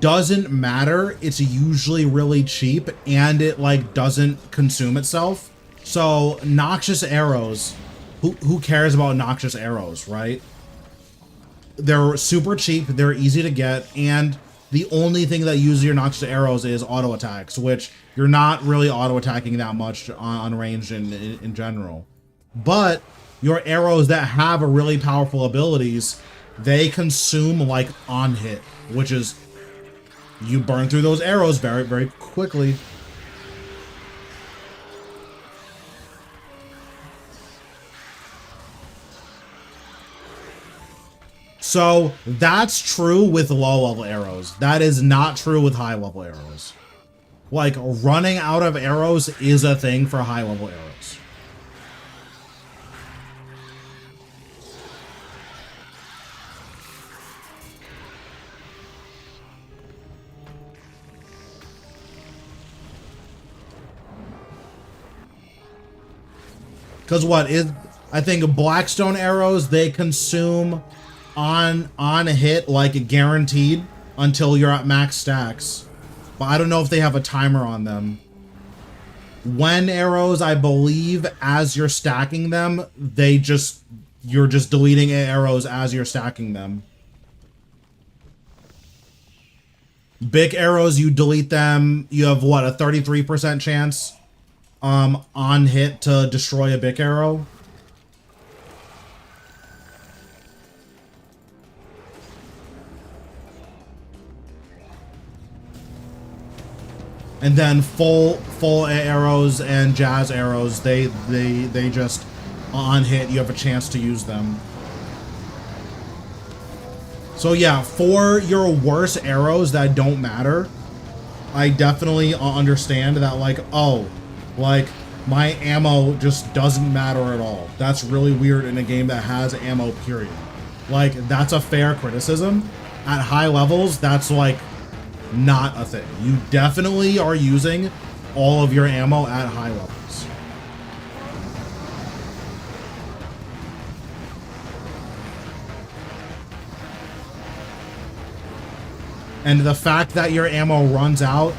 doesn't matter, it's usually really cheap, and it, like, doesn't consume itself. So, noxious arrows, who cares about noxious arrows, right? They're super cheap, they're easy to get, and the only thing that uses your notched arrows is auto attacks, which you're not really auto attacking that much on range in general. But your arrows that have a really powerful abilities, they consume like on hit, which is you burn through those arrows very, very quickly. So that's true with low level arrows. That is not true with high level arrows. Like, running out of arrows is a thing for high level arrows. Because what is, I think Blackstone arrows, they consume on a hit like guaranteed until you're at max stacks, but I don't know if they have a timer on them. When arrows, I believe as you're stacking them, you're just deleting arrows as you're stacking them. Big arrows, you delete them, you have what, a 33% chance on hit to destroy a big arrow. And then full arrows and jazz arrows, they just on hit you have a chance to use them. So yeah, for your worst arrows that don't matter, I definitely understand that, like, oh, like my ammo just doesn't matter at all. That's really weird in a game that has ammo, period. Like, that's a fair criticism. At high levels, that's like not a thing. You definitely are using all of your ammo at high levels. And the fact that your ammo runs out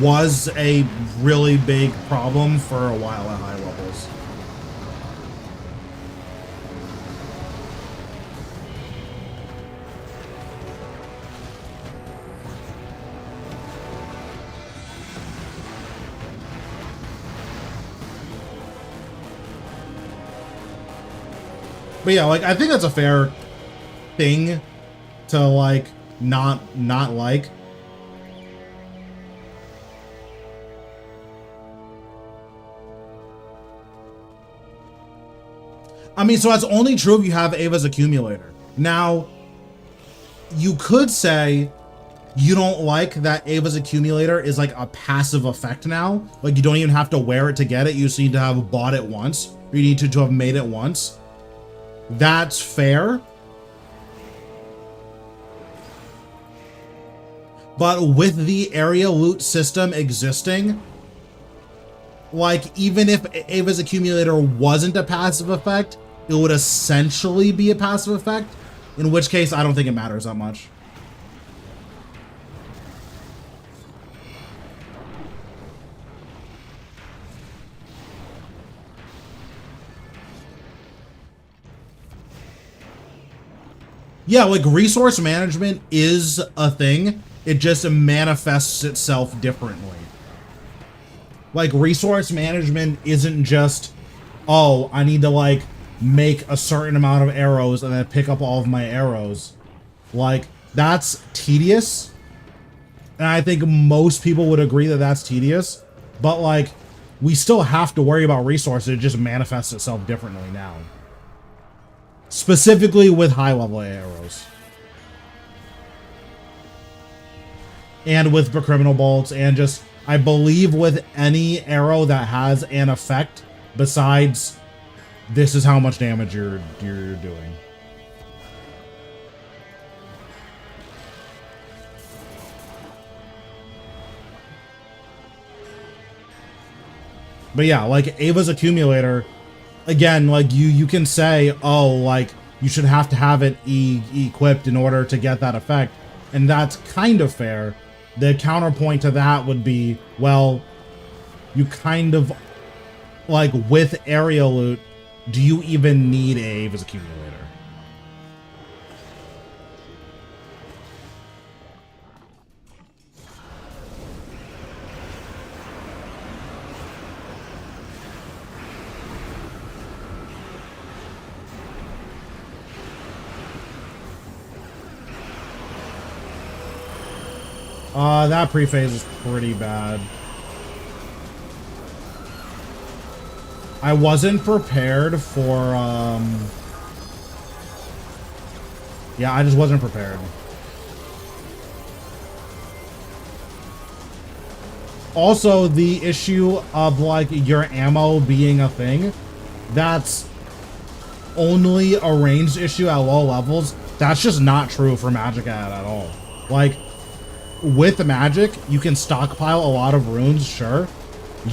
was a really big problem for a while at high levels. But yeah, like, I think that's a fair thing to, like, not like. I mean, so that's only true if you have Ava's accumulator. Now, you could say you don't like that Ava's accumulator is like a passive effect now. Like, you don't even have to wear it to get it. You just need to have bought it once, or you need to have made it once. That's fair. But with the area loot system existing, like, even if Ava's accumulator wasn't a passive effect, it would essentially be a passive effect, in which case I don't think it matters that much. Yeah, like, resource management is a thing. It just manifests itself differently. Like, resource management isn't just, oh, I need to, like, make a certain amount of arrows and then pick up all of my arrows. Like, that's tedious. And I think most people would agree that that's tedious. But, like, we still have to worry about resources. It just manifests itself differently now. Specifically with high-level arrows. And with the criminal bolts, and just, I believe with any arrow that has an effect besides this is how much damage you're doing. But yeah, like, Ava's accumulator, again, like, you can say, oh, like, you should have to have it equipped in order to get that effect, and that's kind of fair. The counterpoint to that would be, well, you kind of, like, with area loot, do you even need Ava's accumulator? That pre-phase is pretty bad. I wasn't prepared for, yeah, I just wasn't prepared. Also, the issue of, like, your ammo being a thing, that's only a ranged issue at low levels. That's just not true for Magic at all. Like, with Magic, you can stockpile a lot of runes, sure.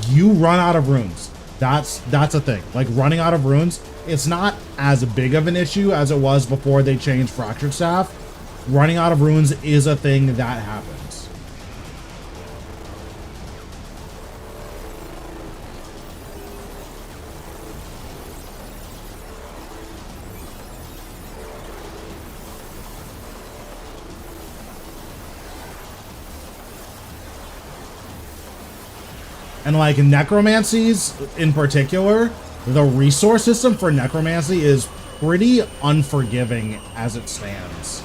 You run out of runes. That's a thing. Like, running out of runes, it's not as big of an issue as it was before they changed Fractured Staff. Running out of runes is a thing that happens. And like necromancies in particular, the resource system for necromancy is pretty unforgiving as it stands.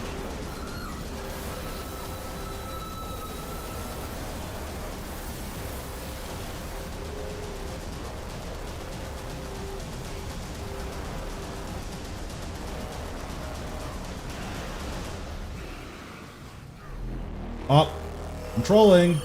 Oh, I'm trolling.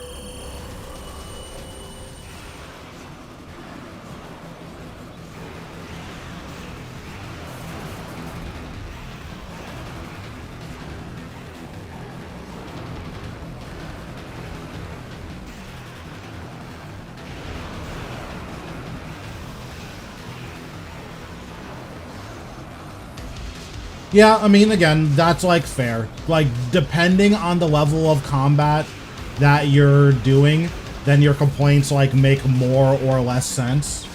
Yeah, I mean, again, that's like fair. Like, depending on the level of combat that you're doing, then your complaints like make more or less sense.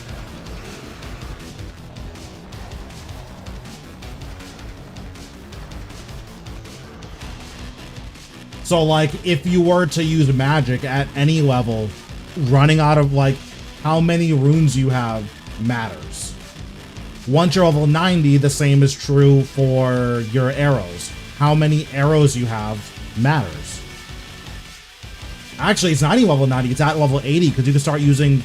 So like, if you were to use magic at any level, running out of like how many runes you have matters. Once you're level 90, the same is true for your arrows. How many arrows you have matters. Actually, it's not even level 90, it's at level 80, because you can start using...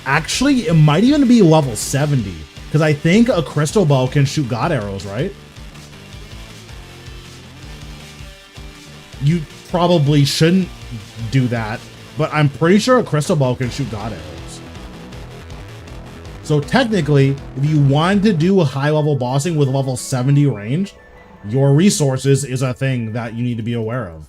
Actually, it might even be level 70, because I think a crystal bow can shoot god arrows, right? You probably shouldn't do that, but I'm pretty sure a crystal bow can shoot god arrows. So technically, if you wanted to do a high-level bossing with level 70 range, your resources is a thing that you need to be aware of.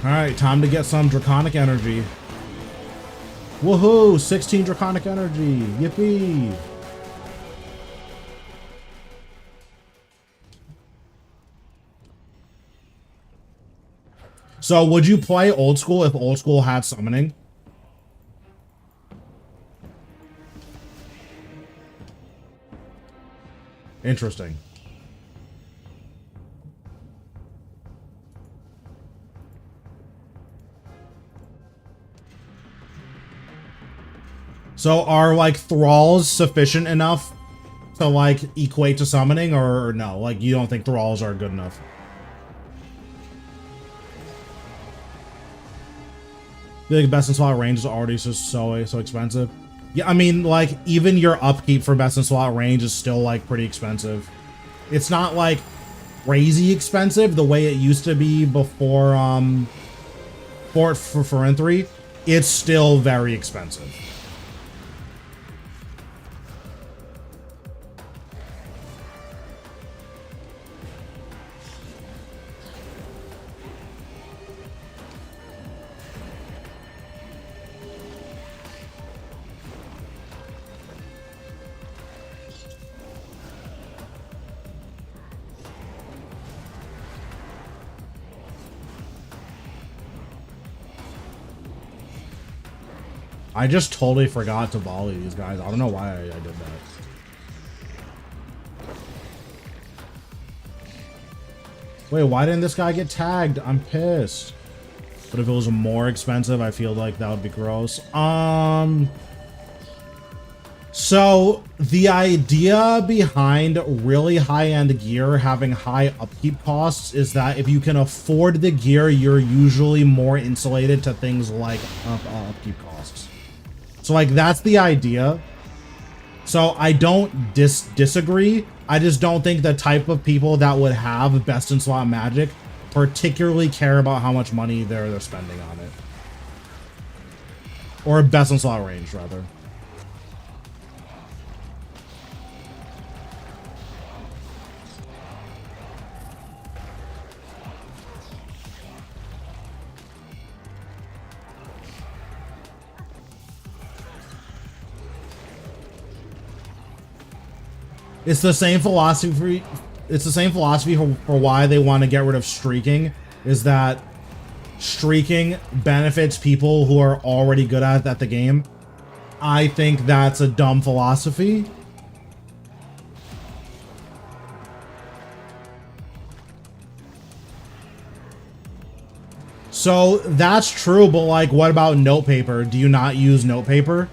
Alright, time to get some Draconic Energy. Woohoo! 16 Draconic Energy! Yippee! So, would you play Old School if Old School had summoning? Interesting. So, are, like, thralls sufficient enough to, like, equate to summoning, or no? Like, you don't think thralls are good enough? I feel like best in slot range is already so expensive. Yeah, I mean, like, even your upkeep for best in slot range is still, like, pretty expensive. It's not, like, crazy expensive the way it used to be before, for N3. It's still very expensive. I just totally forgot to volley these guys. I don't know why I did that. Wait, why didn't this guy get tagged? I'm pissed. But if it was more expensive, I feel like that would be gross. So the idea behind really high-end gear having high upkeep costs is that if you can afford the gear, you're usually more insulated to things like upkeep costs. So like that's the idea. So I don't disagree. I just don't think the type of people that would have best in slot magic particularly care about how much money they're spending on it. Or best in slot range, rather. It's the same philosophy. It's the same philosophy for why they want to get rid of streaking. Is that streaking benefits people who are already good at the game. I think that's a dumb philosophy. So that's true, but like, what about note paper? Do you not use note paper?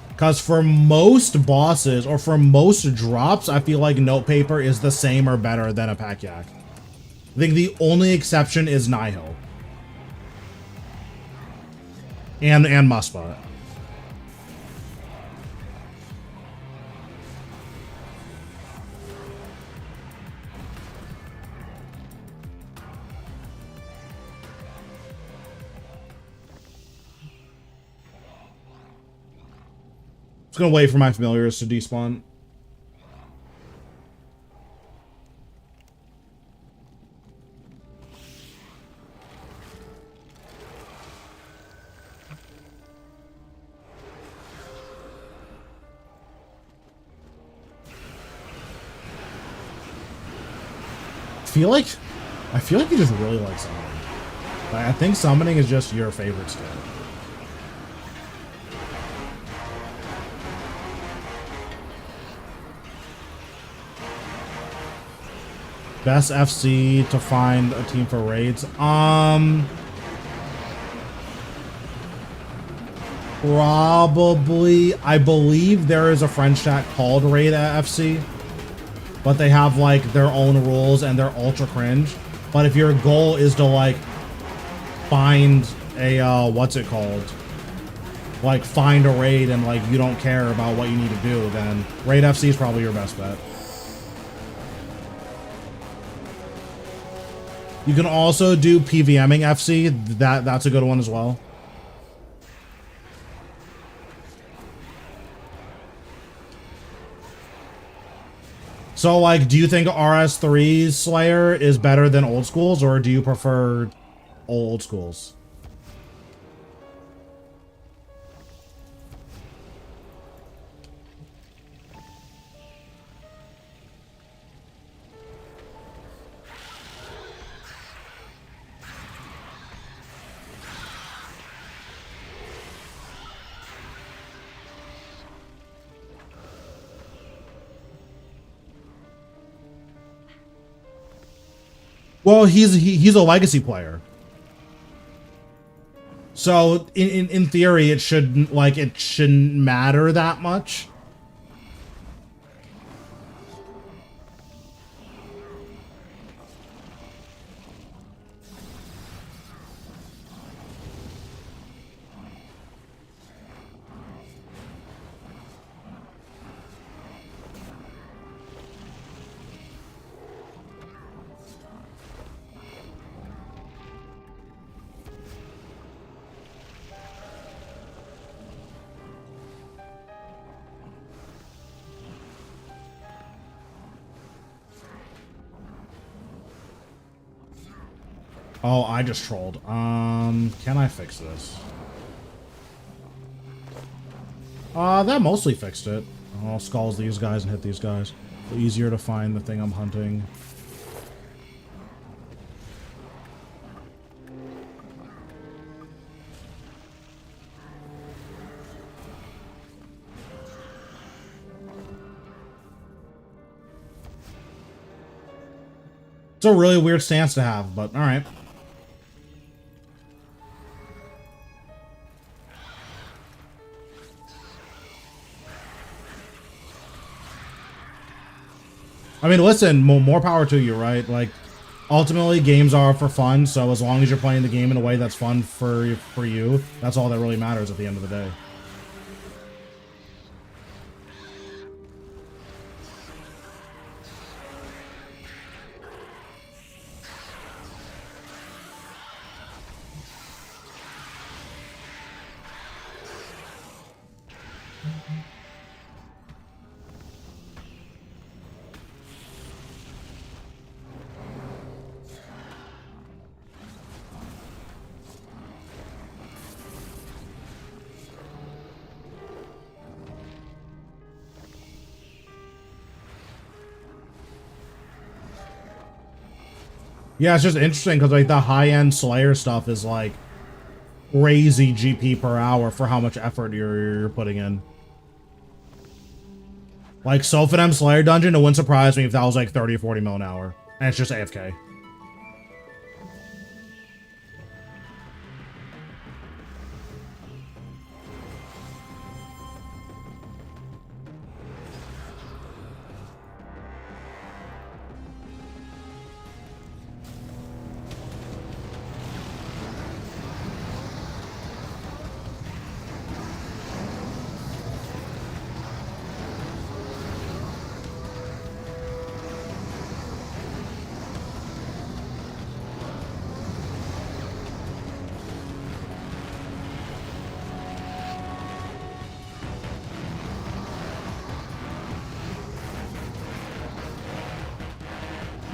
Because for most bosses, or for most drops, I feel like note paper is the same or better than a pack yak. I think the only exception is Nihil. And Muspa. Just gonna wait for my familiars to despawn. I feel like you just really like summoning. Like, I think summoning is just your favorite skill. Best FC to find a team for raids. Probably, I believe there is a French chat called Raid at FC, but they have like their own rules and they're ultra cringe. But if your goal is to like find a what's it called? Like find a raid and like you don't care about what you need to do, then Raid FC is probably your best bet. You can also do PVMing FC. That's a good one as well. So like, do you think RS3's Slayer is better than old schools, or do you prefer old schools? Well, he's a legacy player. So in theory it shouldn't matter that much. Oh, I just trolled. Can I fix this? That mostly fixed it. I'll skulls these guys and hit these guys. Easier to find the thing I'm hunting. It's a really weird stance to have, but alright. I mean, listen, more power to you, right? Like, ultimately, games are for fun, so as long as you're playing the game in a way that's fun for you, that's all that really matters at the end of the day. Yeah, it's just interesting because like the high-end Slayer stuff is like crazy GP per hour for how much effort you're putting in. Like Sophanem Slayer Dungeon, it wouldn't surprise me if that was like 30 or 40 mil an hour. And it's just AFK.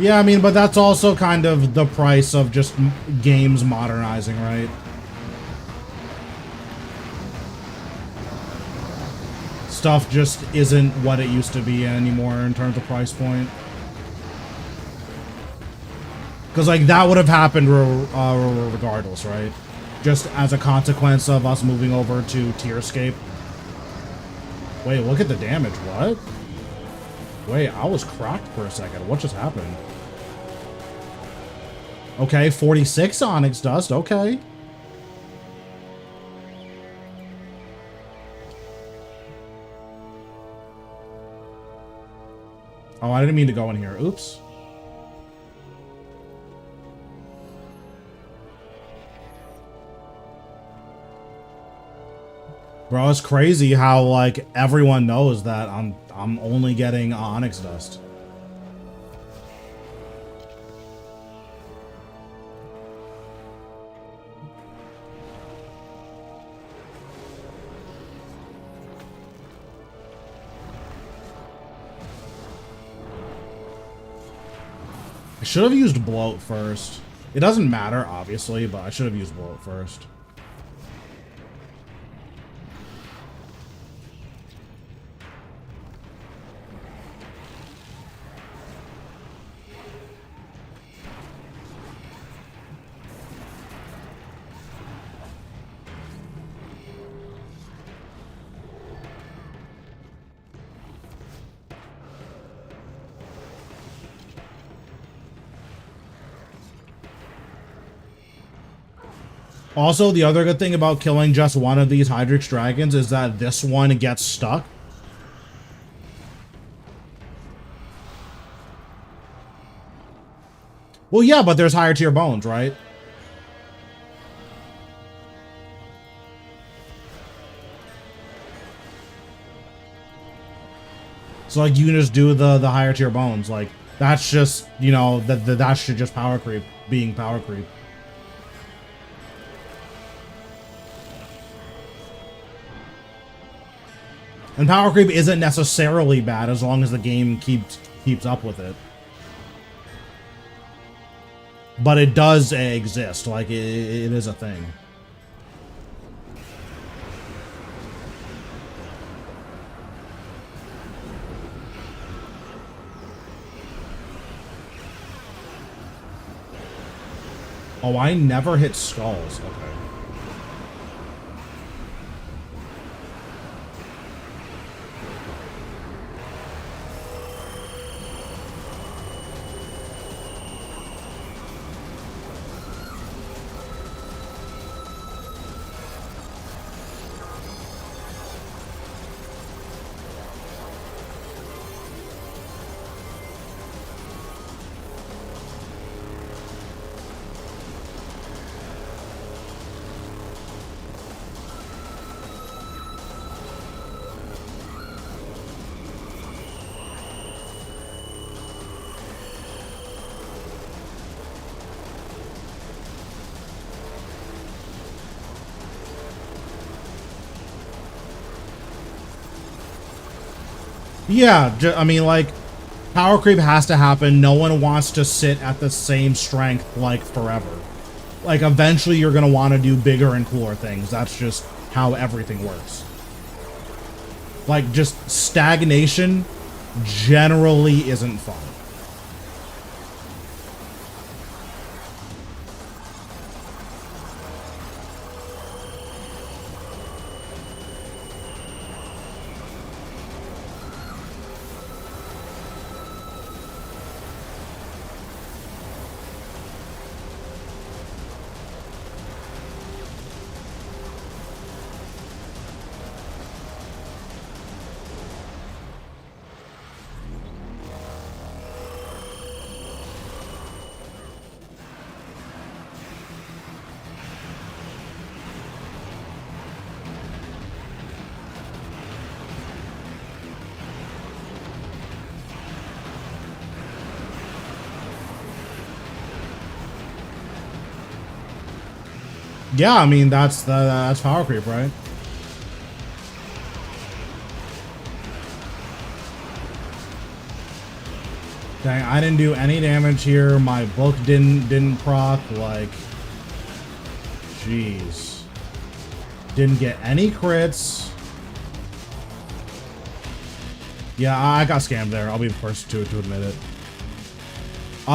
Yeah, I mean, but that's also kind of the price of just games modernizing, right? Stuff just isn't what it used to be anymore in terms of price point. Because, like, that would have happened regardless, right? Just as a consequence of us moving over to Tierscape. Wait, look at the damage. What? Wait, I was cracked for a second. What just happened? Okay, 46 Onyx Dust. Okay. Oh, I didn't mean to go in here. Oops. Bro, it's crazy how like everyone knows that I'm only getting Onyx Dust. I should have used Bloat first. It doesn't matter, obviously, but I should have used Bloat first. Also, the other good thing about killing just one of these Hydrix Dragons is that this one gets stuck. Well, yeah, but there's higher tier bones, right? So, like, you can just do the higher tier bones. Like, that's just, you know, that should just power creep, being power creep. And power creep isn't necessarily bad as long as the game keeps up with it. But it does exist, like it is a thing. Oh, I never hit skulls. Okay. Yeah, I mean, like, power creep has to happen. No one wants to sit at the same strength, like, forever. Like, eventually you're going to want to do bigger and cooler things. That's just how everything works. Like, just stagnation generally isn't fun. Yeah, I mean, that's power creep, right? Dang, I didn't do any damage here. My book didn't proc, like, jeez. Didn't get any crits. Yeah, I got scammed there. I'll be the first to admit it.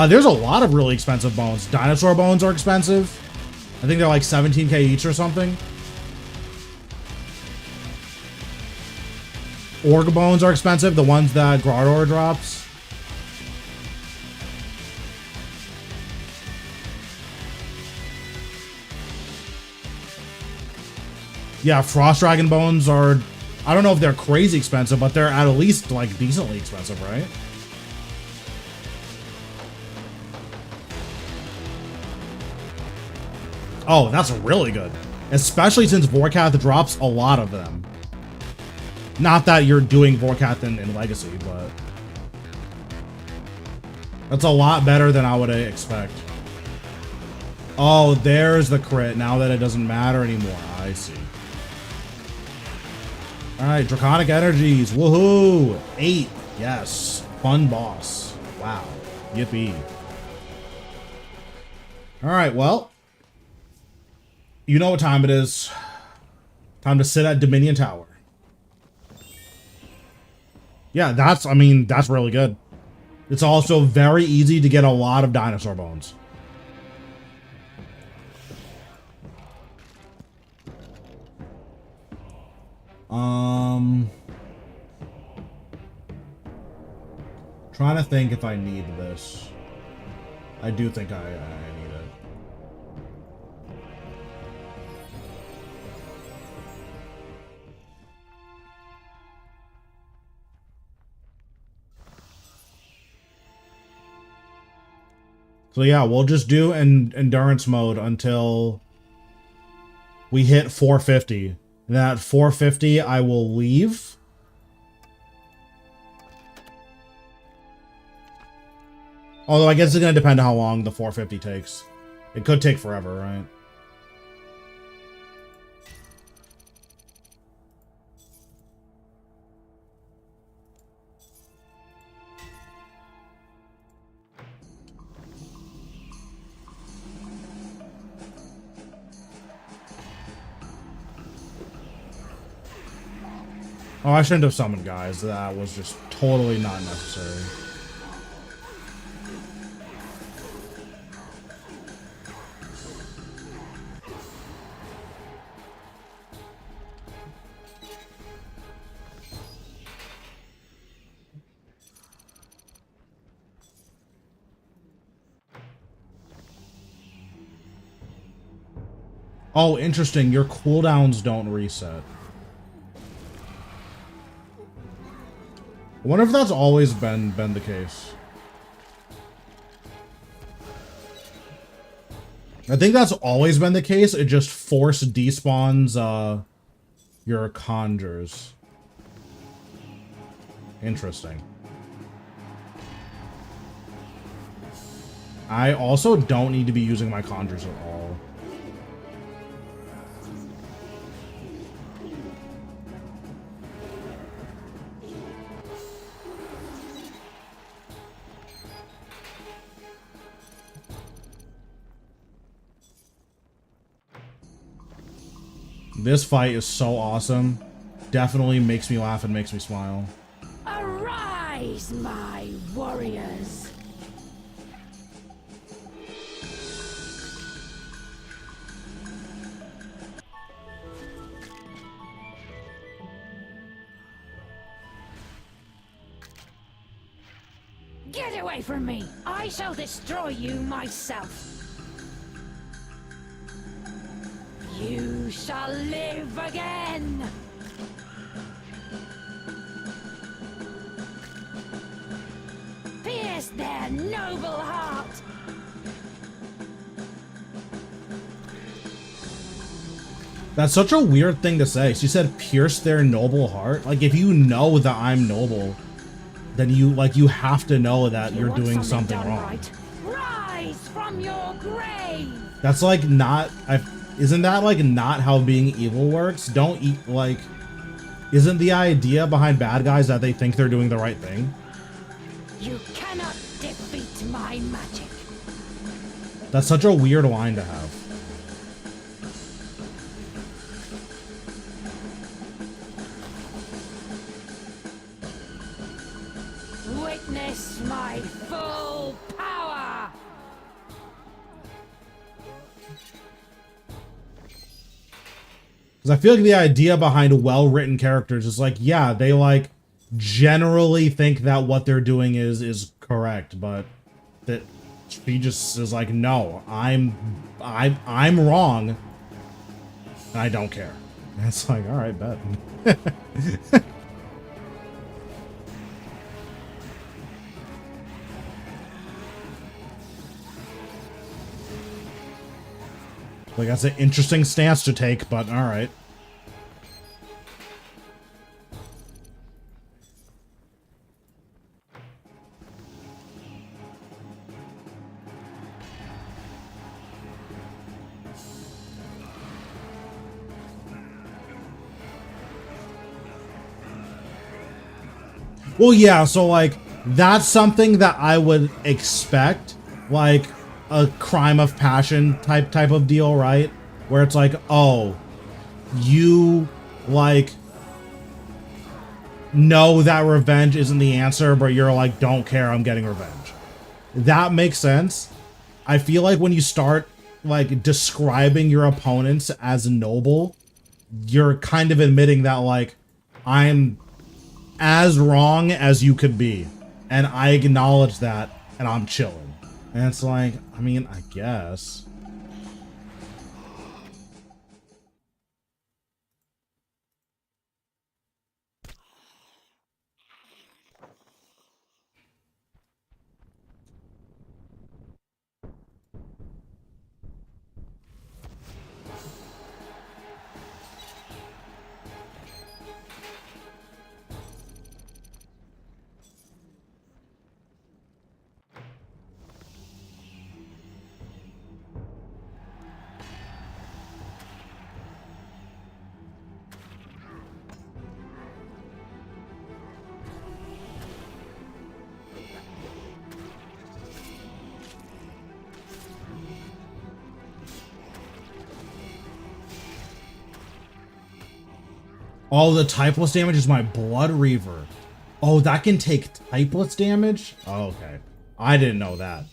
There's a lot of really expensive bones. Dinosaur bones are expensive. I think they're like 17k each or something. Org bones are expensive, the ones that Grardor drops. Yeah, Frost Dragon bones are, I don't know if they're crazy expensive, but they're at least like decently expensive, right? Oh, that's really good. Especially since Vorkath drops a lot of them. Not that you're doing Vorkath in Legacy, but that's a lot better than I would expect. Oh, there's the crit. Now that it doesn't matter anymore. I see. Alright, Draconic Energies. Woohoo! 8. Yes. Fun boss. Wow. Yippee. Alright, well. You know what time it is. Time to sit at Dominion Tower. Yeah, that's really good. It's also very easy to get a lot of dinosaur bones. Trying to think if I need this. I do think I need it. So yeah, we'll just do endurance mode until we hit 450. And at 450, I will leave. Although I guess it's going to depend on how long the 450 takes. It could take forever, right? Oh, I shouldn't have summoned guys. That was just totally not necessary. Oh, interesting. Your cooldowns don't reset. I wonder if that's always been the case. I think that's always been the case. It just force despawns your conjures. Interesting. I also don't need to be using my conjures at all. This fight is so awesome. Definitely makes me laugh and makes me smile.
Arise, my warriors! Get away from me! I shall destroy you myself! You shall live again! Pierce their noble heart!
That's such a weird thing to say. She said pierce their noble heart. Like, if you know that I'm noble, then you have to know that you're doing something wrong.
Right. Rise from your grave!
That's like not isn't that like not how being evil works? Don't eat like isn't the idea behind bad guys that they think they're doing the right thing?
You cannot defeat my magic.
That's such a weird line to have.
Witness my full power!
Because I feel like the idea behind well-written characters is like, yeah, they like generally think that what they're doing is correct, but that she just is like, no, I'm wrong, and I don't care. And it's like, all right, bet. Like, that's an interesting stance to take, but all right. Well, yeah, so, like, that's something that I would expect, like, a crime of passion type of deal, right? Where it's like, oh, you, like, know that revenge isn't the answer, but you're like, don't care, I'm getting revenge. That makes sense. I feel like when you start, like, describing your opponents as noble, you're kind of admitting that, like, I'm as wrong as you could be, and I acknowledge that, and I'm chilling. And it's like, I mean, I guess. Oh, the typeless damage is my Blood Reaver. Oh, that can take typeless damage? Oh, okay. I didn't know that.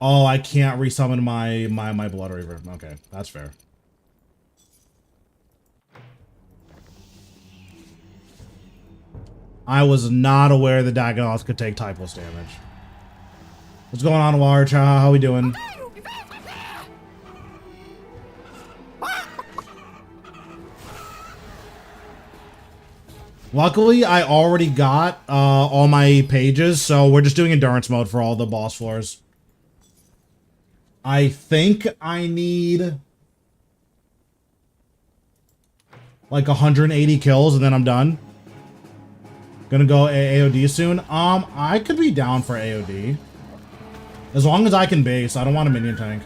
Oh, I can't resummon my Blood Reaver. Okay, that's fair. I was not aware the Dagonoth could take typeless damage. What's going on, Warch? How we doing? Luckily, I already got all my pages, so we're just doing endurance mode for all the boss floors. I think I need like 180 kills and then I'm done. Gonna go AOD soon. I could be down for AOD. As long as I can base, I don't want a minion tank.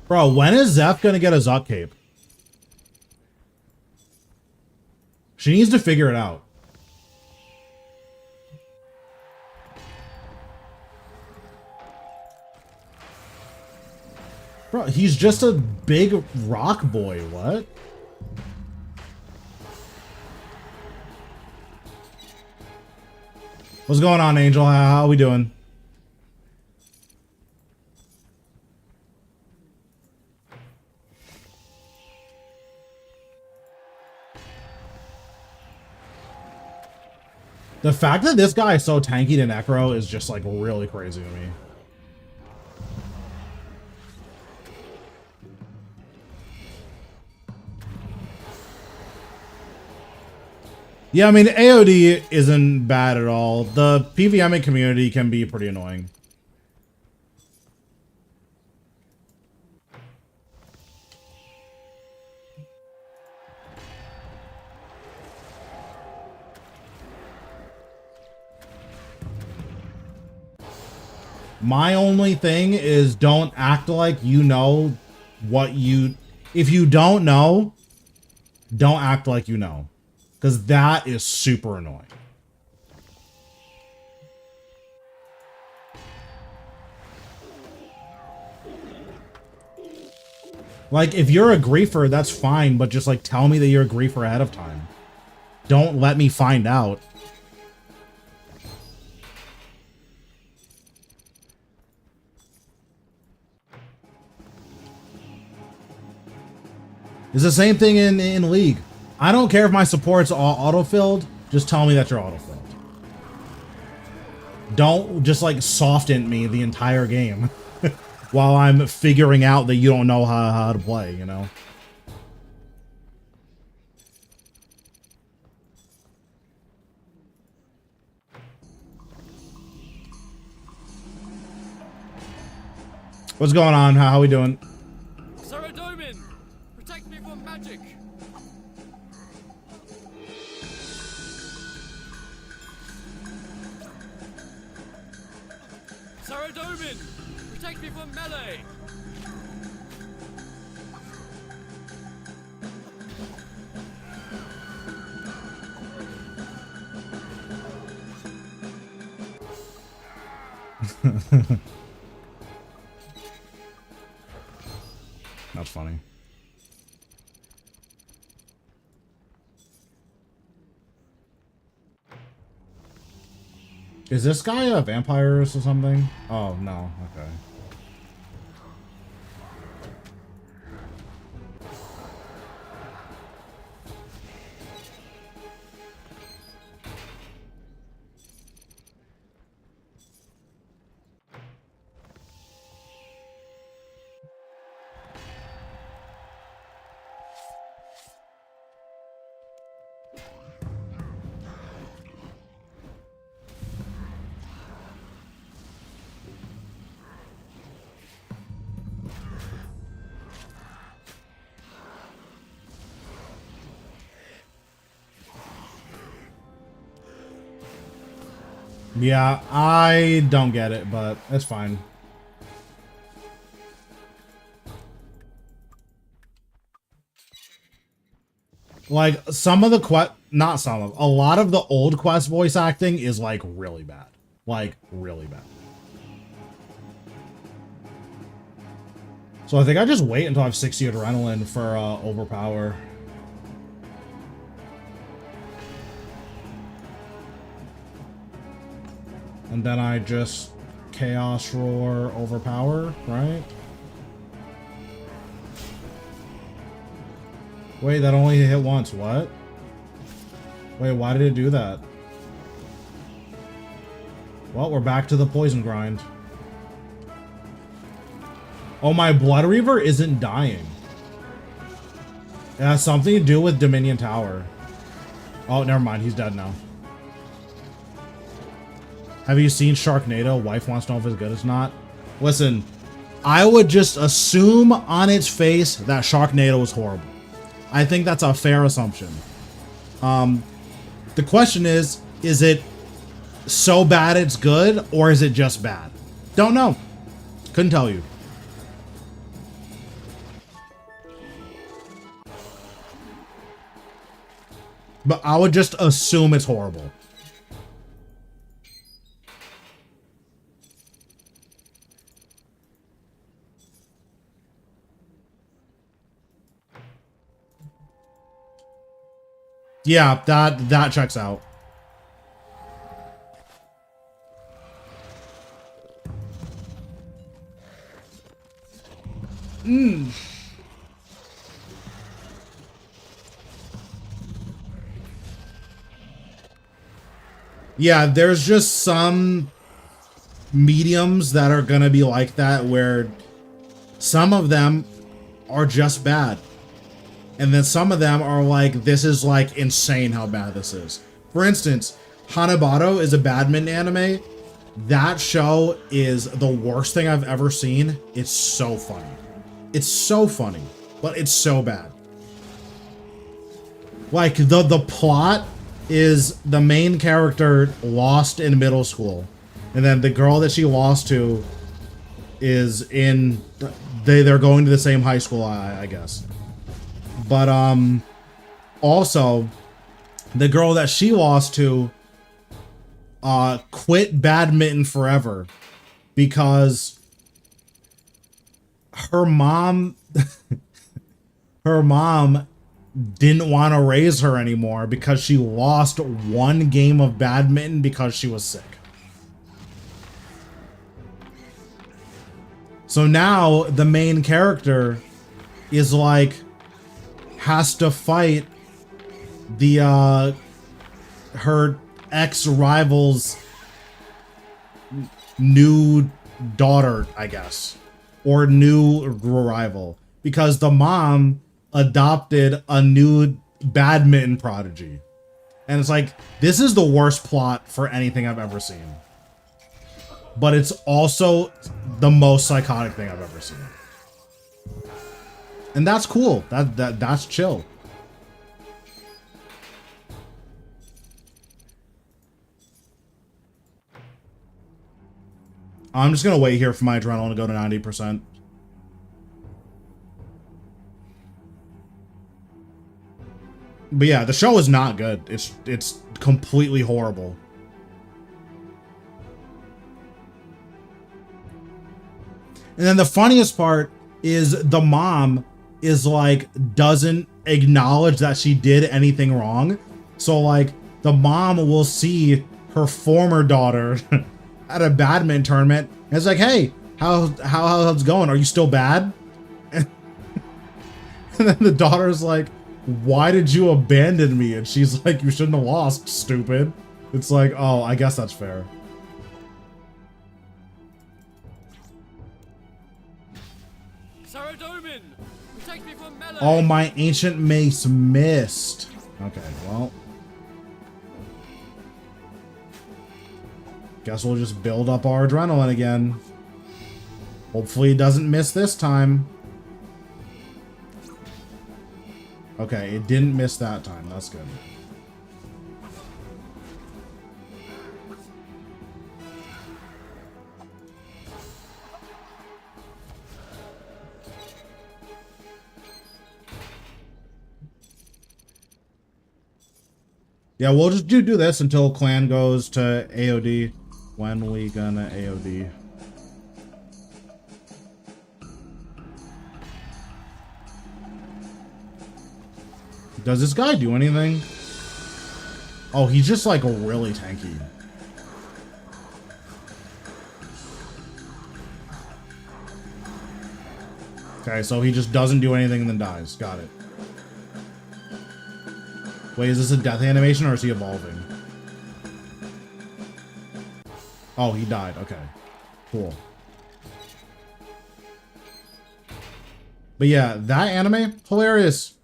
Bro, when is Zeph gonna get a Zuk cape? She needs to figure it out. Bro, he's just a big rock boy. What? What's going on, Angel? How we doing? The fact that this guy is so tanky to Necro is just like really crazy to me. Yeah, I mean, AOD isn't bad at all. The PVMing community can be pretty annoying. My only thing is don't act like you know what you... If you don't know, don't act like you know. Because that is super annoying. Like, if you're a griefer, that's fine, but just, like, tell me that you're a griefer ahead of time. Don't let me find out. It's the same thing in League. I don't care if my support's auto-filled, just tell me that you're auto-filled. Don't just, like, soften me the entire game while I'm figuring out that you don't know how to play, you know? What's going on? How we doing?
Saradomin! Protect me from magic! Saradomin! Protect me from melee!
That's funny. Is this guy a vampire or something? Oh, no. Okay. Yeah, I don't get it, but it's fine. Like, some of the not some of, a lot of the old Quest voice acting is, like, really bad. Like, really bad. So I think I just wait until I have 60 adrenaline for overpower. And then I just Chaos Roar overpower, right? Wait, that only hit once. What? Wait, why did it do that? Well, we're back to the poison grind. Oh, my Blood Reaver isn't dying. It has something to do with Dominion Tower. Oh, never mind. He's dead now. Have you seen Sharknado? Wife wants to know if it's good. It's not. Listen, I would just assume on its face that Sharknado was horrible. I think that's a fair assumption. The question is it so bad it's good, or is it just bad? Don't know. Couldn't tell you. But I would just assume it's horrible. Yeah, that checks out. Yeah, there's just some mediums that are gonna be like that, where some of them are just bad. And then some of them are like, this is like insane how bad this is. For instance, Hanabado is a badminton anime. That show is the worst thing I've ever seen. It's so funny. It's so funny, but it's so bad. Like the plot is the main character lost in middle school, and then the girl that she lost to is in they're going to the same high school, I guess. But also the girl that she lost to quit badminton forever because her mom her mom didn't want to raise her anymore because she lost one game of badminton because she was sick. So now the main character is like has to fight the her ex-rival's new daughter, I guess, or new rival, because the mom adopted a new badminton prodigy. And it's like, this is the worst plot for anything I've ever seen. But it's also the most psychotic thing I've ever seen. And that's cool. That's chill. I'm just gonna wait here for my adrenaline to go to 90%. But yeah, the show is not good. It's completely horrible. And then the funniest part is the mom is like, doesn't acknowledge that she did anything wrong. So like the mom will see her former daughter at a badminton tournament and it's like, hey, how's it going? Are you still bad? And then the daughter's like, why did you abandon me? And she's like, you shouldn't have lost, stupid. It's like, oh, I guess that's fair. Oh, my ancient mace missed. Okay, well. Guess we'll just build up our adrenaline again. Hopefully it doesn't miss this time. Okay, it didn't miss that time. That's good. Yeah, we'll just do this until clan goes to AOD. When we gonna AOD? Does this guy do anything? Oh, he's just like really tanky. Okay, so he just doesn't do anything and then dies. Got it. Wait, is this a death animation or is he evolving? Oh, he died. Okay. Cool. But yeah, that anime, hilarious.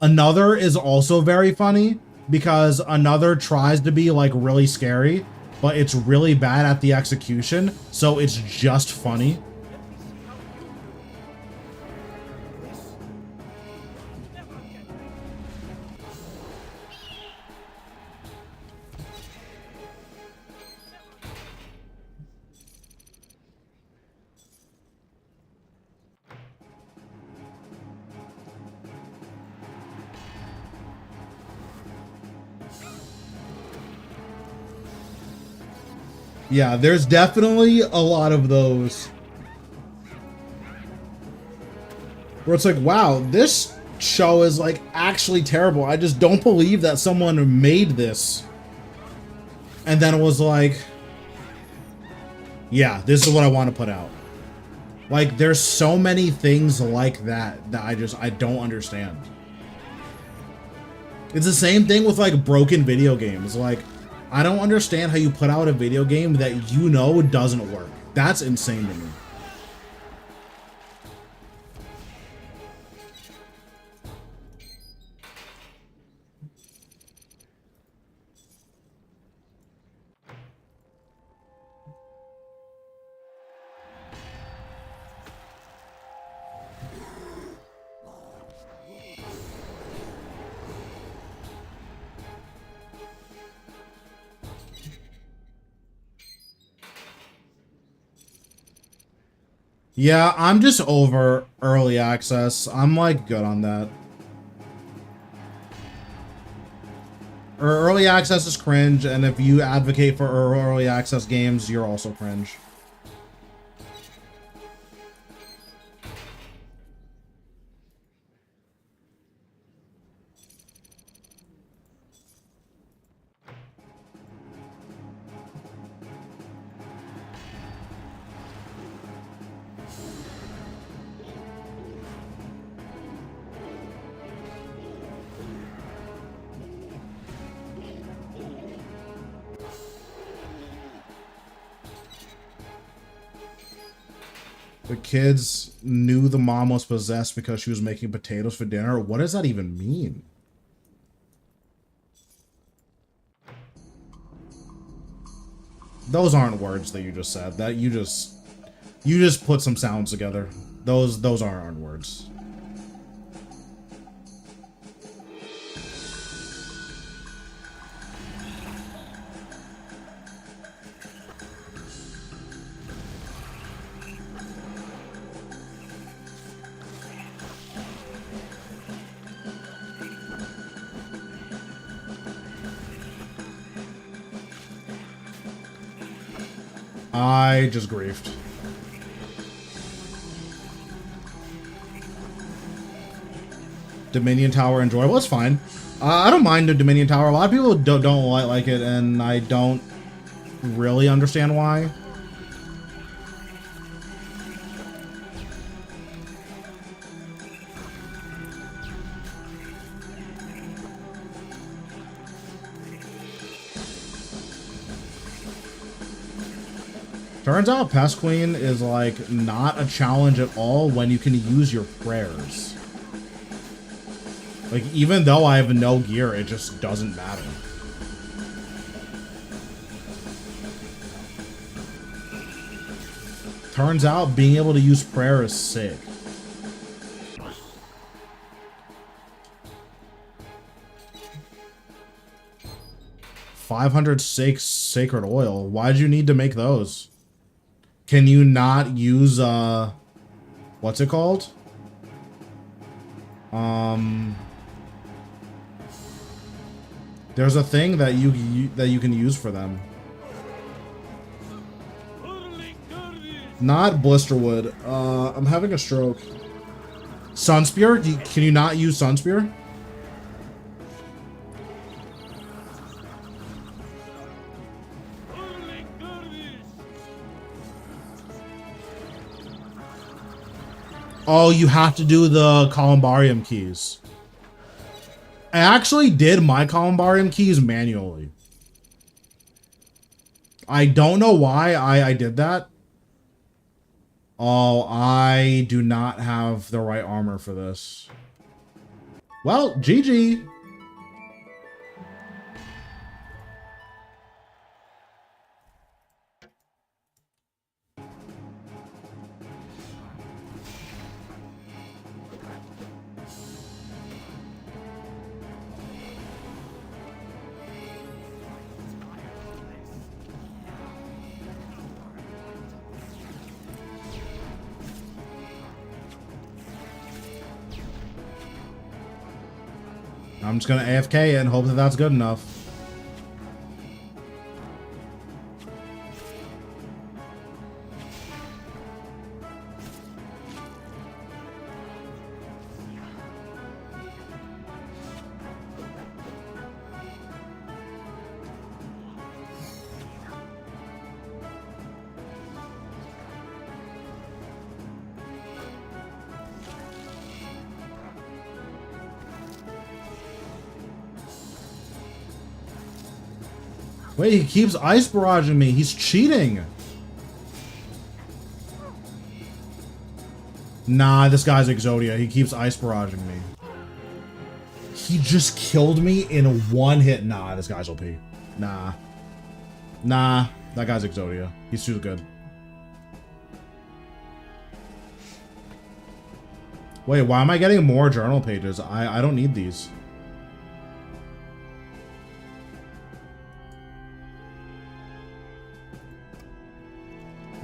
Another is also very funny because Another tries to be like really scary, but it's really bad at the execution, so it's just funny. Yeah, there's definitely a lot of those where it's like, wow, this show is like actually terrible. I just don't believe that someone made this. And then it was like, yeah, this is what I want to put out. Like, there's so many things like that that I don't understand. It's the same thing with like broken video games. Like, I don't understand how you put out a video game that you know doesn't work. That's insane to me. Yeah, I'm just over early access. I'm like good on that. Early access is cringe, and if you advocate for early access games, you're also cringe. The kids knew the mom was possessed because she was making potatoes for dinner. What does that even mean? Those aren't words that you just said. That you just put some sounds together. Those aren't words. I just griefed. Dominion Tower enjoyable. It's fine. I don't mind the Dominion Tower. A lot of people don't like it, and I don't really understand why. Turns out Pest Queen is like not a challenge at all when you can use your prayers. Like, even though I have no gear, it just doesn't matter. Turns out being able to use prayer is sick. $506 sacred oil. Why'd you need to make those? Can you not use, what's it called? There's a thing that you can use for them. Not Blisterwood. I'm having a stroke. Sunspear? Can you not use Sunspear? Oh, you have to do the Columbarium keys. I actually did my Columbarium keys manually. I don't know why I did that. Oh, I do not have the right armor for this. Well, GG. I'm just gonna AFK and hope that that's good enough. Wait, he keeps ice barraging me. He's cheating. Nah, this guy's Exodia. He keeps ice barraging me. He just killed me in one hit. Nah, this guy's OP. Nah. Nah, that guy's Exodia. He's too good. Wait, why am I getting more journal pages? I don't need these.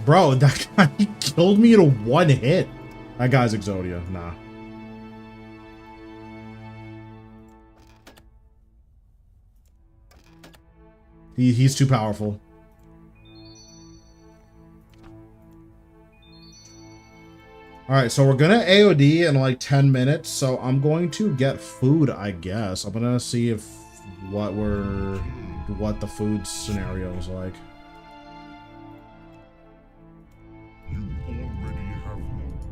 Bro, that guy killed me in one hit. That guy's Exodia. Nah. He's too powerful. Alright, so we're gonna AOD in like 10 minutes, so I'm going to get food, I guess. I'm gonna see if what the food scenario is like.
You already have them.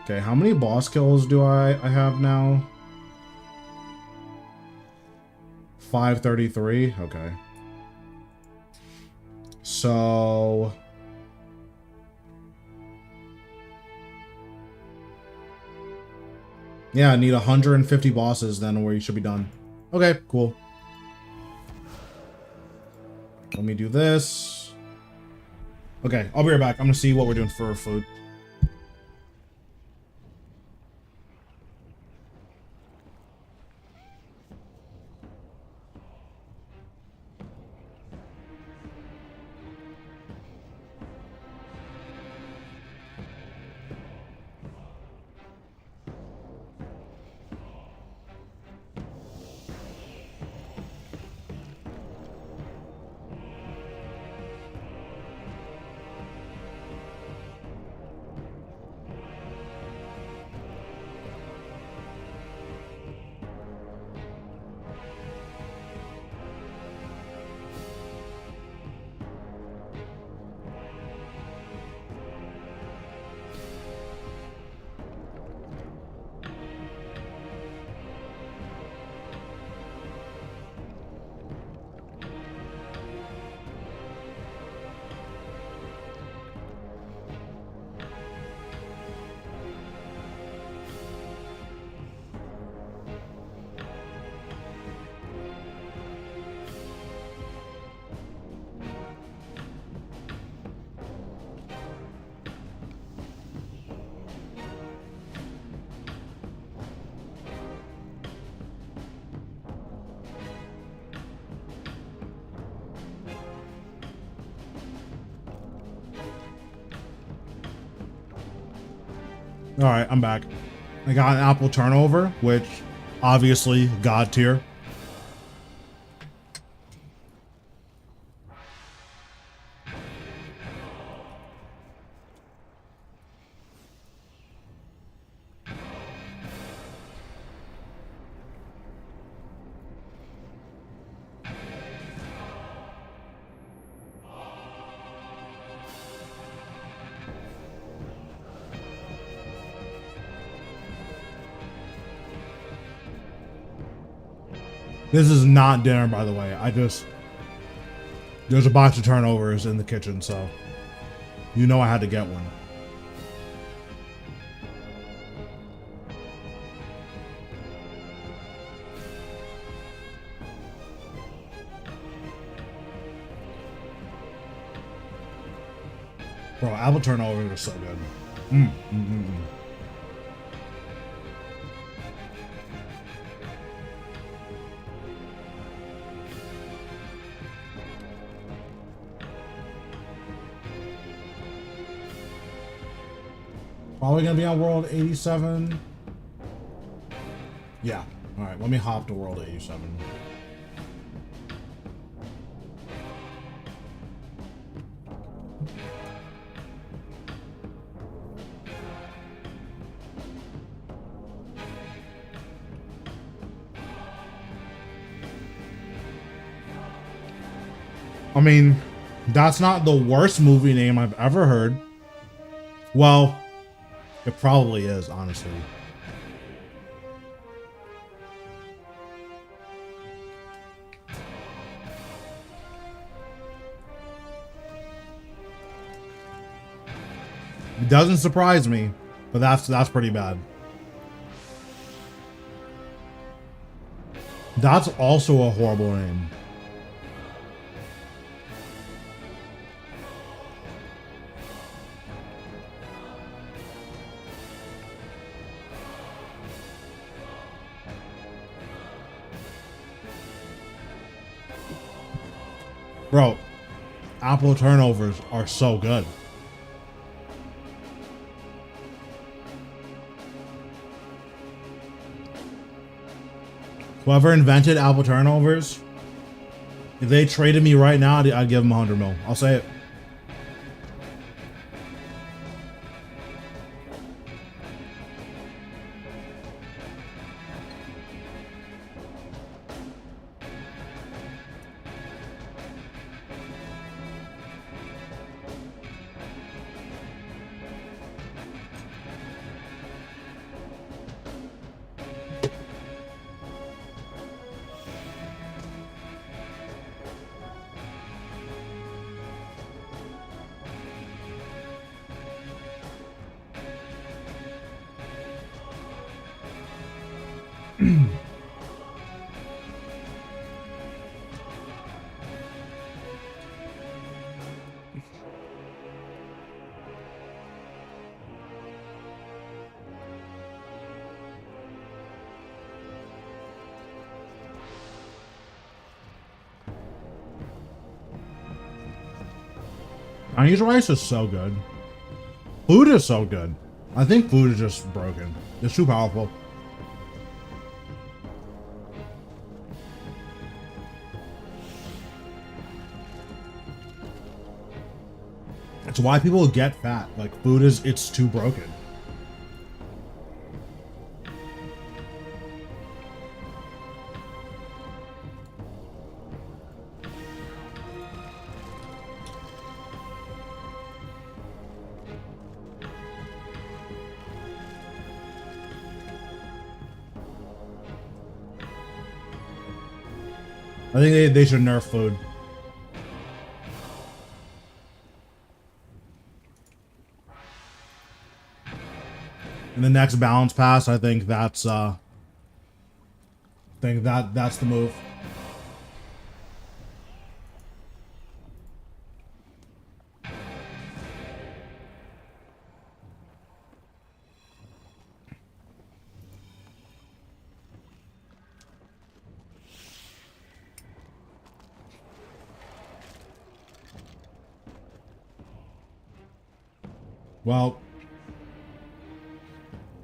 Okay, how many boss kills do I have now? 533? Okay. So... yeah, I need 150 bosses then where you should be done. Okay, cool. Let me do this. Okay, I'll be right back. I'm gonna see what we're doing for food. All right, I'm back. I got an apple turnover, which obviously god tier. This is not dinner, by the way. There's a box of turnovers in the kitchen, so you know I had to get one. Bro, apple turnovers are so good. Probably gonna be on World 87. Yeah. Alright, let me hop to World 87. I mean, that's not the worst movie name I've ever heard. Well, it probably is, honestly. It doesn't surprise me, but that's pretty bad. That's also a horrible name. Bro, apple turnovers are so good. Whoever invented apple turnovers, if they traded me right now, I'd give them 100 mil. I'll say it. Chinese rice is so good. Food is so good. I think food is just broken. It's too powerful. It's why people get fat. Like, food is, it's too broken. I think they should nerf food. In the next balance pass, I think that's that's the move. Well,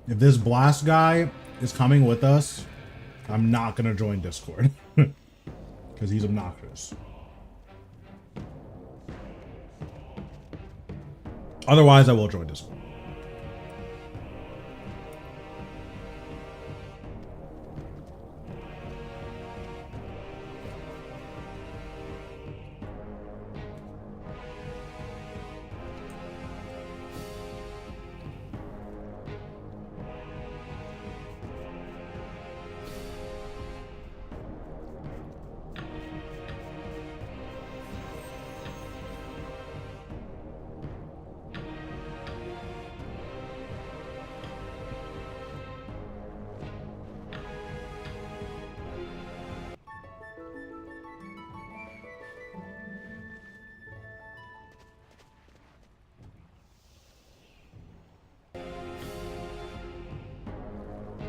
if this blast guy is coming with us, I'm not gonna join Discord because he's obnoxious. Otherwise, I will join Discord.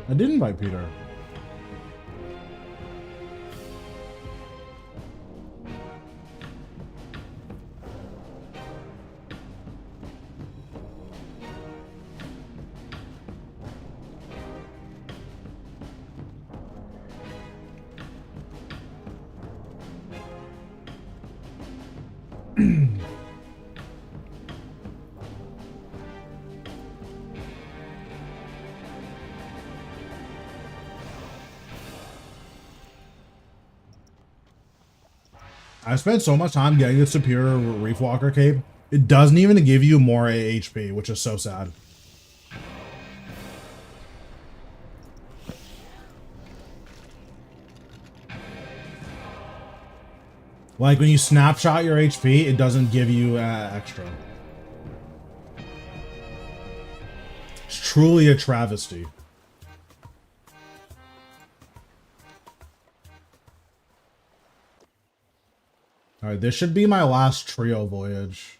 I did invite Peter. I spent so much time getting the superior Reef Walker cape. It doesn't even give you more HP, which is so sad. Like when you snapshot your HP, it doesn't give you extra. It's truly a travesty. Alright, this should be my last trio voyage.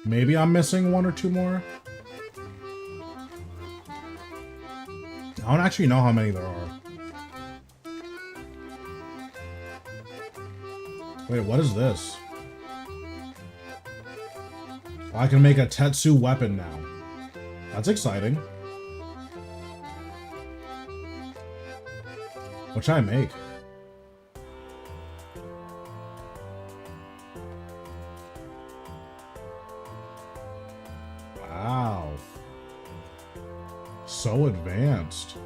Maybe I'm missing one or two more. I don't actually know how many there are. Wait, what is this? Oh, I can make a Tetsu weapon now. That's exciting. What should I make? Wow. So advanced.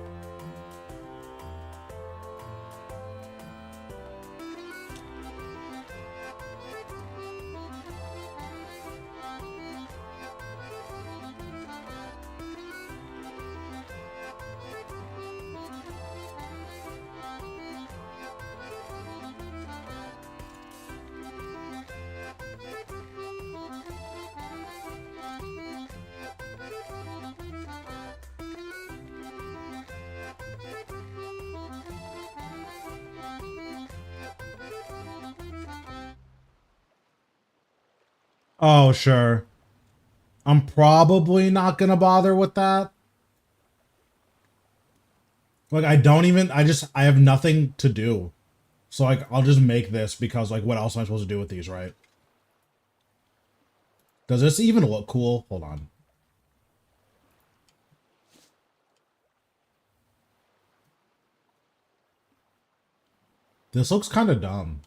Oh, sure. I'm probably not gonna bother with that. Like, I have nothing to do. So, like, I'll just make this because, like, what else am I supposed to do with these, right? Does this even look cool? Hold on. This looks kind of dumb.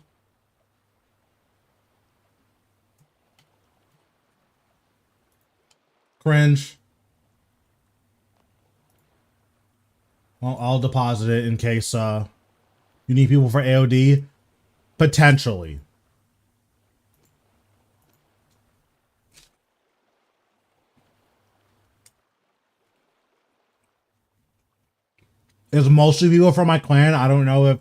Cringe. Well, I'll deposit it in case you need people for AOD. Potentially. It's mostly people from my clan. I don't know if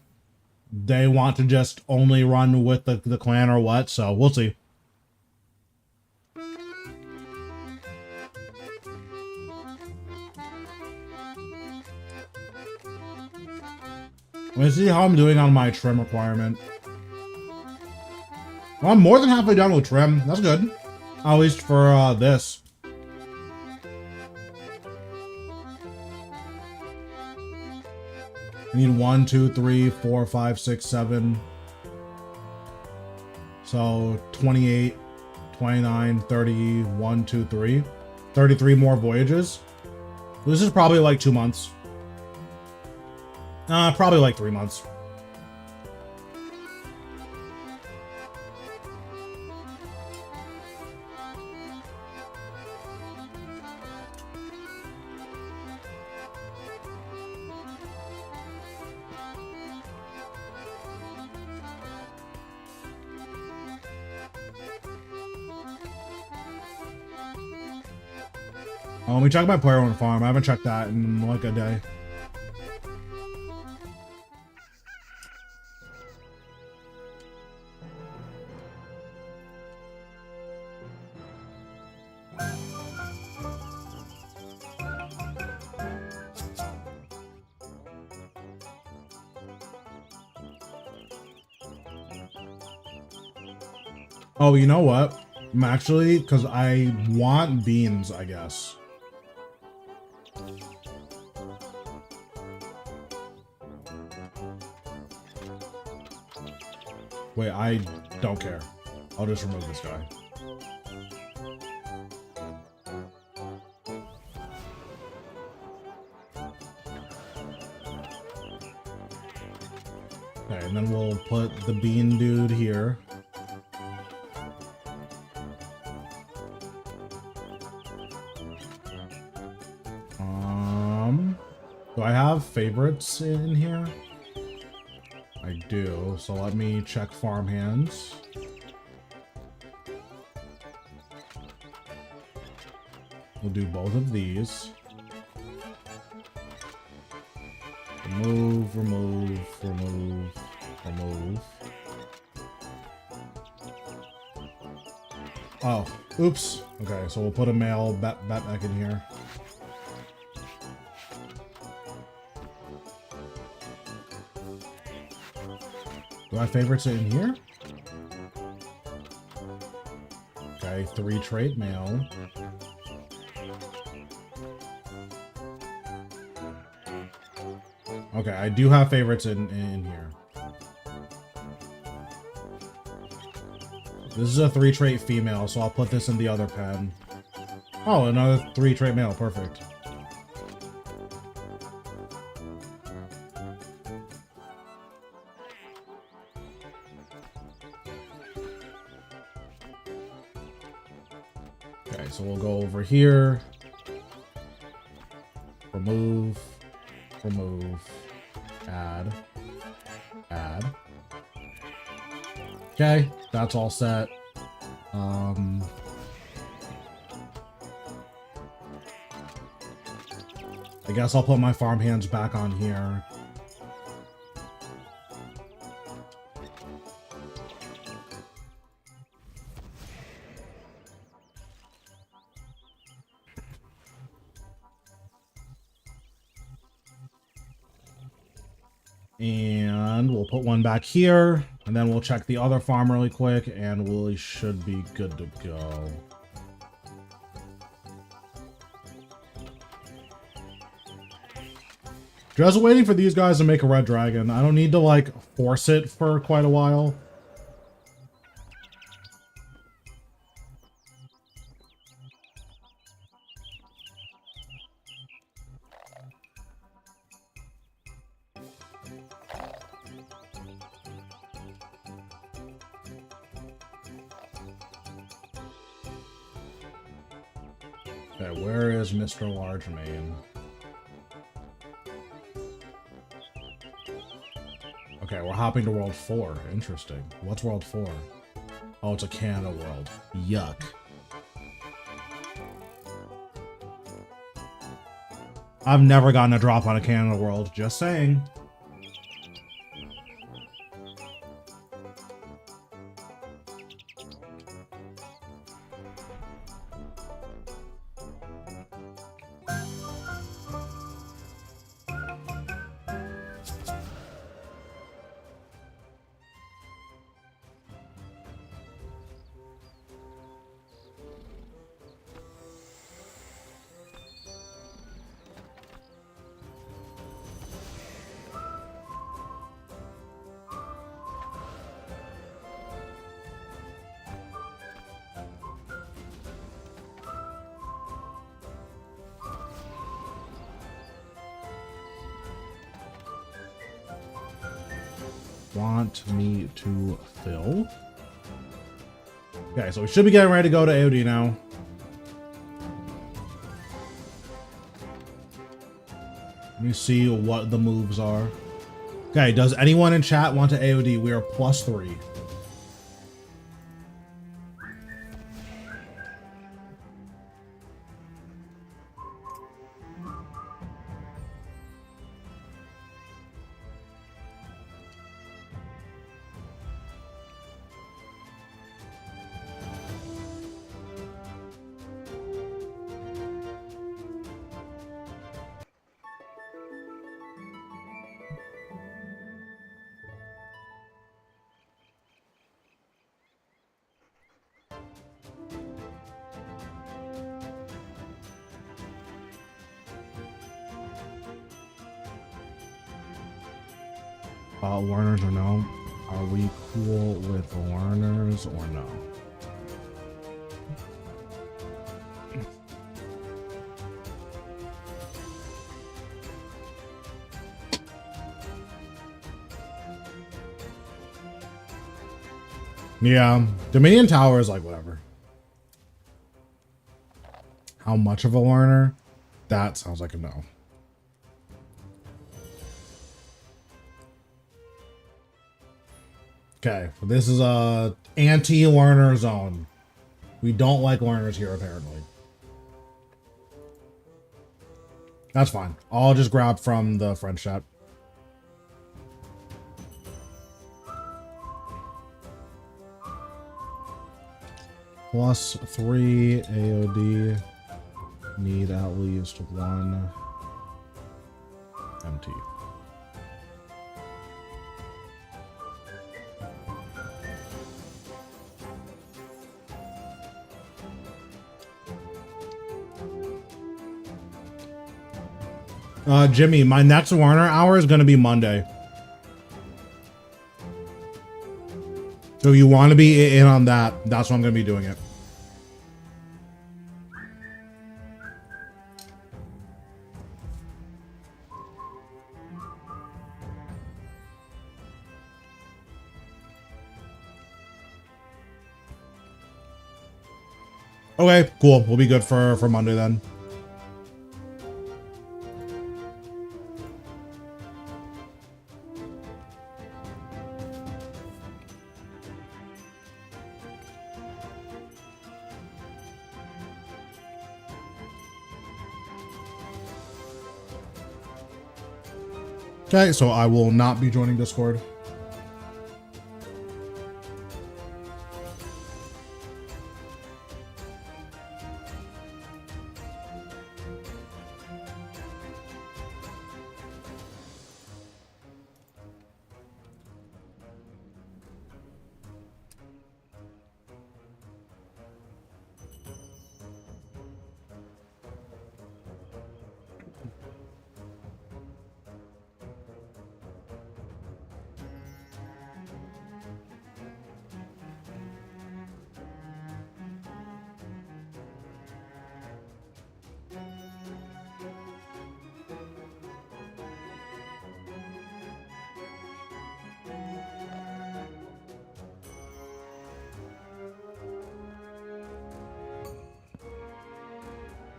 they want to just only run with the clan or what, so we'll see. Let me see how I'm doing on my trim requirement. Well, I'm more than halfway done with trim. That's good. At least for this. I need 1, 2, 3, 4, 5, 6, 7. So 28, 29, 30, 1, 2, 3. 33 more voyages. This is probably like 2 months. Probably like 3 months. Let me check my player on farm. I haven't checked that in like a day. Oh, you know what? I'm actually, because I want beans, I guess. Wait, I don't care. I'll just remove this guy. Okay, and then we'll put the bean dude here. Do I have favorites in here? I do, so let me check farm hands. We'll do both of these. Remove, remove, remove, remove. Oh, oops. Okay, so we'll put a male back in here. Do I have favorites in here? Okay, 3 trait mail. Okay, I do have favorites in here. This is a 3 trait female, so I'll put this in the other pen. Oh, another 3 trait male, perfect. Okay, so we'll go over here. Remove. Remove. Add. Add. Okay, that's all set. I guess I'll put my farm hands back on here. And we'll put one back here, and then we'll check the other farm really quick, and we should be good to go. Just waiting for these guys to make a red dragon. I don't need to, like, force it for quite a while. Okay, where is Mr. Large Mane? Okay, we're hopping to World 4. Interesting. What's World 4? Oh, it's a Canada world. Yuck. I've never gotten a drop on a Canada world. Just saying. Want me to fill? Okay, so we should be getting ready to go to AOD now. Let me see what the moves are. Okay, does anyone in chat want to AOD? We are +3. Learners or no? Are we cool with learners or no? Yeah, Dominion Tower is like whatever. How much of a learner? That sounds like a no. Okay, this is a anti-learner zone. We don't like learners here, apparently. That's fine. I'll just grab from the French chat. +3 AOD. Need at least 1 MT. Jimmy, my next Warner hour is going to be Monday. So you want to be in on that. That's when I'm going to be doing it. Okay, cool. We'll be good for Monday then. Okay, so I will not be joining Discord.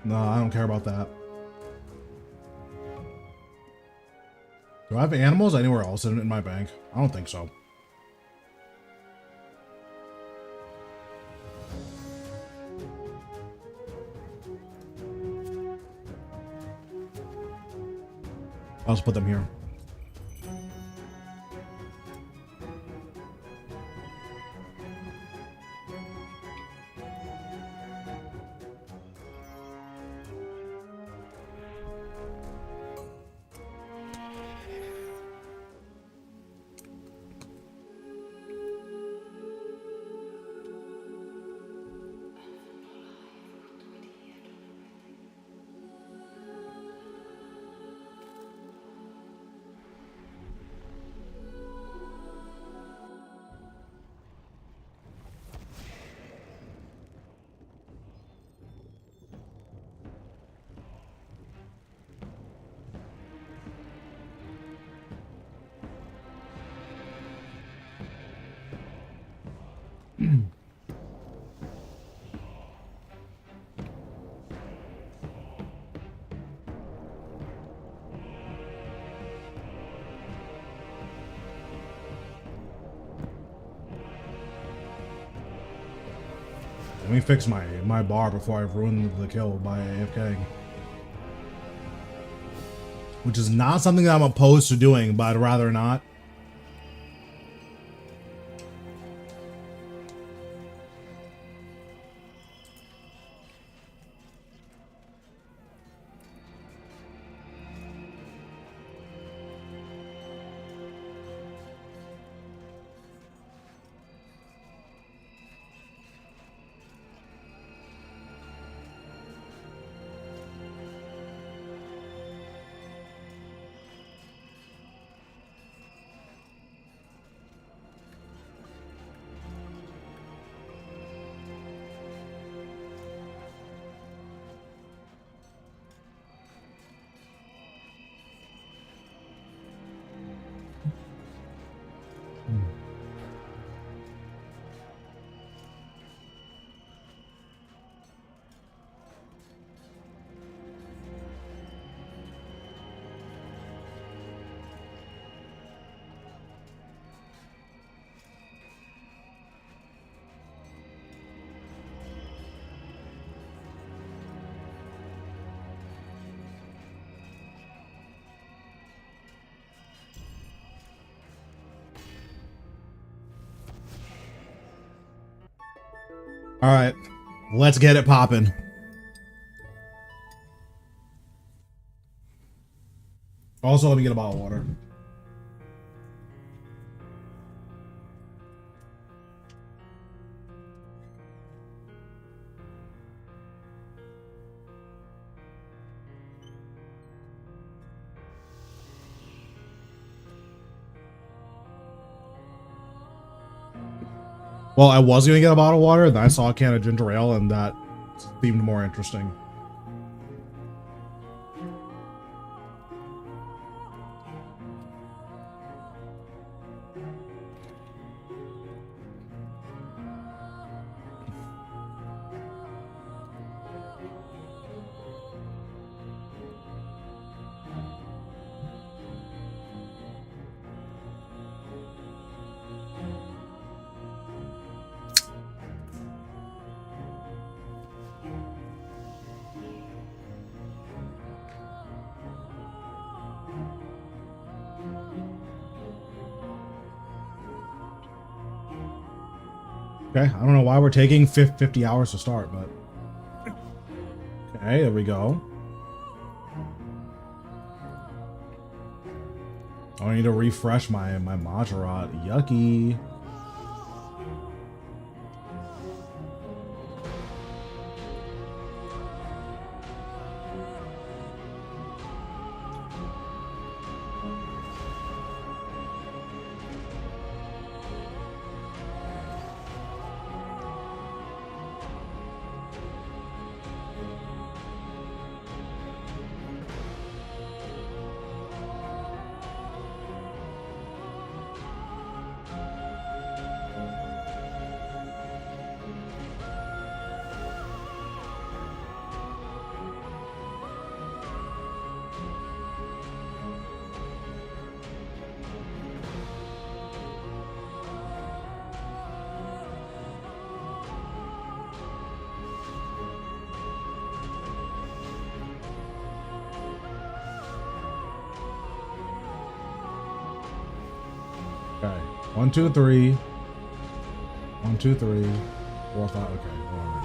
No, I don't care about that. Do I have animals anywhere else in my bank? I don't think so. I'll just put them here. Let me fix my bar before I ruin the kill by AFK. Which is not something that I'm opposed to doing, but I'd rather not. All right, let's get it popping. Also, let me get a bottle of water. Well, I was gonna get a bottle of water, and then I saw a can of ginger ale, and that seemed more interesting. Okay, I don't know why we're taking 50 hours to start, but okay, there we go. I need to refresh my Majorat. Yucky. Okay. 1, 2, 3. 1, 2, 3. 4, 5. Okay. Hold on.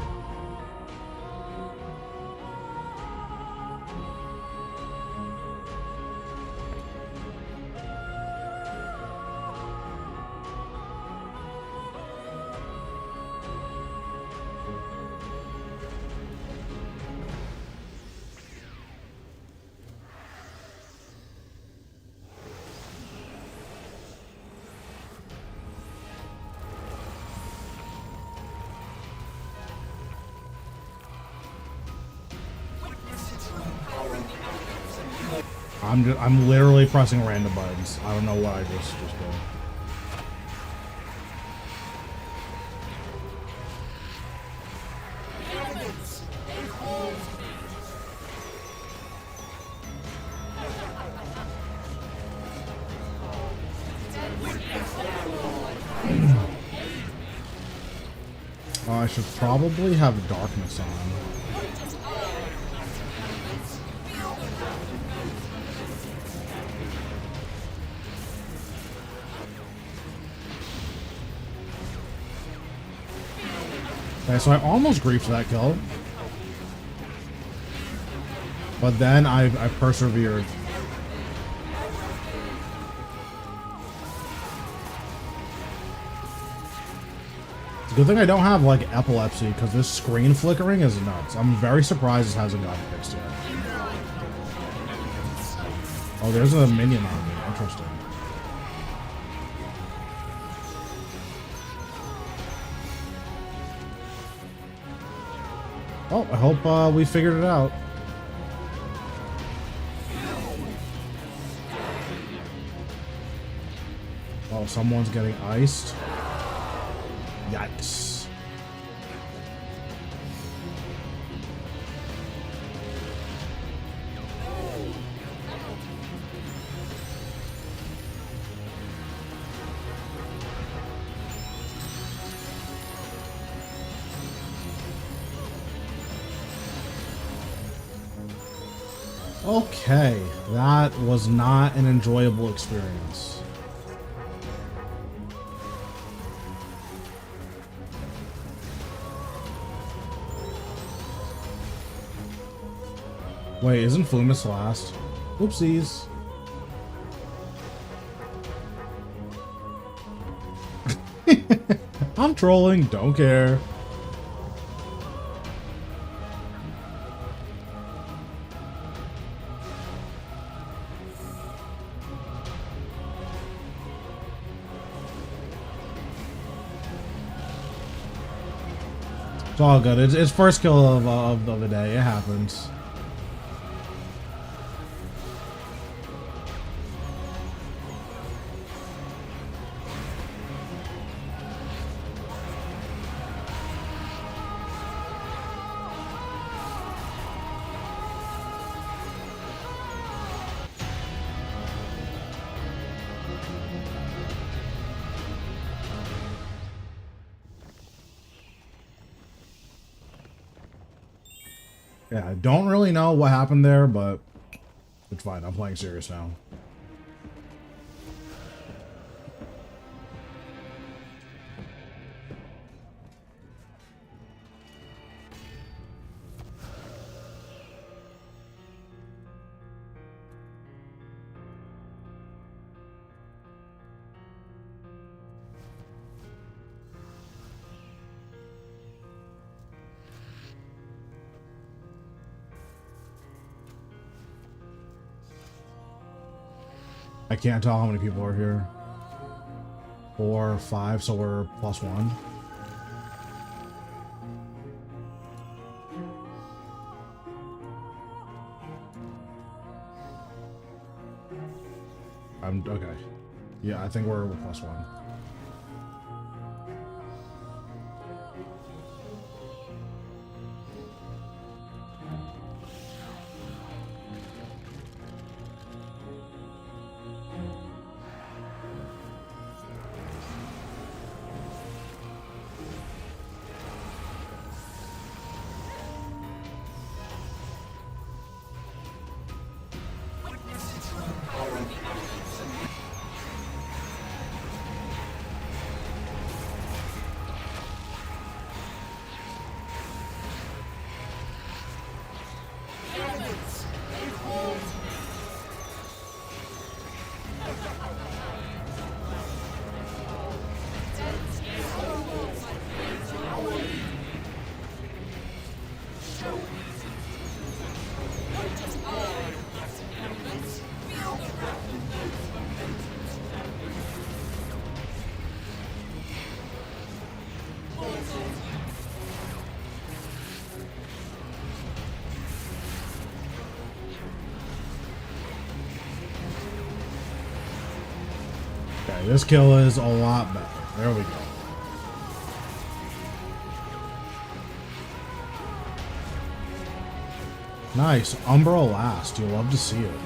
I'm literally pressing random buttons. I don't know what I just did. I should probably have darkness on. Okay, so I almost griefed that kill. But then I persevered. It's a good thing I don't have, like, epilepsy, because this screen flickering is nuts. I'm very surprised this hasn't gotten fixed yet. Oh, there's a minion on me. Interesting. Oh, I hope we figured it out. Oh, someone's getting iced. Yikes. Okay, that was not an enjoyable experience. Wait, isn't Flumus last? Oopsies. I'm trolling, don't care. all good. It's first kill of the day. It happens. Yeah, I don't really know what happened there, but it's fine. I'm playing serious now. I can't tell how many people are here. 4, 5, so we're +1. I'm okay. Yeah, I think we're +1. Okay, this kill is a lot better. There we go. Nice. Umbra last. You love to see it.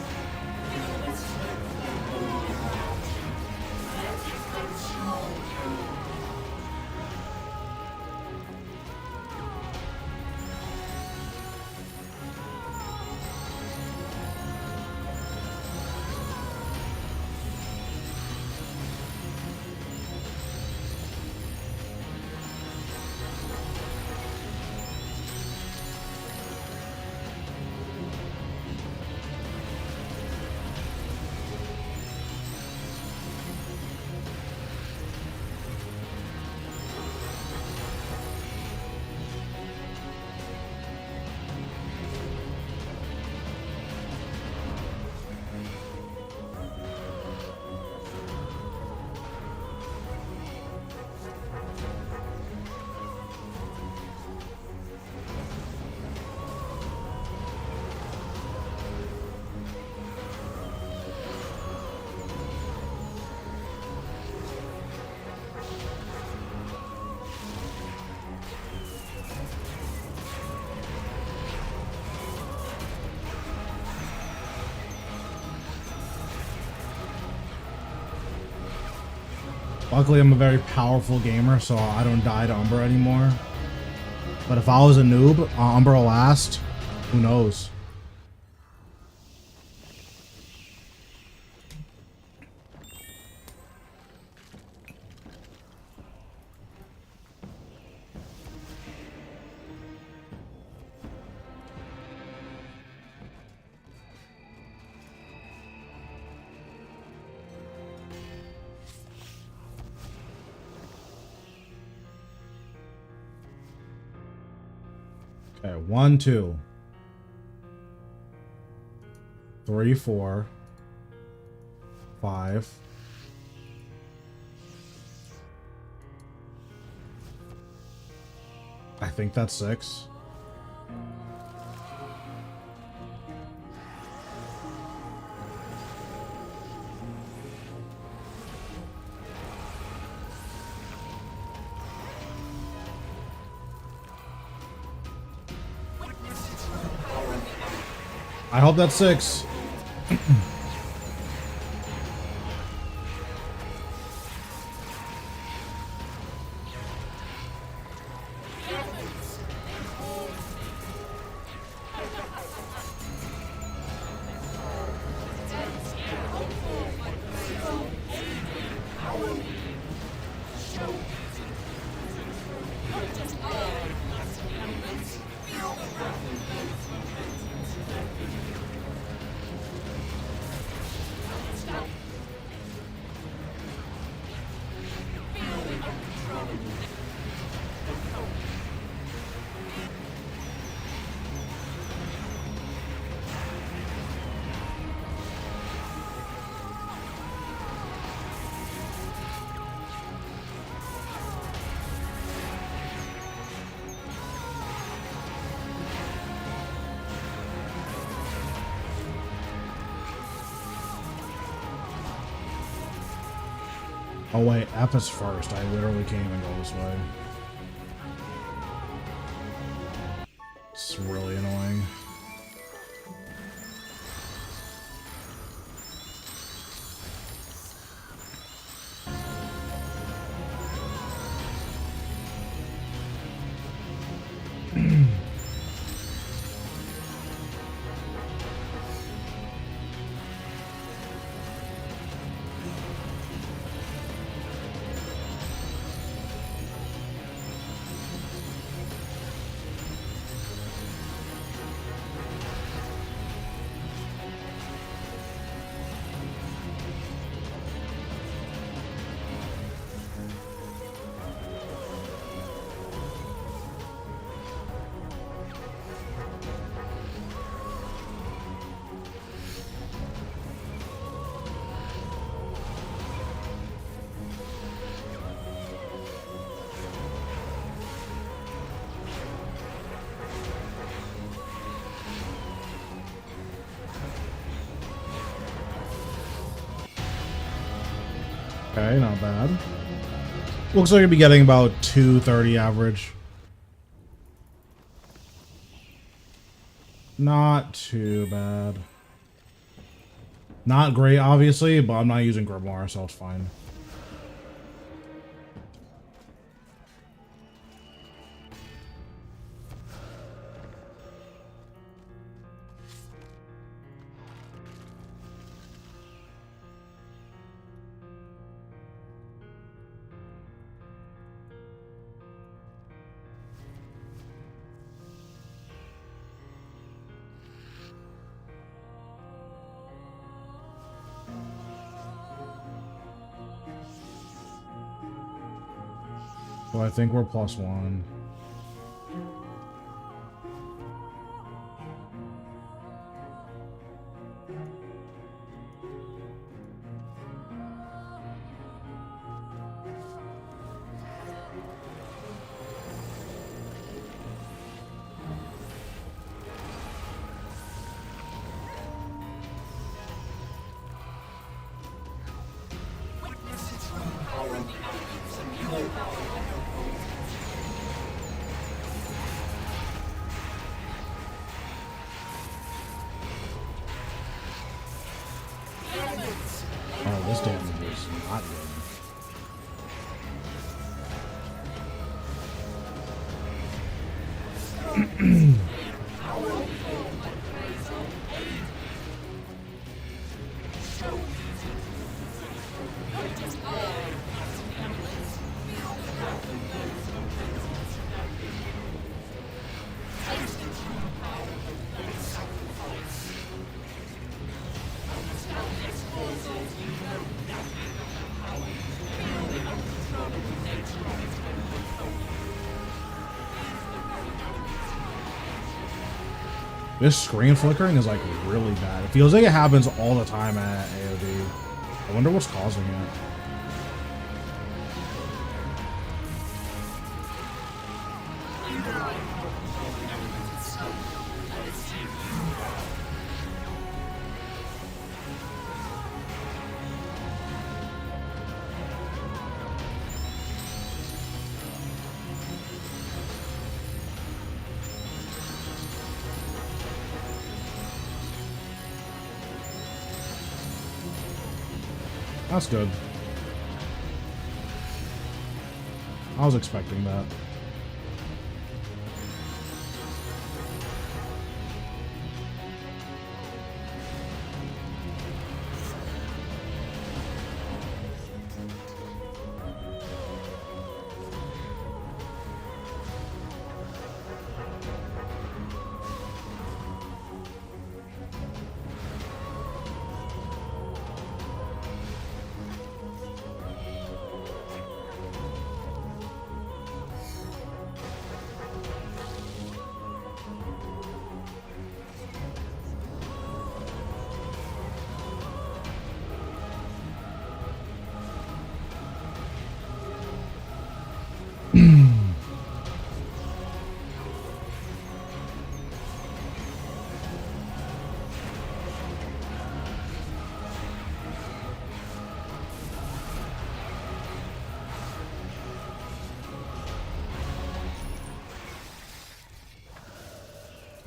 Luckily, I'm a very powerful gamer, so I don't die to Umbra anymore. But if I was a noob, Umbra last, who knows? Okay, 1, 2, 3, 4, 5. I think that's 6. I hope that's 6. Oh wait, F is first. I literally can't even go this way. It's really annoying. Okay, not bad. Looks like I'd be getting about 230 average. Not too bad. Not great, obviously, but I'm not using Grimoire, so it's fine. So I think we're +1. Oh, this damage is not good. This screen flickering is like really bad. It feels like it happens all the time at AOD. I wonder what's causing it. That's good. I was expecting that.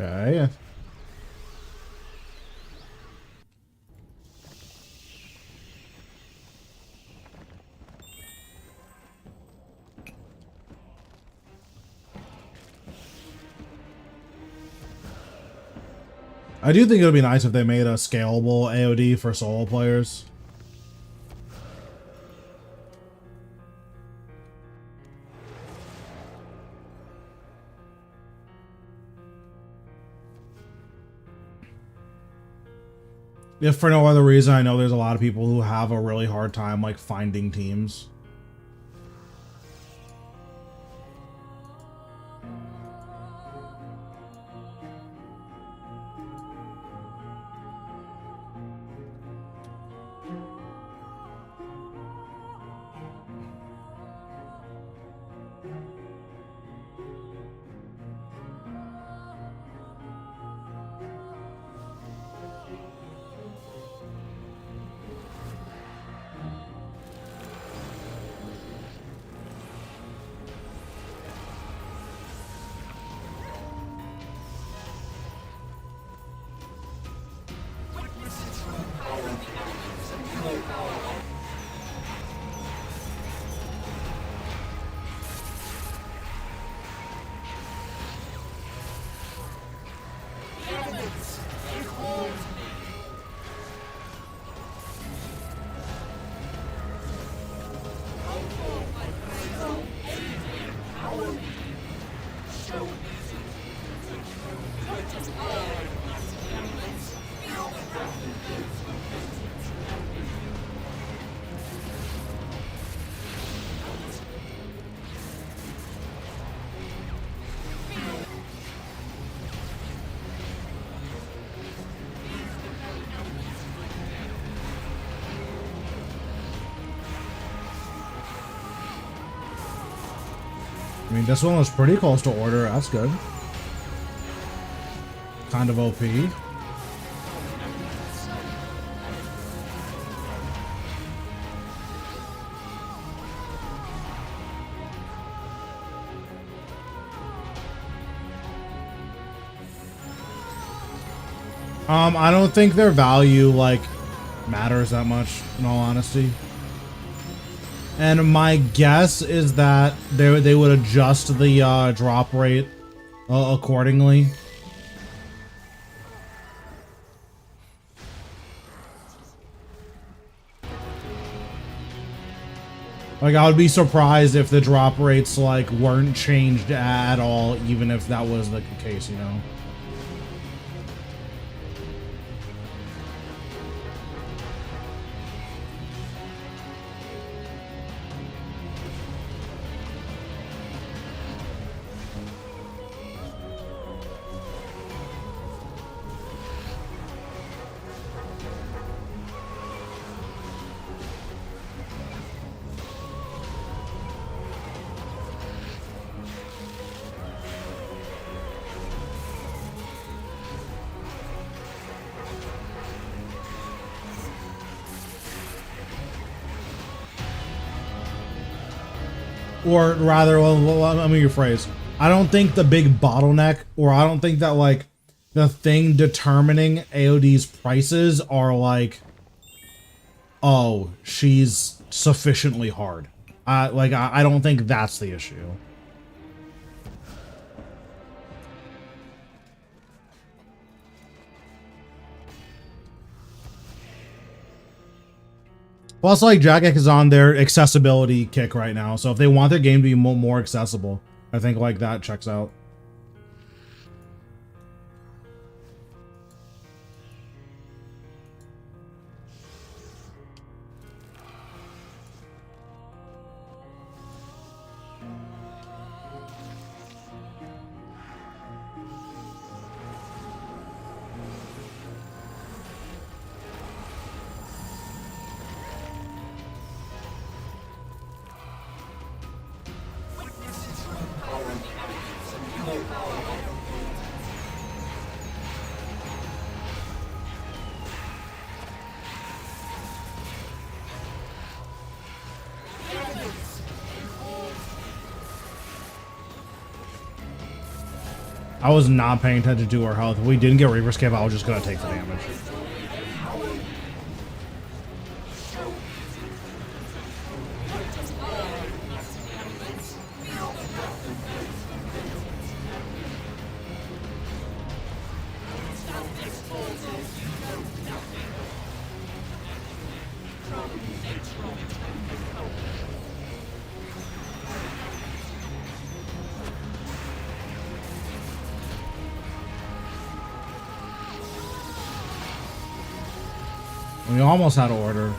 Okay. I do think it would be nice if they made a scalable AOD for solo players. If for no other reason, I know there's a lot of people who have a really hard time like finding teams. I mean, this one was pretty close to order. That's good. Kind of OP. I don't think their value, like, matters that much, in all honesty. And my guess is that they would adjust the drop rate accordingly. Like, I would be surprised if the drop rates, like, weren't changed at all, even if that was the case, you know? Or rather, well, let me rephrase. I don't think the big bottleneck, or I don't think that, like, the thing determining AOD's prices are, like, oh, she's sufficiently hard. Like, I don't think that's the issue. Plus, like, Jagex is on their accessibility kick right now, so if they want their game to be more accessible, I think, like, that checks out. I was not paying attention to her health. If we didn't get Reaper Scale, I was just gonna take the damage. We almost had order.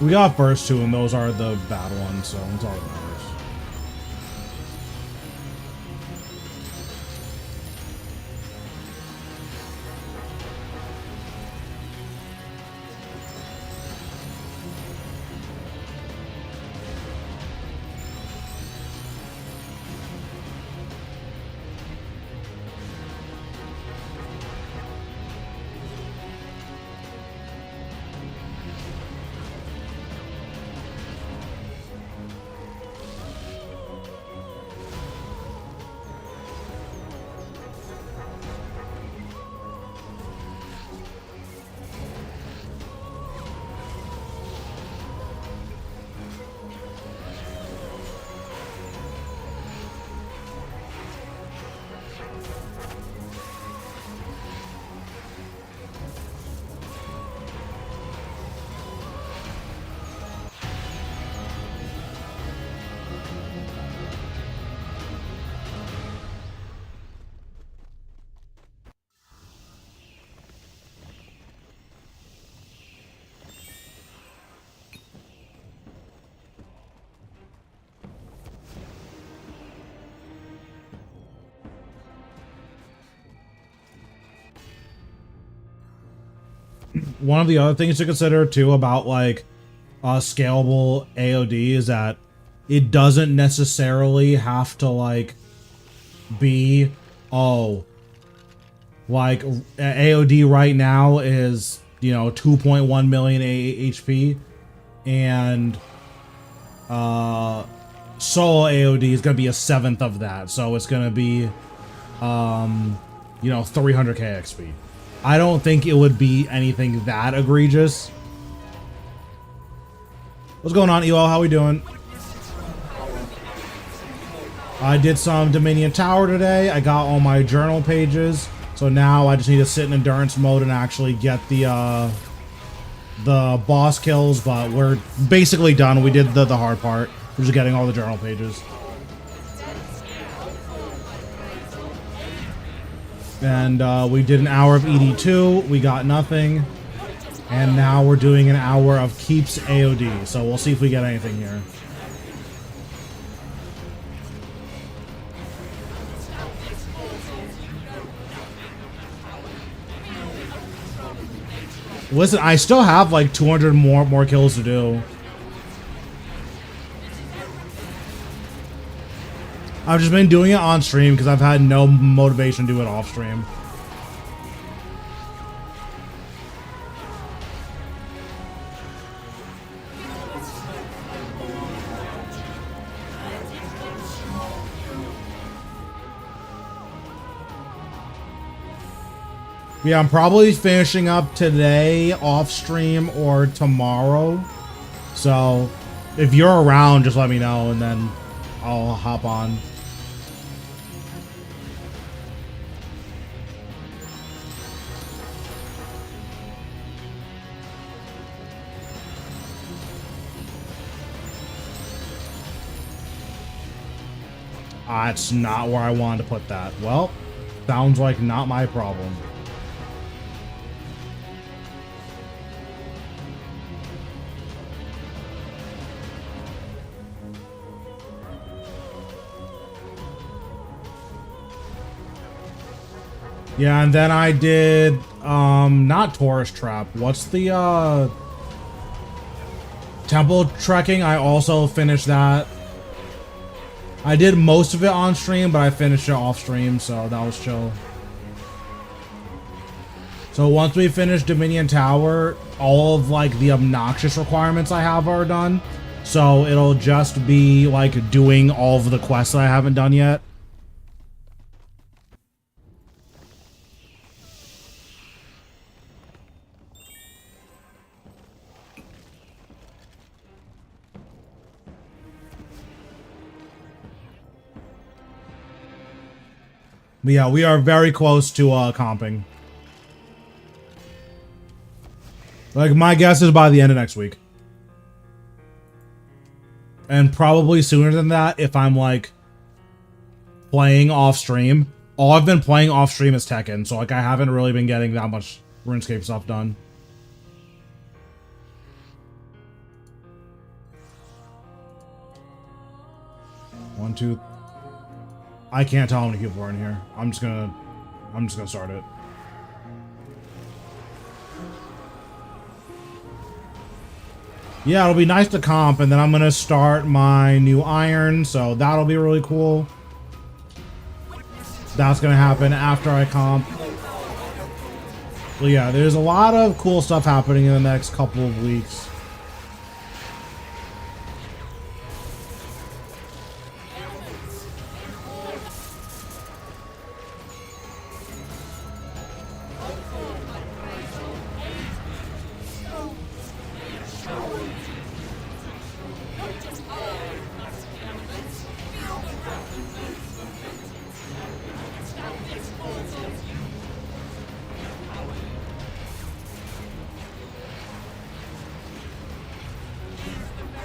We got first two, and those are the bad ones, so it's all that matters. One of the other things to consider too about like scalable AOD is that it doesn't necessarily have to like be, oh, like AOD right now is, you know, 2.1 million HP, and solo AOD is gonna be a seventh of that, so it's gonna be you know, 300k XP. I don't think it would be anything that egregious. What's going on, EO? How we doing? I did some Dominion Tower today. I got all my journal pages. So now I just need to sit in endurance mode and actually get the boss kills, but we're basically done. We did the hard part. We're just getting all the journal pages. And we did an hour of ED2. We got nothing. And now we're doing an hour of Keeps AOD. So we'll see if we get anything here. Listen, I still have like 200 more kills to do. I've just been doing it on stream because I've had no motivation to do it off stream. Yeah, I'm probably finishing up today off stream or tomorrow. So if you're around, just let me know and then I'll hop on. It's not where I wanted to put that. Well, sounds like not my problem. Yeah, and then I did, not Tourist Trap. What's the, Temple Trekking? I also finished that. I did most of it on stream, but I finished it off stream, so that was chill. So once we finish Dominion Tower, all of, like, the obnoxious requirements I have are done. So it'll just be, like, doing all of the quests that I haven't done yet. But yeah, we are very close to comping. Like, my guess is by the end of next week. And probably sooner than that if I'm, like, playing off stream. All I've been playing off stream is Tekken, so, like, I haven't really been getting that much RuneScape stuff done. One, two. I can't tell how many people are in here. I'm just gonna start it. Yeah, it'll be nice to comp, and then I'm gonna start my new iron, so that'll be really cool. That's gonna happen after I comp. Well, yeah, there's a lot of cool stuff happening in the next couple of weeks.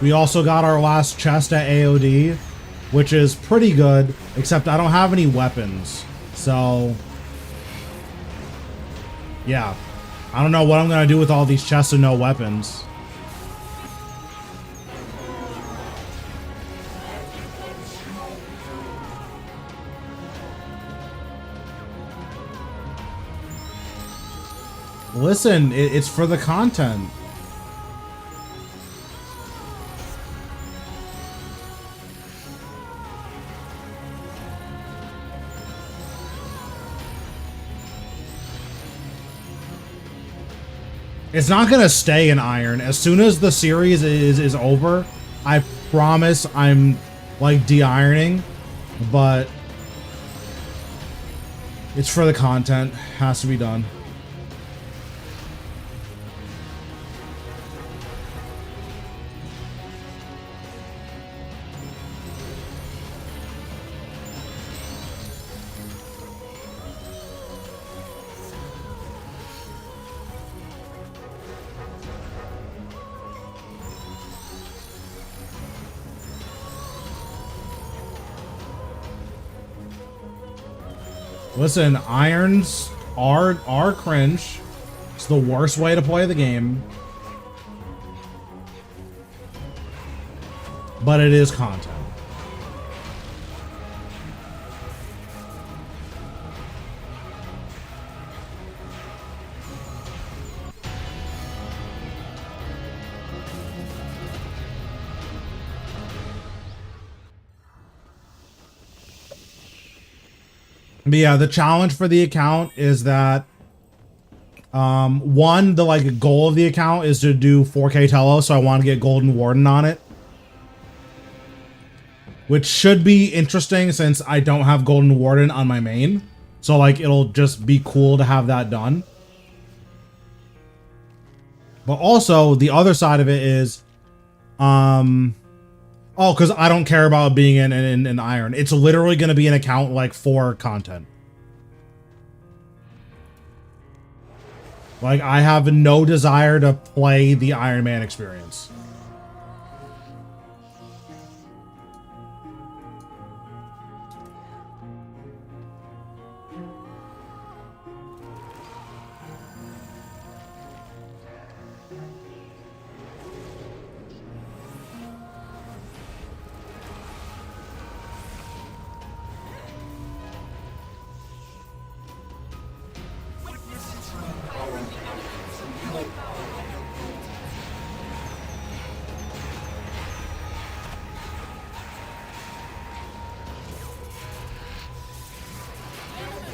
We also got our last chest at AOD, which is pretty good, except I don't have any weapons. So, yeah. I don't know what I'm going to do with all these chests and no weapons. Listen, it's for the content. It's not gonna stay in iron. As soon as the series is over, I promise I'm like de-ironing, but it's for the content. Has to be done. Listen, irons are cringe. It's the worst way to play the game. But it is content. But yeah, the challenge for the account is that one, the like goal of the account is to do 4K Telos, so I want to get Golden Warden on it. Which should be interesting since I don't have Golden Warden on my main. So like it'll just be cool to have that done. But also the other side of it is, oh, because I don't care about being in Iron. It's literally going to be an account like for content. Like I have no desire to play the Iron Man experience.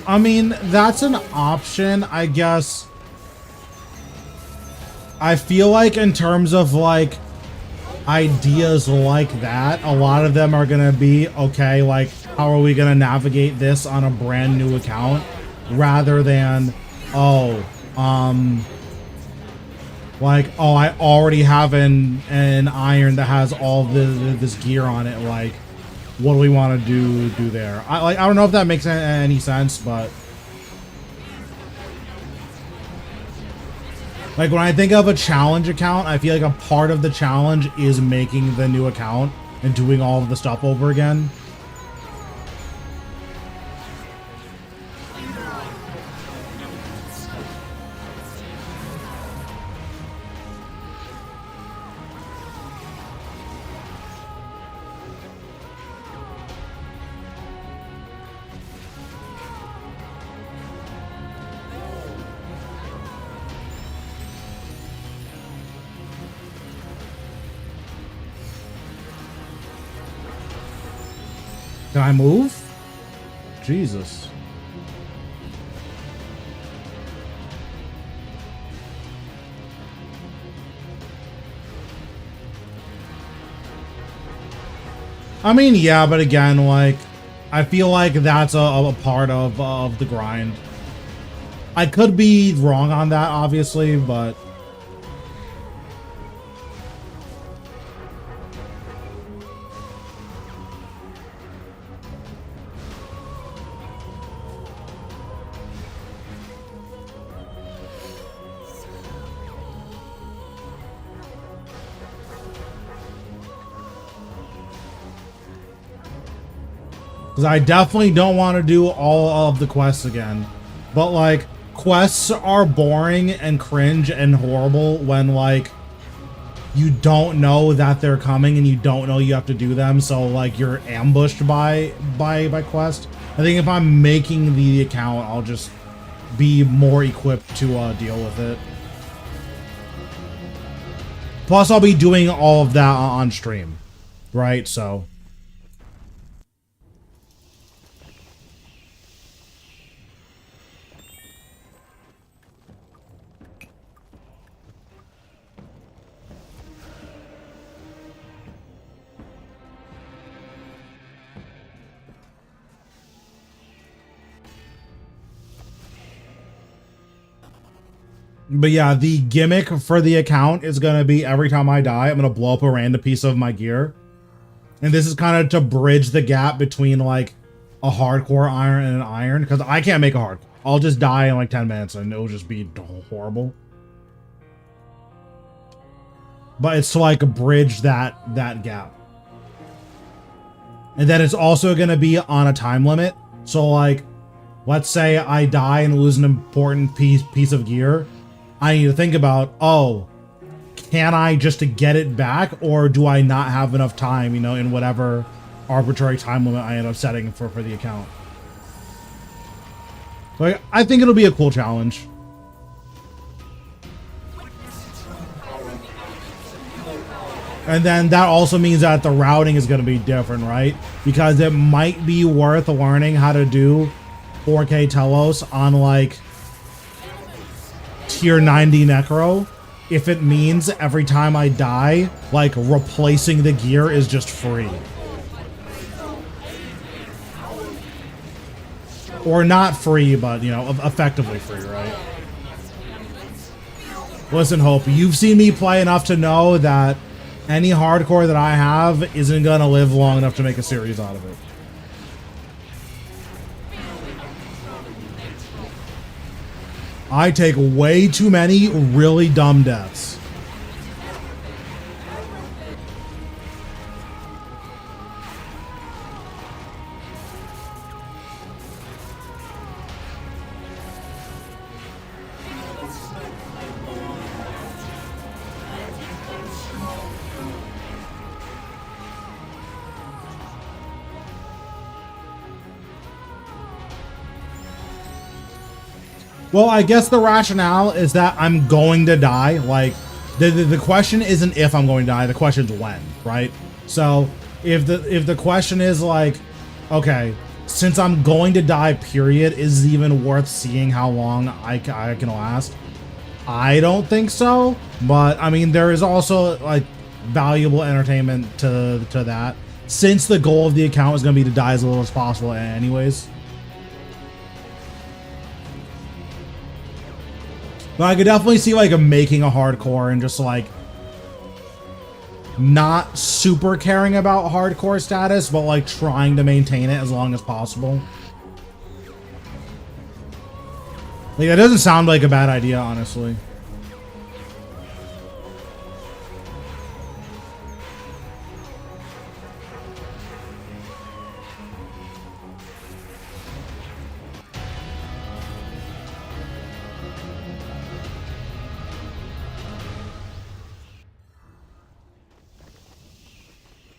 I mean, that's an option, I guess. I feel like in terms of like ideas like that, a lot of them are gonna be, okay, like how are we gonna navigate this on a brand new account, rather than, oh, like, oh, I already have an Iron that has all this gear on it, like what do we want to do there? I don't know if that makes any sense, but like when I think of a challenge account, I feel like a part of the challenge is making the new account and doing all of the stuff over again. Can I move? Jesus. I mean, yeah, but again, like, I feel like that's a part of the grind. I could be wrong on that, obviously, but because I definitely don't want to do all of the quests again. But, like, quests are boring and cringe and horrible when, like, you don't know that they're coming and you don't know you have to do them. So, like, you're ambushed by quest. I think if I'm making the account, I'll just be more equipped to deal with it. Plus, I'll be doing all of that on stream, right? So... But yeah, the gimmick for the account is going to be every time I die, I'm going to blow up a random piece of my gear. And this is kind of to bridge the gap between like a hardcore Iron and an Iron. Because I can't make a hardcore. I'll just die in like 10 minutes and it'll just be horrible. But it's to like bridge that gap. And then it's also going to be on a time limit. So like, let's say I die and lose an important piece of gear. I need to think about, oh, can I just to get it back, or do I not have enough time, you know, in whatever arbitrary time limit I end up setting for the account. Like, I think it'll be a cool challenge. And then that also means that the routing is going to be different, right? Because it might be worth learning how to do 4K Telos on like tier 90 Necro, if it means every time I die, like replacing the gear is just free. Or not free, but, you know, effectively free, right? Listen, Hope, you've seen me play enough to know that any hardcore that I have isn't gonna live long enough to make a series out of it. I take way too many really dumb deaths. Well, I guess the rationale is that I'm going to die. Like, the question isn't if I'm going to die. The question's when, right? So if the question is like, okay, since I'm going to die, period, is it even worth seeing how long I can last? I don't think so. But I mean, there is also like valuable entertainment to that, since the goal of the account is going to be to die as little as possible anyways. But I could definitely see like making a hardcore and just like not super caring about hardcore status, but like trying to maintain it as long as possible. Like, that doesn't sound like a bad idea, honestly.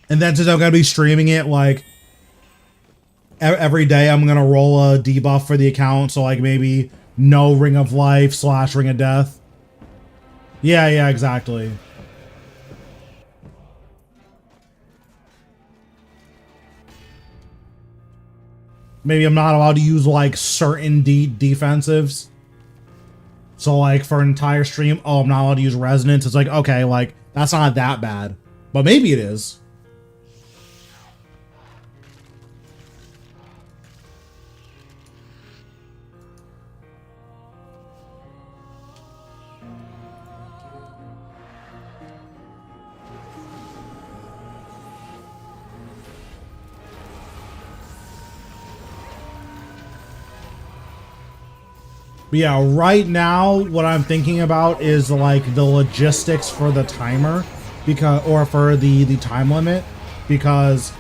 And then since I'm going to be streaming it, like, every day I'm going to roll a debuff for the account. So, like, maybe no Ring of Life / Ring of Death. Yeah, exactly. Maybe I'm not allowed to use, like, certain defensives. So, like, for an entire stream, oh, I'm not allowed to use Resonance. It's like, okay, like, that's not that bad. But maybe it is. But yeah, right now what I'm thinking about is like the logistics for the timer, because, or for the time limit, because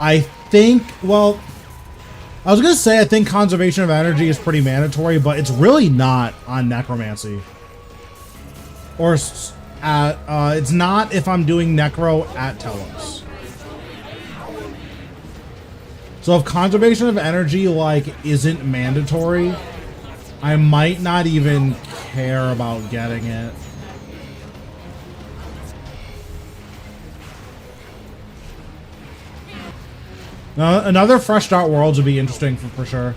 I think, well, I was gonna say I think conservation of energy is pretty mandatory, but it's really not on necromancy. Or it's not if I'm doing necro at Telos. So if conservation of energy like isn't mandatory, I might not even care about getting it. Another fresh start worlds would be interesting for sure.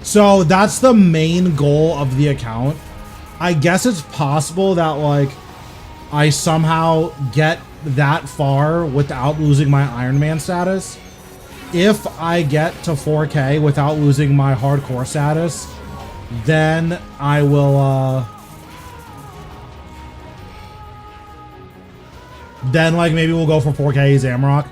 So that's the main goal of the account. I guess it's possible that like I somehow get that far without losing my Iron Man status. If I get to 4K without losing my hardcore status, then I will, then like maybe we'll go for 4K Zamrock.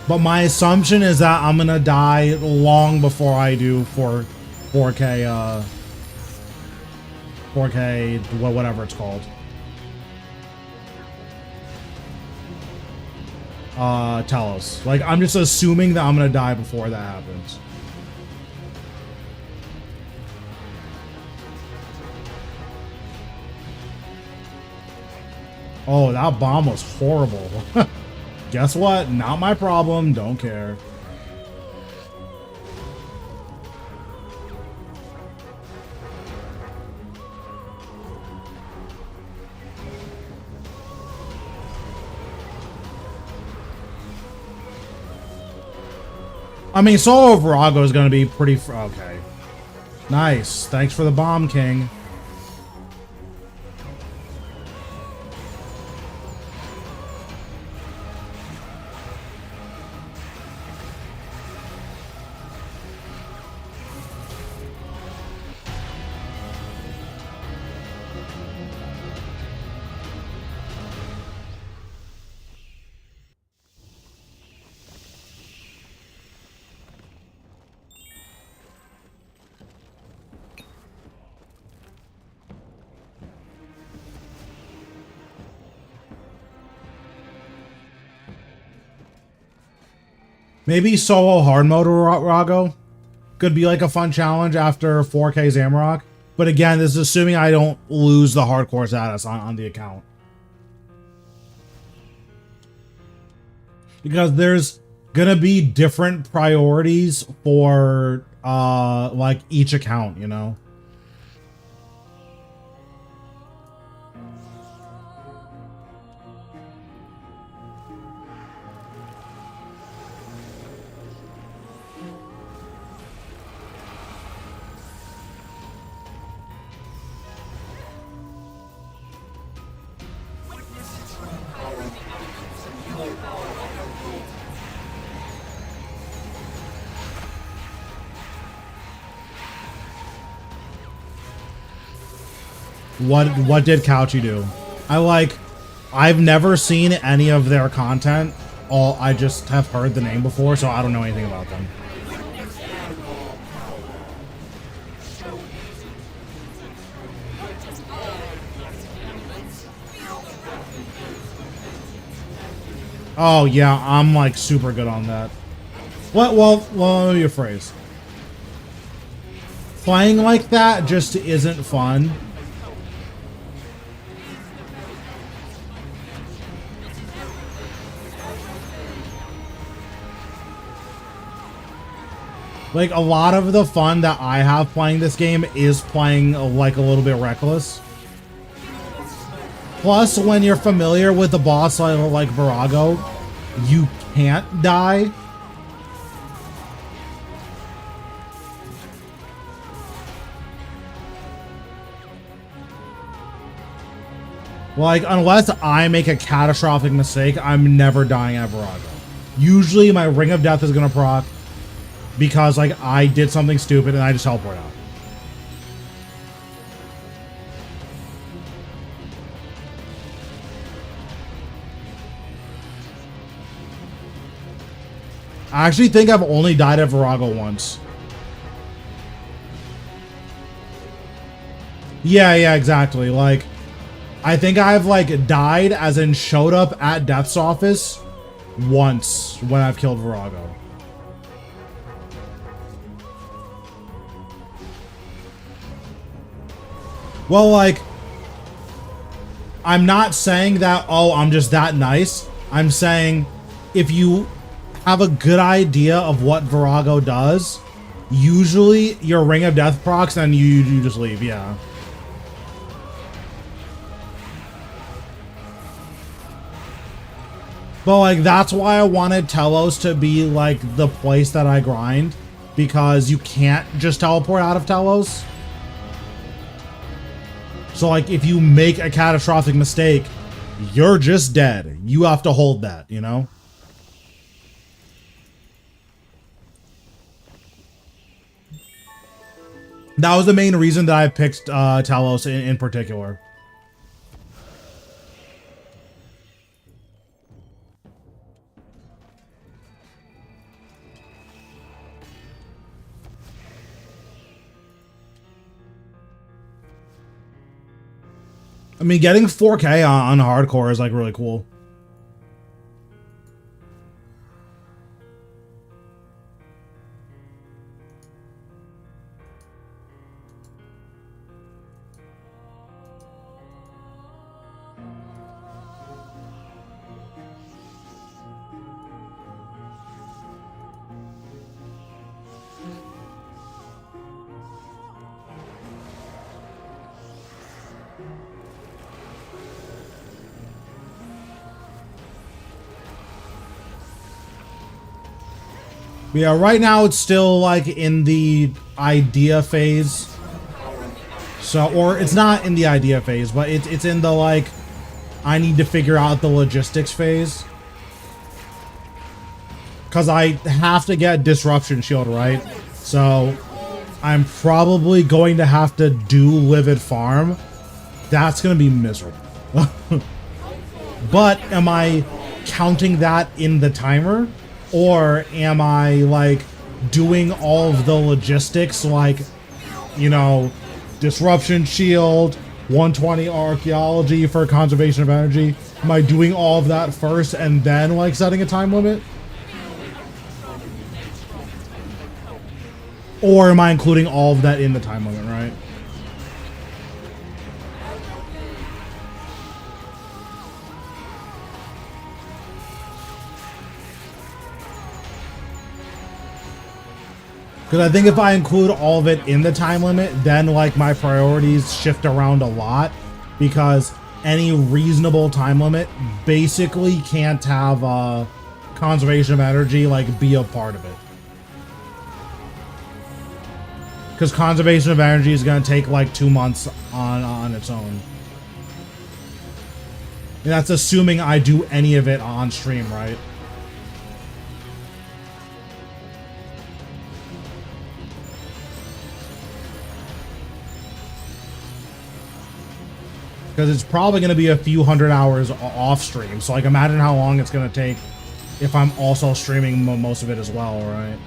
But my assumption is that I'm gonna die long before I do 4K, 4K, whatever it's called. Telos. Like, I'm just assuming that I'm gonna die before that happens. Oh, that bomb was horrible. Guess what? Not my problem. Don't care. I mean, Solo of Virago is going to be pretty... okay. Nice. Thanks for the bomb, King. Maybe solo hard mode Rago could be like a fun challenge after 4K Zamrock. But again, this is assuming I don't lose the hardcore status on the account. Because there's gonna be different priorities for like each account, you know? What did Couchy do? I've never seen any of their content. I just have heard the name before, so I don't know anything about them. Oh yeah, I'm like super good on that. What? Well, let me rephrase. Playing like that just isn't fun. Like, a lot of the fun that I have playing this game is playing, like, a little bit reckless. Plus, when you're familiar with the boss like Virago, you can't die. Like, unless I make a catastrophic mistake, I'm never dying at Virago. Usually, my Ring of Death is gonna proc. Because, like, I did something stupid and I just teleport out. I actually think I've only died at Virago once. Yeah, exactly. Like, I think I've, like, died as in showed up at Death's office once when I've killed Virago. Well, like, I'm not saying that, oh, I'm just that nice. I'm saying if you have a good idea of what Virago does, usually your Ring of Death procs and you just leave, yeah. But, like, that's why I wanted Telos to be, like, the place that I grind. Because you can't just teleport out of Telos. So, like, if you make a catastrophic mistake, you're just dead. You have to hold that, you know? That was the main reason that I picked Telos in particular. I mean, getting 4K on hardcore is, like, really cool. But yeah, right now it's still, like, in the idea phase. So, or it's not in the idea phase, but it's in the, like, I need to figure out the logistics phase. Because I have to get Disruption Shield, right? So, I'm probably going to have to do Livid Farm. That's going to be miserable. But am I counting that in the timer? Or am I, like, doing all of the logistics, like, you know, Disruption Shield, 120 Archaeology for Conservation of Energy? Am I doing all of that first and then, like, setting a time limit? Or am I including all of that in the time limit, right? Because I think if I include all of it in the time limit, then like my priorities shift around a lot, because any reasonable time limit basically can't have conservation of energy like be a part of it. Because conservation of energy is going to take like 2 months on its own. And that's assuming I do any of it on stream, right? Because it's probably going to be a few hundred hours off stream. So like imagine how long it's going to take if I'm also streaming most of it as well, right?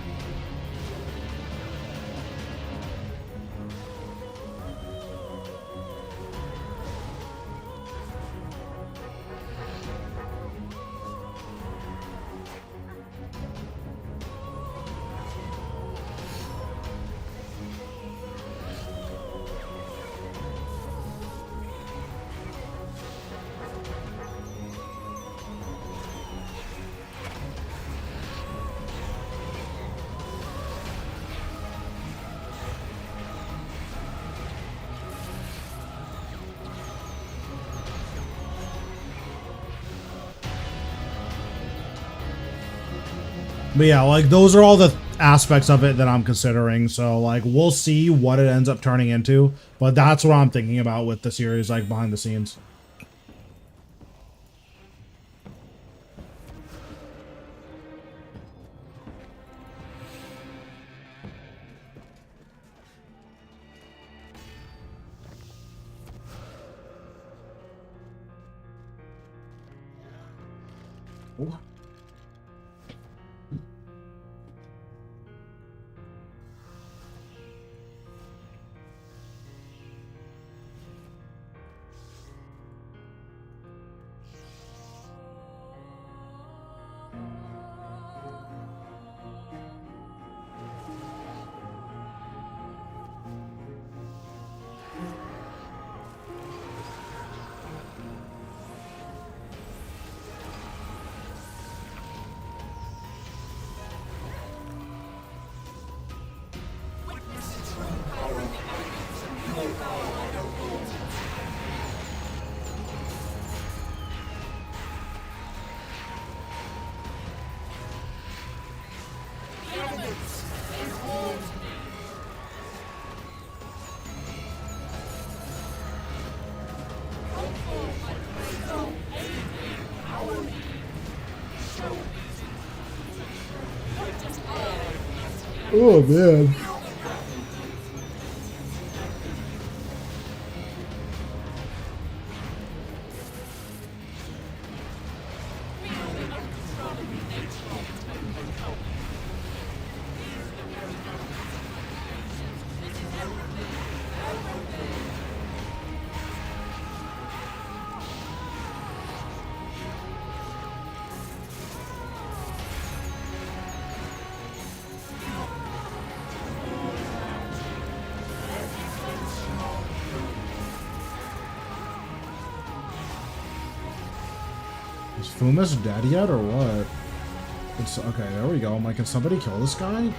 But yeah, like those are all the aspects of it that I'm considering. So like we'll see what it ends up turning into, but that's what I'm thinking about with the series, like behind the scenes. Ooh. Oh man. Is Fumus dead yet or what? It's okay, there we go. I'm like, can somebody kill this guy?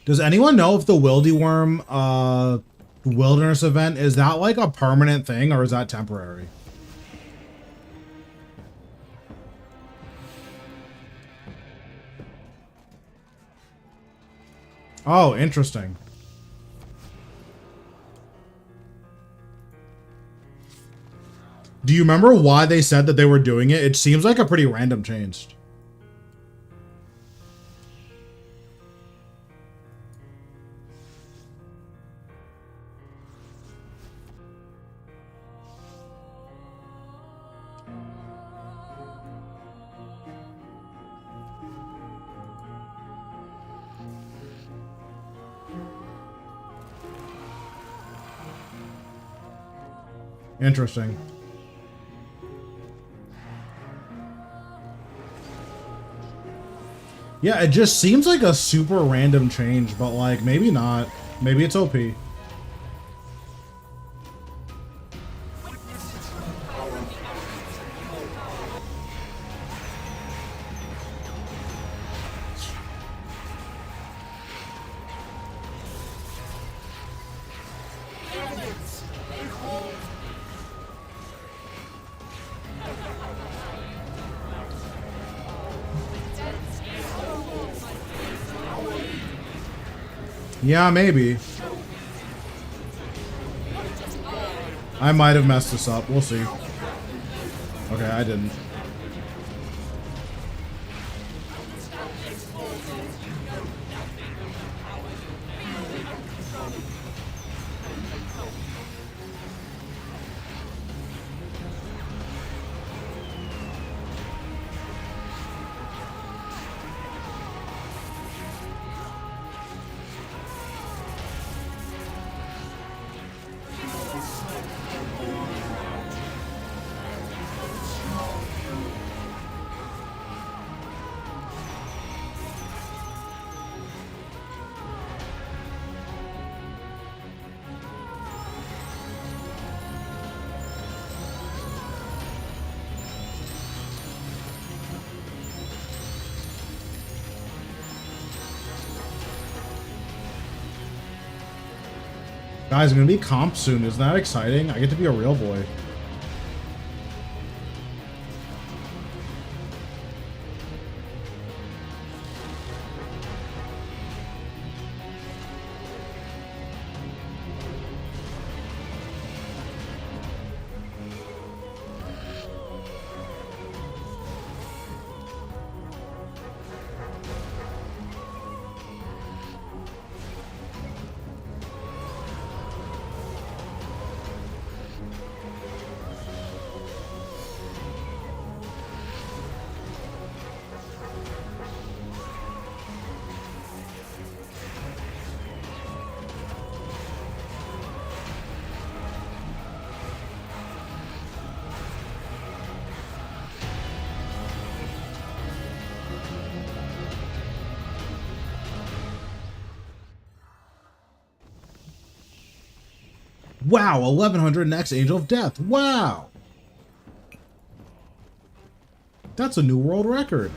Does anyone know if the Wildy Worm wilderness event, is that like a permanent thing or is that temporary? Oh, interesting. Do you remember why they said that they were doing it? It seems like a pretty random change. Interesting. Yeah, it just seems like a super random change, but like maybe not. Maybe it's OP. Yeah, maybe. I might have messed this up. We'll see. Okay, I didn't. Guys, I'm gonna be comp soon. Isn't that exciting? I get to be a real boy. Wow, 1100 next Angel of Death. Wow. That's a new world record.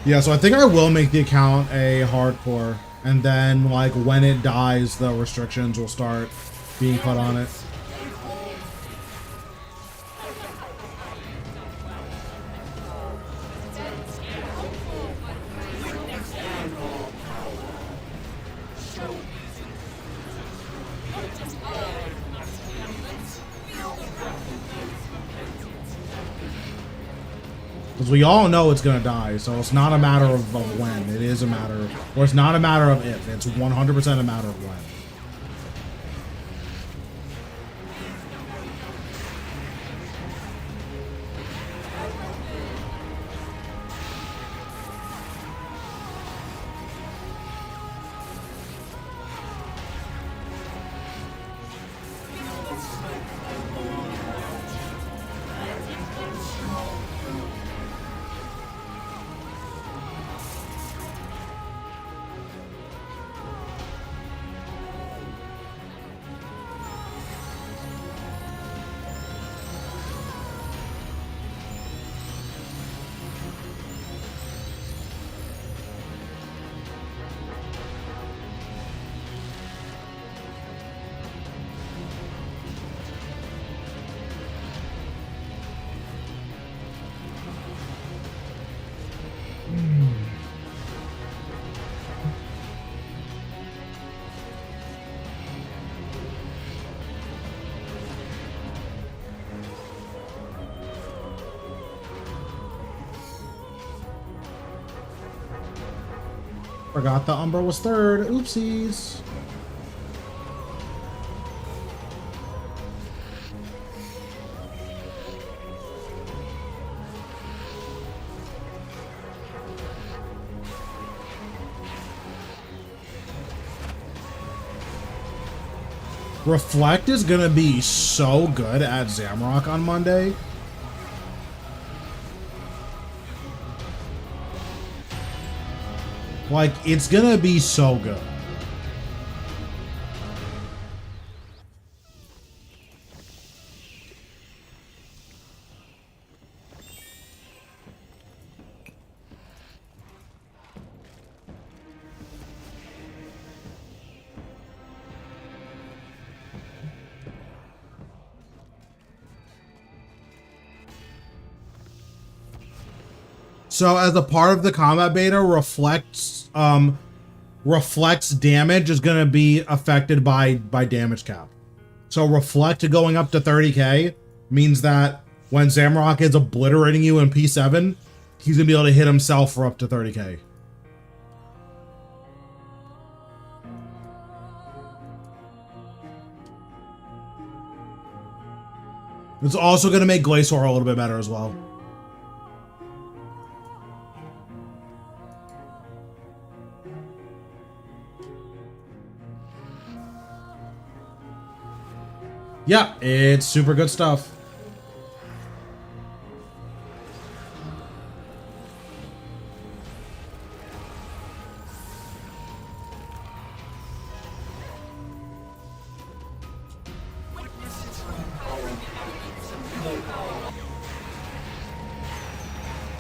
Yeah, so I think I will make the account a hardcore, and then like when it dies, the restrictions will start being put on it. Because we all know it's going to die, so it's not a matter of when. It is a matter of... Or it's not a matter of if. It's 100% a matter of when. Forgot the Umbra was third. Oopsies. Reflect is gonna be so good at Zamrock on Monday. Like, it's gonna be so good. So as a part of the combat beta, reflects damage is going to be affected by damage cap. So reflect going up to 30k means that when Zamrock is obliterating you in P7, he's going to be able to hit himself for up to 30k. It's also going to make Glacior a little bit better as well. Yeah, it's super good stuff.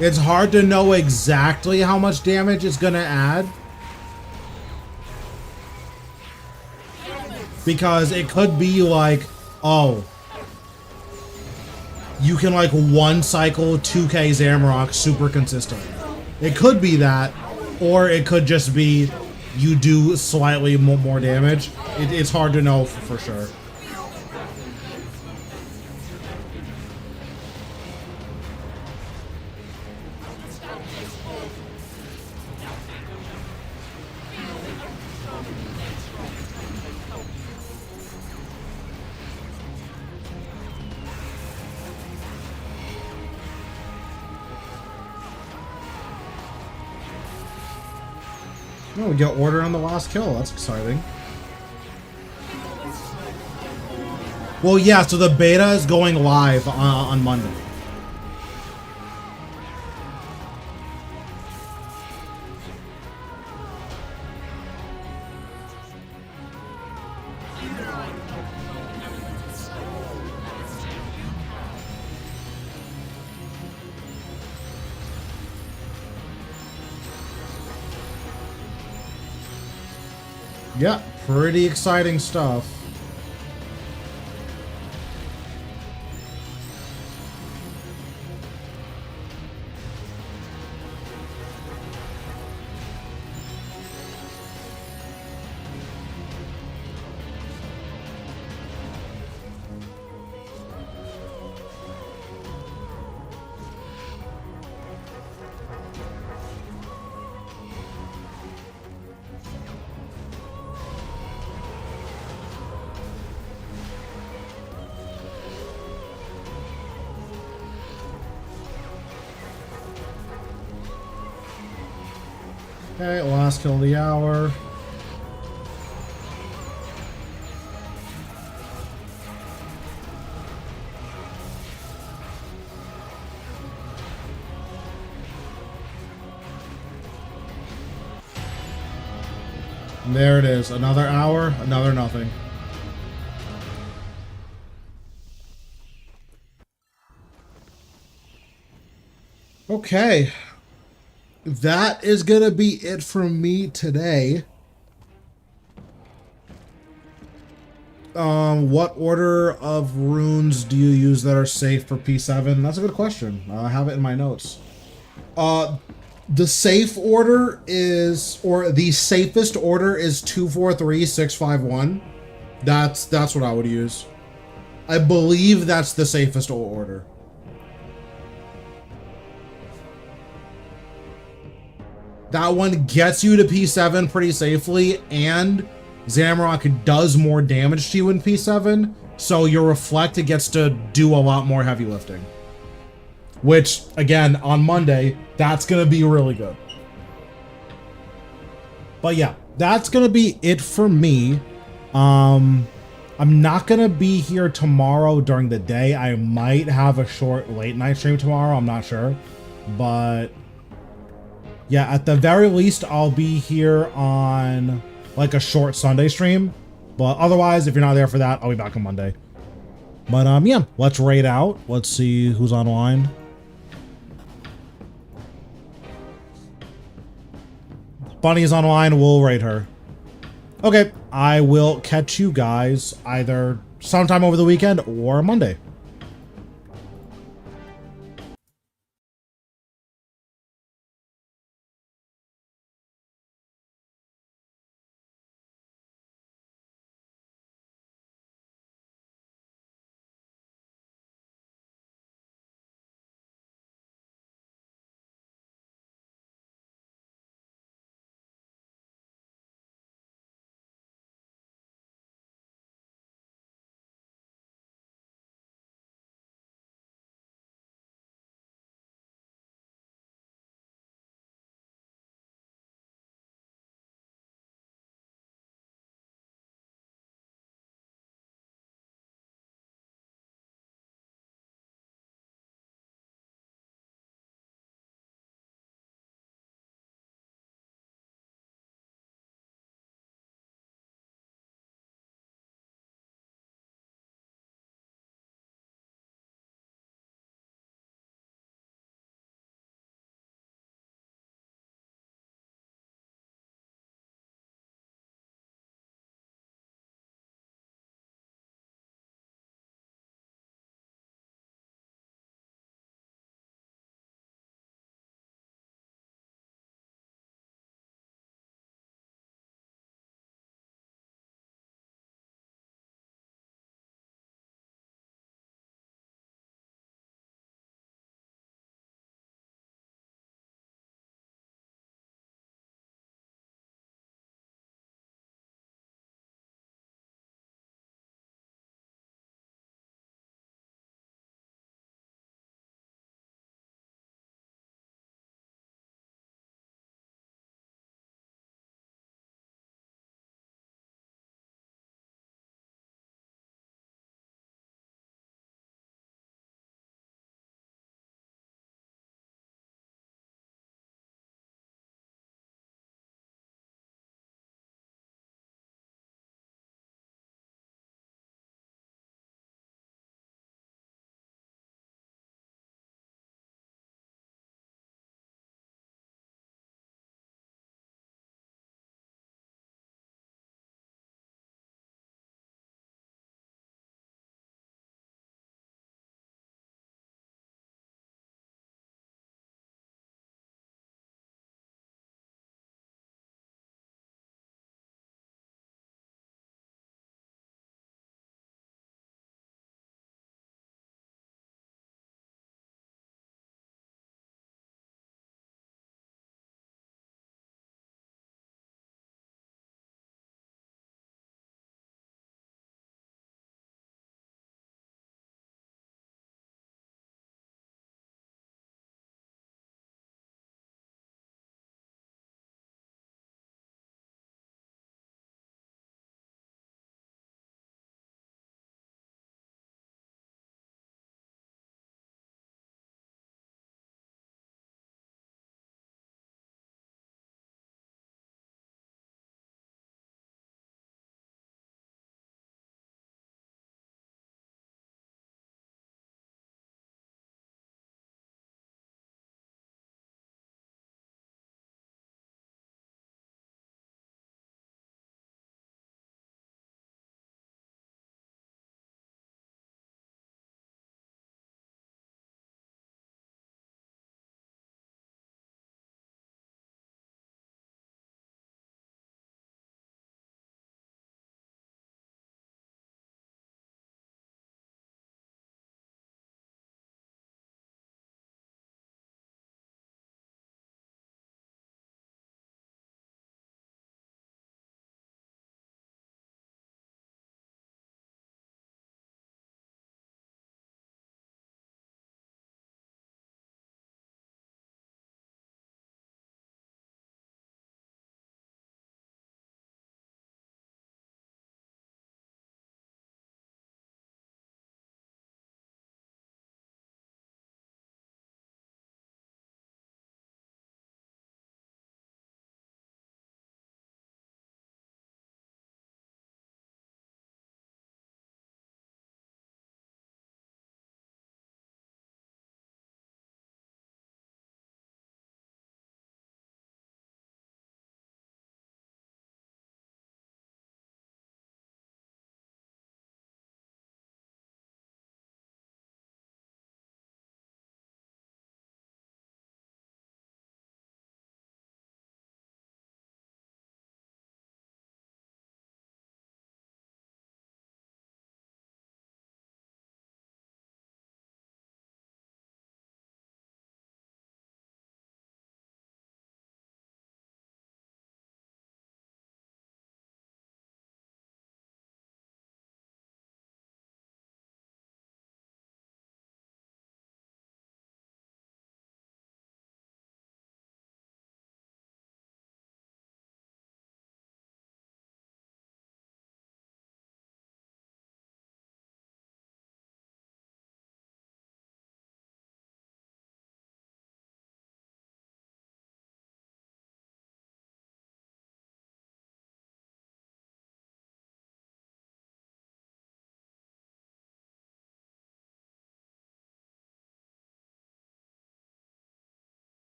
It's hard to know exactly how much damage it's gonna add, because it could be like, oh, you can like one cycle 2k Zamrock super consistently. It could be that, or it could just be you do slightly more damage. It's hard to know for sure. Oh, we get order on the last kill. That's exciting. Well, yeah, so the beta is going live on Monday. Yeah, pretty exciting stuff. Okay, last kill of the hour. There it is. Another hour, another nothing. Okay. That is going to be it from me today. What order of runes do you use that are safe for P7? That's a good question. I have it in my notes. The safe order is, or the safest order is 243-651. That's what I would use. I believe that's the safest order. That one gets you to P7 pretty safely, and Zamorak does more damage to you in P7, so your Reflect gets to do a lot more heavy lifting. Which, again, on Monday, that's going to be really good. But yeah, that's going to be it for me. I'm not going to be here tomorrow during the day. I might have a short late night stream tomorrow. I'm not sure. But yeah, at the very least, I'll be here on like a short Sunday stream. But otherwise, if you're not there for that, I'll be back on Monday. But yeah, let's raid out. Let's see who's online. Bunny is online, we'll raid her. Okay, I will catch you guys either sometime over the weekend or Monday.